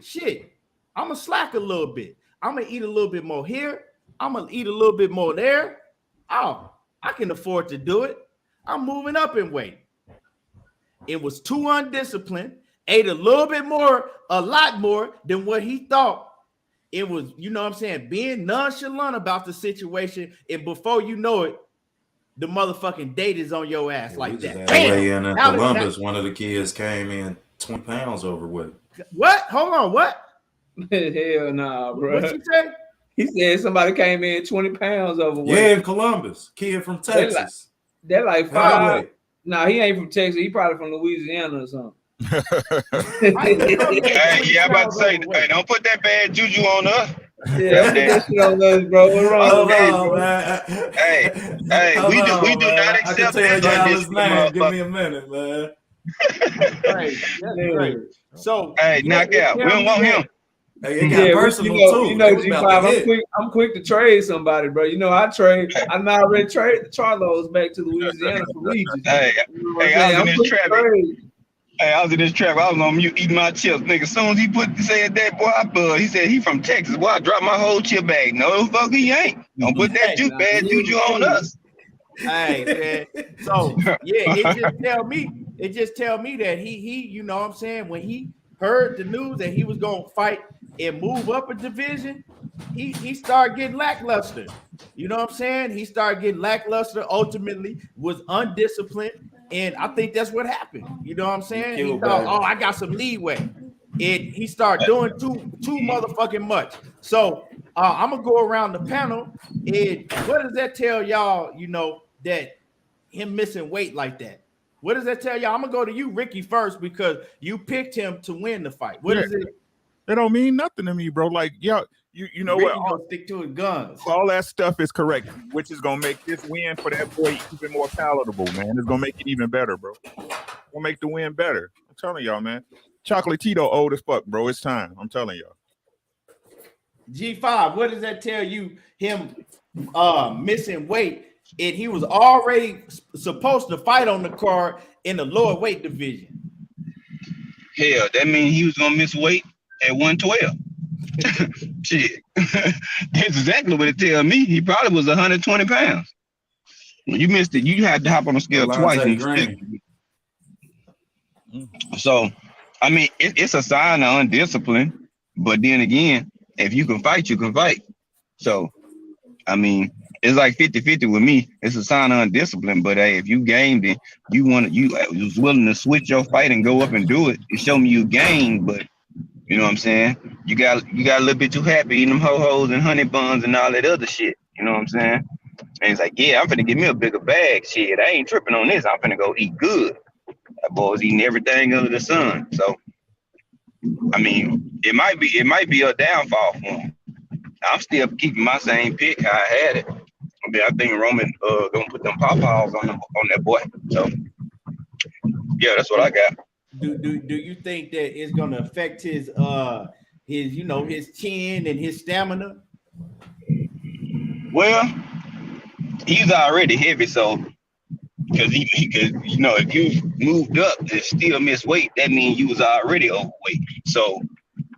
Shit, I'm going to slack a little bit. I'm going to eat a little bit more here. I'm going to eat a little bit more there. Oh, I can afford to do it. I'm moving up in weight. It was too undisciplined, ate a lot more than what he thought. it was, you know what I'm saying, being nonchalant about the situation, and before you know it, the motherfucking date is on your ass like that. Damn. In Columbus, one of the kids came in 20 pounds overweight. What? Hold on, what? Hell nah, bro. What you say? He said somebody came in 20 pounds overweight. Yeah, in Columbus. Kid from Texas. They're like 5. Nah, he ain't from Texas. He probably from Louisiana or something. Hey, yeah, I'm about to say, hey, don't put that bad juju on us. Yeah, put that shit on us, bro. What's wrong with that, Hey, we do not accept that. His name. Give me a minute, man. Right, that's great. So, hey, knock out. We don't want him. Hey, it got personal too. You know, G5, I'm quick to trade somebody, bro. You know, I already traded the Charlos back to Louisiana for Regis. Hey, I was in this trap. Hey, I was in this trap. I was on mute eating my chips. Nigga, as soon as he said that, boy, he said he from Texas. Boy, I dropped my whole chip bag. No, fuck, he ain't. Don't put that bad juju on us. Hey, man. So, yeah, it just tell me that he, you know what I'm saying, when he heard the news that he was going to fight and move up a division, he started getting lackluster. You know what I'm saying? He started getting lackluster, ultimately was undisciplined, and I think that's what happened. You know what I'm saying? He thought, oh, I got some leeway. And he started doing too motherfucking much. So I'm going to go around the panel, and what does that tell y'all, you know, that him missing weight like that? What does that tell y'all? I'm going to go to you, Ricky, first, because you picked him to win the fight. What is it? It don't mean nothing to me, bro. Like, yo, you know Ricky what? gonna stick to his guns. All that stuff is correct, which is gonna make this win for that boy even more palatable, man. It's gonna make it even better, bro. Gonna make the win better. I'm telling y'all, man. Chocolatito old as fuck, bro. It's time. I'm telling y'all. G5, what does that tell you? Him missing weight, and he was already supposed to fight on the card in the lower weight division. Hell, that means he was gonna miss weight at 112. Shit. That's exactly what it tells me. He probably was 120 pounds. When you missed it, you had to hop on the scale twice. So, I mean, it's a sign of undiscipline. But then again, if you can fight, you can fight. So, I mean, it's like 50-50 with me. It's a sign of undiscipline. But hey, if you gamed it, you was willing to switch your fight and go up and do it. It showed me you gained, but you know what I'm saying? You got a little bit too happy eating them ho-hos and honey buns and all that other shit. You know what I'm saying? And he's like, yeah, I'm finna get me a bigger bag. Shit, I ain't tripping on this. I'm finna go eat good. That boy's eating everything under the sun. So, I mean, it might be a downfall for him. I'm still keeping my same pick how I had it. I mean, I think Roman gonna put them pawpaws on that boy. So, yeah, that's what I got. Do you think that it's gonna affect his you know, his chin and his stamina? Well, he's already heavy, so because you know, if you moved up and still miss weight, that means you was already overweight. So,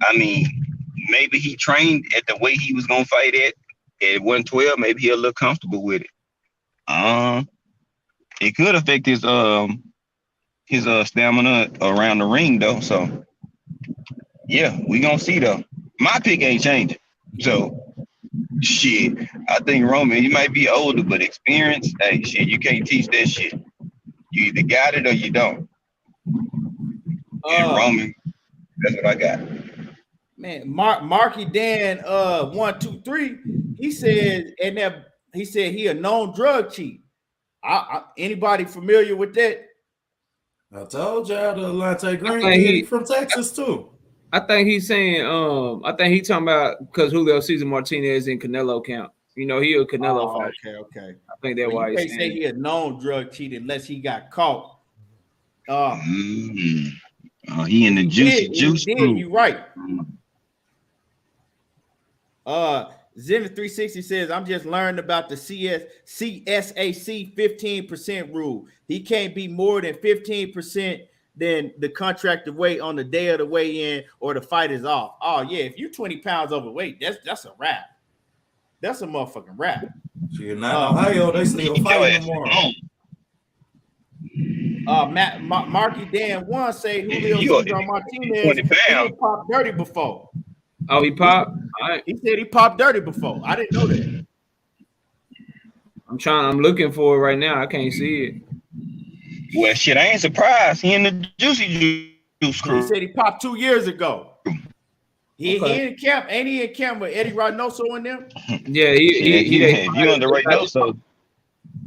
I mean, maybe he trained at the weight he was gonna fight at 112. Maybe he'll look comfortable with it. It could affect his stamina around the ring though. So yeah, we gonna see though. My pick ain't changing. So shit, I think Roman, he might be older, but experience, hey shit, you can't teach that shit. You either got it or you don't. And Roman, that's what I got. Man, Marky Dan 123, he said, and that he said he a known drug cheat. Anybody familiar with that? I told y'all the Latte Green he from Texas too. I think he's saying, I think he's talking about because Julio Cesar Martinez in Canelo camp. You know, he a Canelo fighter. Okay. I think that's why he's saying he a known drug cheat unless he got caught. He in the juice. You right. Zenith360 says, I'm just learning about the CSAC 15% rule. He can't be more than 15% than the contracted weight on the day of the weigh-in or the fight is off. Oh, yeah, if you're 20 pounds overweight, that's a wrap. That's a motherfucking wrap. Shit, not Ohio, they still fighting tomorrow. Marky Dan 1 say Julio Cesar Martinez he pop dirty before. Oh, he popped. All right. He said he popped dirty before. I didn't know that. I'm looking for it right now. I can't see it. Well, shit, I ain't surprised. He in the juicy juice He crew. said he popped 2 years ago. He Okay. in camp. Ain't he in camp with Eddie Reynoso and them? Yeah, If you on the right note, so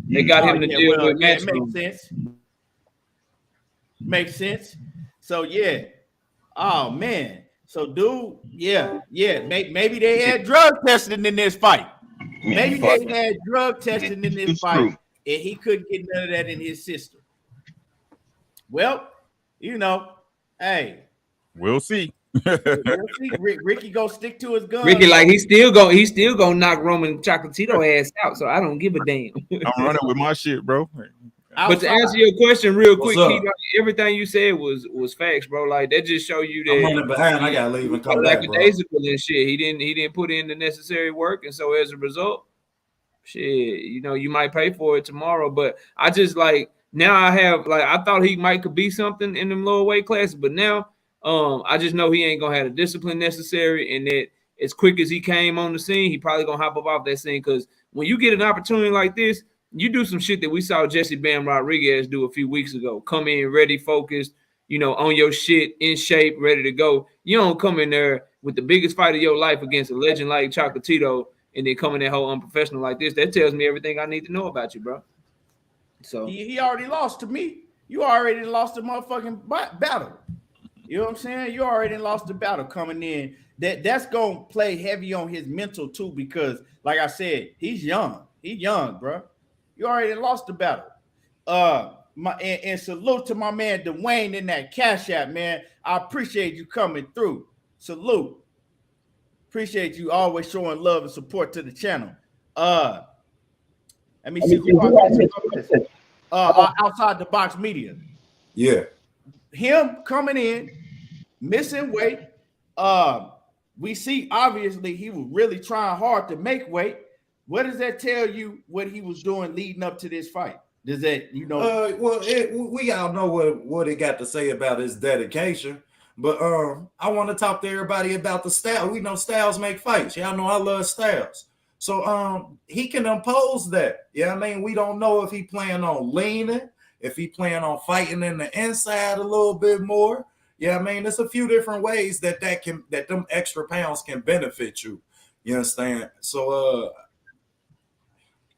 they got him to deal with it Matchroom. makes sense. Makes sense. So yeah. Oh man. So dude, yeah. Maybe they had drug testing in this fight. Maybe they had drug testing in this fight, and he couldn't get none of that in his system. Well, you know, hey, We'll see. we'll see. Ricky gonna stick to his gun. Ricky, like he's still gonna knock Roman Chocolatito ass out. So I don't give a damn. I'm running with my shit, bro. But to answer your question real quick, What's up? Keith, like, everything you said was facts, bro. Like that just show you I'm that running behind. I gotta leave and come back, bro. lackadaisical and shit. He didn't put in the necessary work, and so as a result, shit, you know, you might pay for it tomorrow. But I just like now I have like I thought he could be something in them lower weight classes, but now I just know he ain't gonna have the discipline necessary, and that as quick as he came on the scene, he probably gonna hop up off that scene. Because when you get an opportunity like this, you do some shit that we saw Jesse Bam Rodriguez do a few weeks ago. Come in ready, focused, you know, on your shit, in shape, ready to go. You don't come in there with the biggest fight of your life against a legend like Chocolatito and then come in that whole unprofessional like this. That tells me everything I need to know about you, bro. So he already lost to me. You already lost the motherfucking battle. You know what I'm saying? You already lost the battle coming in. That's gonna play heavy on his mental too, because like I said, he's young. He's young, bro. You already lost the battle. And salute to my man Dwayne in that Cash App, man. I appreciate you coming through. Salute. Appreciate you always showing love and support to the channel. Let me see who outside the box media. Yeah. Him coming in, missing weight. We see obviously he was really trying hard to make weight. What does that tell you what he was doing leading up to this fight? Does that, you know? Well, we all know what it got to say about his dedication. But I want to talk to everybody about the style. We know styles make fights. Y'all know I love styles. So he can impose that. Yeah, I mean, we don't know if he plan on leaning, if he plan on fighting in the inside a little bit more. Yeah, I mean, there's a few different ways that them extra pounds can benefit you. You understand? So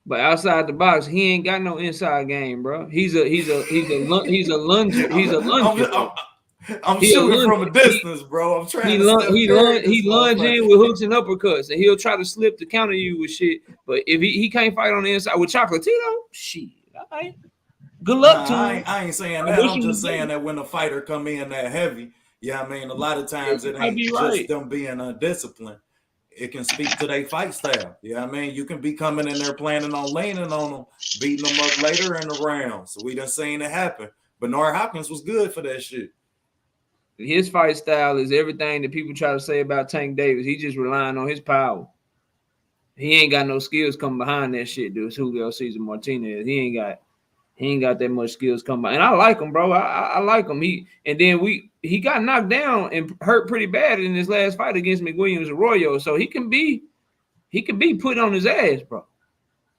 but outside the box, he ain't got no inside game, bro. He's a lunger. He's a lunger. I'm shooting from a distance, bro. I'm trying to he lunge in with hooks and uppercuts, and he'll try to slip to counter you with shit. But if he can't fight on the inside with Chocolatito, shit, all right. Good luck to him. I ain't saying that. I'm just saying that when a fighter come in that heavy, yeah, I mean, a lot of times it ain't just them being undisciplined. It can speak to their fight style. Yeah, I mean, you can be coming in there planning on leaning on them, beating them up later in the round. So we done seen it happen. Bernard Hopkins was good for that shit. His fight style is everything that people try to say about Tank Davis. He just relying on his power. He ain't got no skills coming behind that shit, dude. It's Julio Cesar Martinez. He ain't got that much skills coming behind. And I like him, bro. I like him. He got knocked down and hurt pretty bad in his last fight against McWilliams Arroyo. So he can be put on his ass, bro.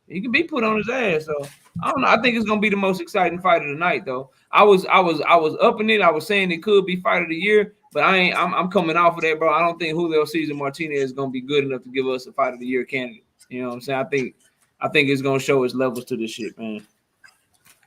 He can be put on his ass. So I don't know. I think it's gonna be the most exciting fight of the night, though. I was upping it. I was saying it could be fight of the year, but I'm coming off of that, bro. I don't think Julio Cesar Martinez is gonna be good enough to give us a fight of the year candidate. You know what I'm saying? I think it's gonna show its levels to this shit, man.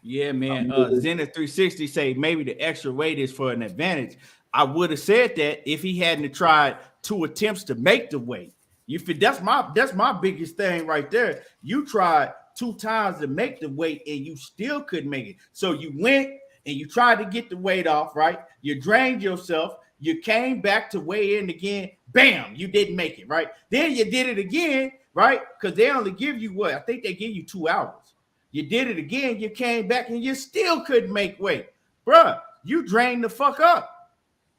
Yeah, man. Zenith 360 say maybe the extra weight is for an advantage. I would have said that if he hadn't tried 2 attempts to make the weight. You feel that's my biggest thing right there. You tried 2 times to make the weight and you still couldn't make it. So you went and you tried to get the weight off, right? You drained yourself. You came back to weigh in again. Bam, you didn't make it, right? Then you did it again, right? Because they only give you what? I think they give you 2 hours. You did it again. You came back and you still couldn't make weight. Bruh, you drained the fuck up.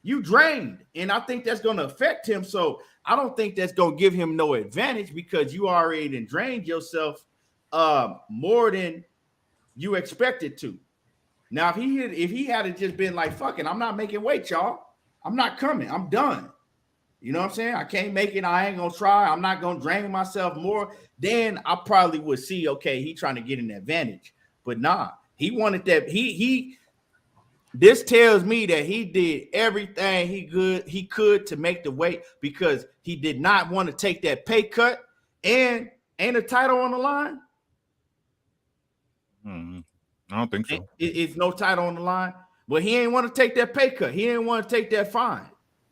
You drained. And I think that's going to affect him. So I don't think that's going to give him no advantage because you already done drained yourself more than you expected to. Now, if he had just been like, fuck it, I'm not making weight, y'all. I'm not coming. I'm done. You know what I'm saying? I can't make it. I ain't gonna try. I'm not gonna drain myself more. Then I probably would see, okay, he trying to get an advantage. But nah, he wanted that. This tells me that he did everything he could to make the weight because he did not want to take that pay cut and ain't a title on the line. I don't think so. It's no title on the line, but he ain't want to take that pay cut. He didn't want to take that fine.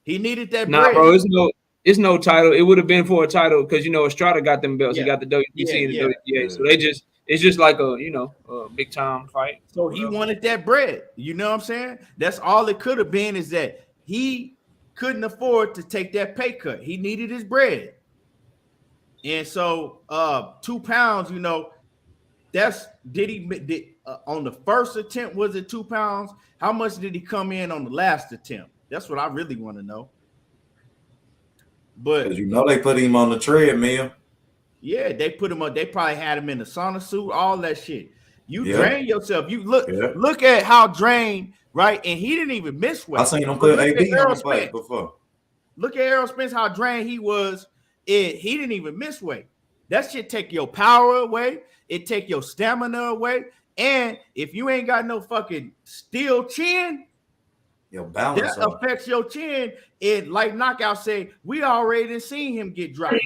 He needed that bread. Bro, it's no title. It would have been for a title because Estrada got them belts. He got the WBC and the WBA. So it's just like a big time fight. So he wanted that bread. You know what I'm saying? That's all it could have been, is that he couldn't afford to take that pay cut. He needed his bread. And so 2 pounds, did on the first attempt, was it 2 pounds? How much did he come in on the last attempt? That's what I really want to know. But they put him on the treadmill. Yeah, they put him on. They probably had him in the sauna suit, all that shit. You drain yourself. You look at how drained, right? And he didn't even miss weight. I seen him put AB on the fight before. Look at Errol Spence, how drained he was. He didn't even miss weight. That shit take your power away. It take your stamina away. And if you ain't got no fucking steel chin, your balance that affects your chin. It, like Knockout say, we already seen him get dropped.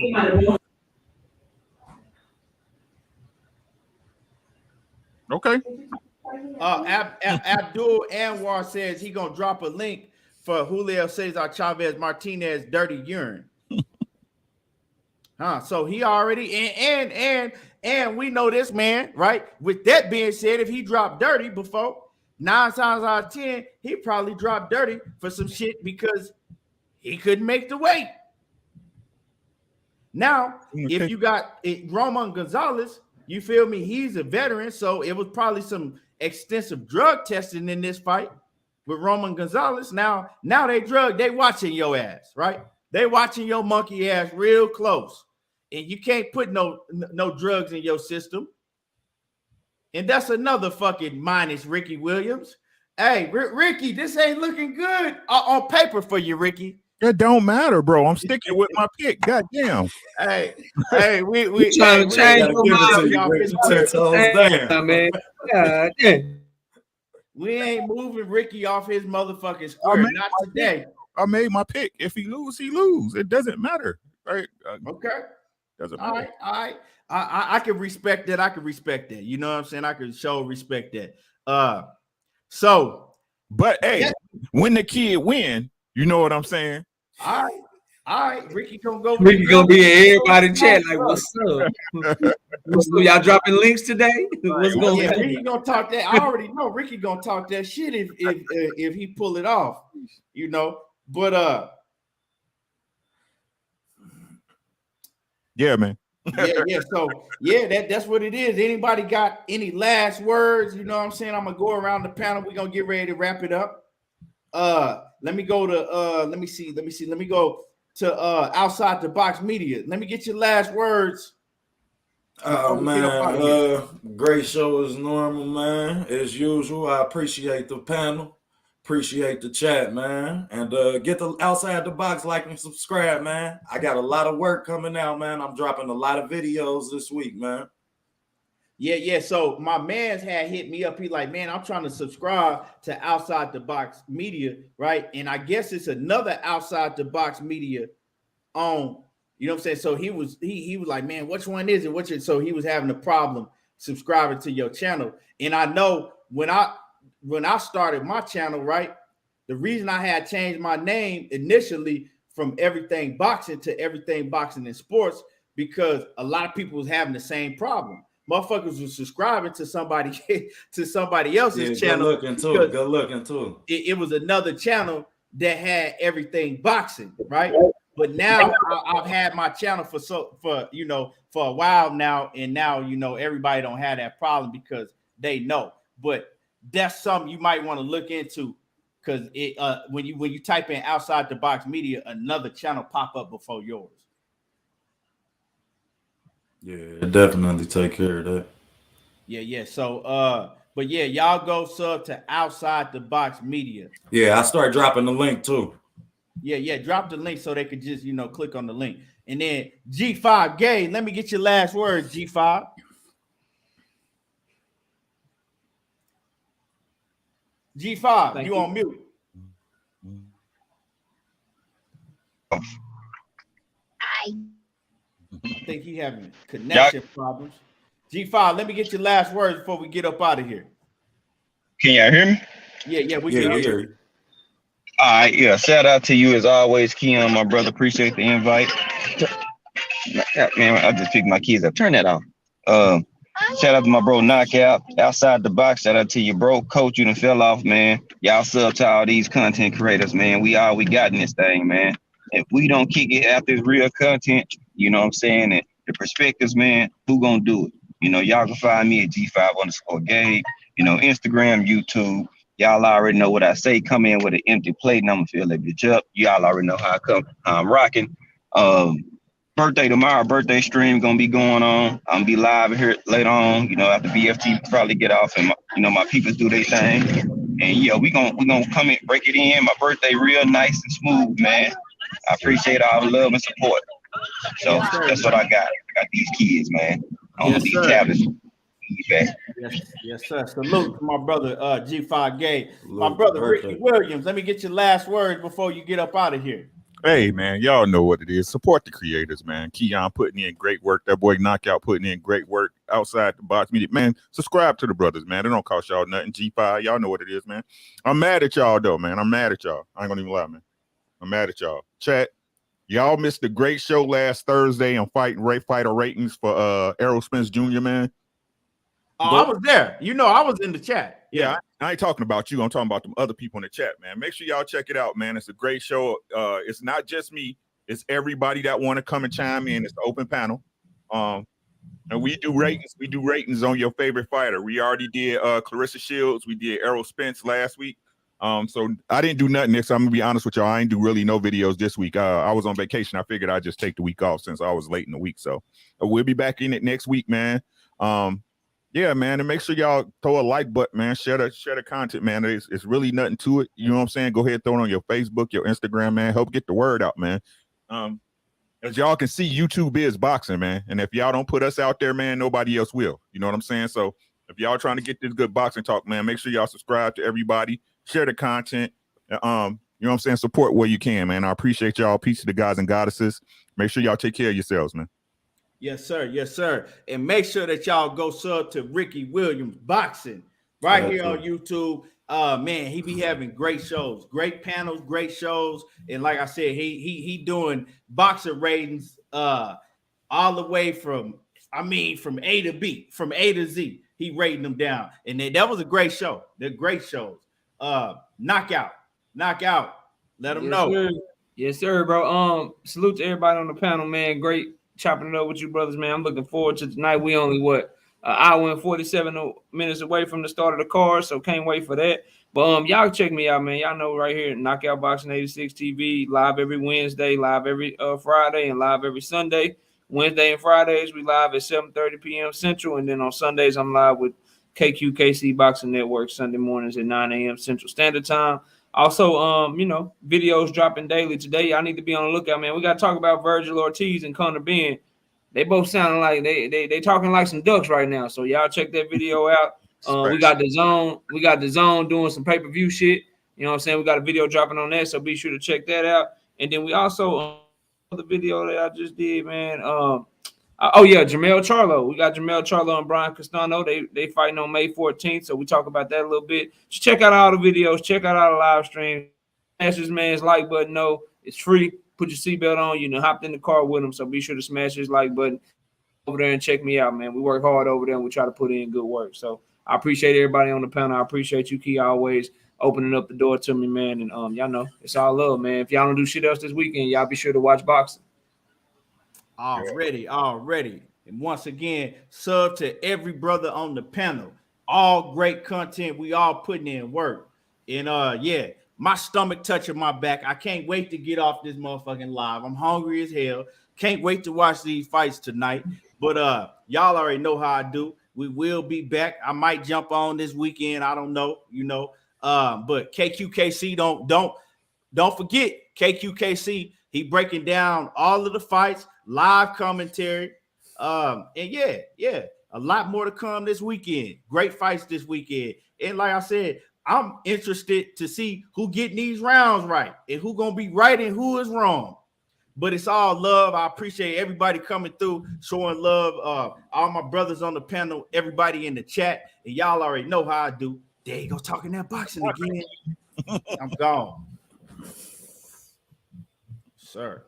Okay. Abdul Anwar says he gonna drop a link for Julio Cesar Chavez Martinez dirty urine. So he already and we know this man, right? With that being said, if he dropped dirty before, 9 times out of 10, he probably dropped dirty for some shit because he couldn't make the weight. Now, if you got Roman Gonzalez, you feel me? He's a veteran, so it was probably some extensive drug testing in this fight with Roman Gonzalez. Now they watching your ass, right? They watching your monkey ass real close, and you can't put no drugs in your system. And that's another fucking minus Ricky Williams. Hey, Ricky, this ain't looking good on paper for you, Ricky. It don't matter, bro. I'm sticking with my pick. Goddamn. Hey, we trying to change man. We ain't moving Ricky off his motherfucking square. Not today. I made my pick. If he lose, he lose. It doesn't matter, right? Okay. Doesn't matter. All right. I can respect that. You know what I'm saying? I can show respect that. But hey, when the kid win, you know what I'm saying? All right. Ricky gonna go. Ricky gonna be in everybody chat like, what's up? Y'all dropping links today? What's going on? Ricky gonna talk that. I already know Ricky gonna talk that shit if he pull it off, But yeah, man. So that's what it is. Anybody got any last words? You know what I'm saying? I'm gonna go around the panel. We're gonna get ready to wrap it up. Let me go to let me go to Outside the Box Media. Let me get your last words. Oh man, great show as normal, man. As usual, I appreciate the panel. Appreciate the chat, man. And get the Outside the Box, like and subscribe, man. I got a lot of work coming out, man. I'm dropping a lot of videos this week, man. Yeah. So my man's had hit me up. He like, man, I'm trying to subscribe to Outside the Box Media, right? And I guess it's another Outside the Box Media on, you know what I'm saying? So he was like, man, which one is it? So he was having a problem subscribing to your channel. And I know when I started my channel, right, the reason I had changed my name initially from Everything Boxing to Everything Boxing and Sports, because a lot of people was having the same problem. Motherfuckers were subscribing to somebody else's channel. Good looking too. It was another channel that had Everything Boxing, right? But now I've had my channel for a while now, and now everybody don't have that problem because they know. But that's something you might want to look into, because when you type in Outside the Box Media, another channel pop up before yours. Yeah, definitely take care of that. Yeah. So but yeah, y'all go sub to Outside the Box Media. Yeah, I start dropping the link too. Yeah. Drop the link so they could just click on the link. And then G5 Gay, let me get your last words, G5. G5, Thank you you. on mute. I think he having connection problems. G5, let me get your last words before we get up out of here. Can y'all hear me? Yeah, we Yeah, can we hear hear you. you. All right, yeah. Shout out to you as always, Keon, my brother. Appreciate the invite. Man, I just picked my keys up. Turn that off. Shout out to my bro Knockout, outside the box. Shout out to your bro Coach. You done fell off, man. Y'all sub to all these content creators, man. We all we got in this thing, man. If we don't kick it after this real content, you know what I'm saying, and the perspectives, man, who gonna do it? Y'all can find me at G5_Gabe. Instagram, YouTube. Y'all already know what I say. Come in with an empty plate and I'm gonna fill that bitch up. Y'all already know how I'm rocking. Birthday tomorrow, birthday stream gonna be going on. I'm gonna be live here later on, after BFT probably get off and my people do their thing. And yeah, we gonna come in, break it in. My birthday real nice and smooth, man. I appreciate all the love and support. So Yes, sir. that's what I got. I got these kids, man. On Yes, these sir. tablets. Yes, sir. Salute to my brother G5 Gay. My Salute, brother birthday. Ricky Williams. Let me get your last words before you get up out of here. Hey, man, y'all know what it is. Support the creators, man. Keon putting in great work. That boy Knockout putting in great work outside the box media. Man, subscribe to the brothers, man. It don't cost y'all nothing. G5, y'all know what it is, man. I'm mad at y'all, though, man. I'm mad at y'all. I ain't gonna even lie, man. I'm mad at y'all. Chat, y'all missed a great show last Thursday on fighter ratings for Errol Spence Jr., man. I was there. I was in the chat. Yeah, I ain't talking about you. I'm talking about them other people in the chat, man. Make sure y'all check it out, man. It's a great show. It's not just me. It's everybody that want to come and chime in. It's the open panel. And we do ratings. We do ratings on your favorite fighter. We already did Clarissa Shields. We did Errol Spence last week. So I didn't do nothing next. I'm gonna be honest with y'all. I ain't do really no videos this week. I was on vacation. I figured I'd just take the week off since I was late in the week. So we'll be back in it next week, man. Yeah, man, and make sure y'all throw a like button, man. Share the content, man. It's really nothing to it. You know what I'm saying? Go ahead, throw it on your Facebook, your Instagram, man. Help get the word out, man. As y'all can see, YouTube is boxing, man. And if y'all don't put us out there, man, nobody else will. You know what I'm saying? So if y'all trying to get this good boxing talk, man, make sure y'all subscribe to everybody. Share the content. You know what I'm saying? Support where you can, man. I appreciate y'all. Peace to the guys and goddesses. Make sure y'all take care of yourselves, man. Yes, sir. Yes, sir. And make sure that y'all go sub to Ricky Williams Boxing right here on YouTube. Man, he be having great shows, great panels, great shows. And like I said, he doing boxer ratings all the way from A to B, from A to Z. He rating them down. And that was a great show. They're great shows. Knockout. Let them know. Sir. Yes, sir, bro. Salute to everybody on the panel, man. Great chopping it up with you brothers, man. I'm looking forward to tonight. We only an hour and 47 minutes away from the start of the card, so can't wait for that. But y'all check me out, man. Y'all know right here, Knockout Boxing 86 TV, live every Wednesday, live every Friday, and live every Sunday. Wednesday and Fridays we live at 7:30 p.m. Central, and then on Sundays I'm live with KQKC Boxing Network Sunday mornings at 9 a.m. Central Standard Time. Also, videos dropping daily today. Y'all need to be on the lookout, man. We got to talk about Virgil Ortiz and Conor Ben. They both sounding like they talking like some ducks right now. So y'all check that video out. We got the zone. We got the zone doing some pay-per-view shit. You know what I'm saying? We got a video dropping on that, so be sure to check that out. And then we also the video that I just did, man. Jermall Charlo. We got Jermall Charlo and Brian Castano. They fighting on May 14th, so we talk about that a little bit. Just check out all the videos. Check out all the live streams. Smash this man's like button. No, it's free. Put your seatbelt on. You know, hopped in the car with him, so be sure to smash his like button over there and check me out, man. We work hard over there, and we try to put in good work. So I appreciate everybody on the panel. I appreciate you, Key, always opening up the door to me, man. And y'all know it's all love, man. If y'all don't do shit else this weekend, y'all be sure to watch boxing. Already. And once again, sub to every brother on the panel. All great content. We all putting in work. And my stomach touching my back. I can't wait to get off this motherfucking live. I'm hungry as hell. Can't wait to watch these fights tonight. But y'all already know how I do. We will be back. I might jump on this weekend. I don't know, But KQKC, don't forget. KQKC. He breaking down all of the fights, live commentary. And yeah, a lot more to come this weekend. Great fights this weekend. And like I said, I'm interested to see who getting these rounds right and who gonna be right and who is wrong. But it's all love. I appreciate everybody coming through, showing love. All my brothers on the panel, everybody in the chat, and y'all already know how I do. There you go, talking that boxing again. I'm gone, sir.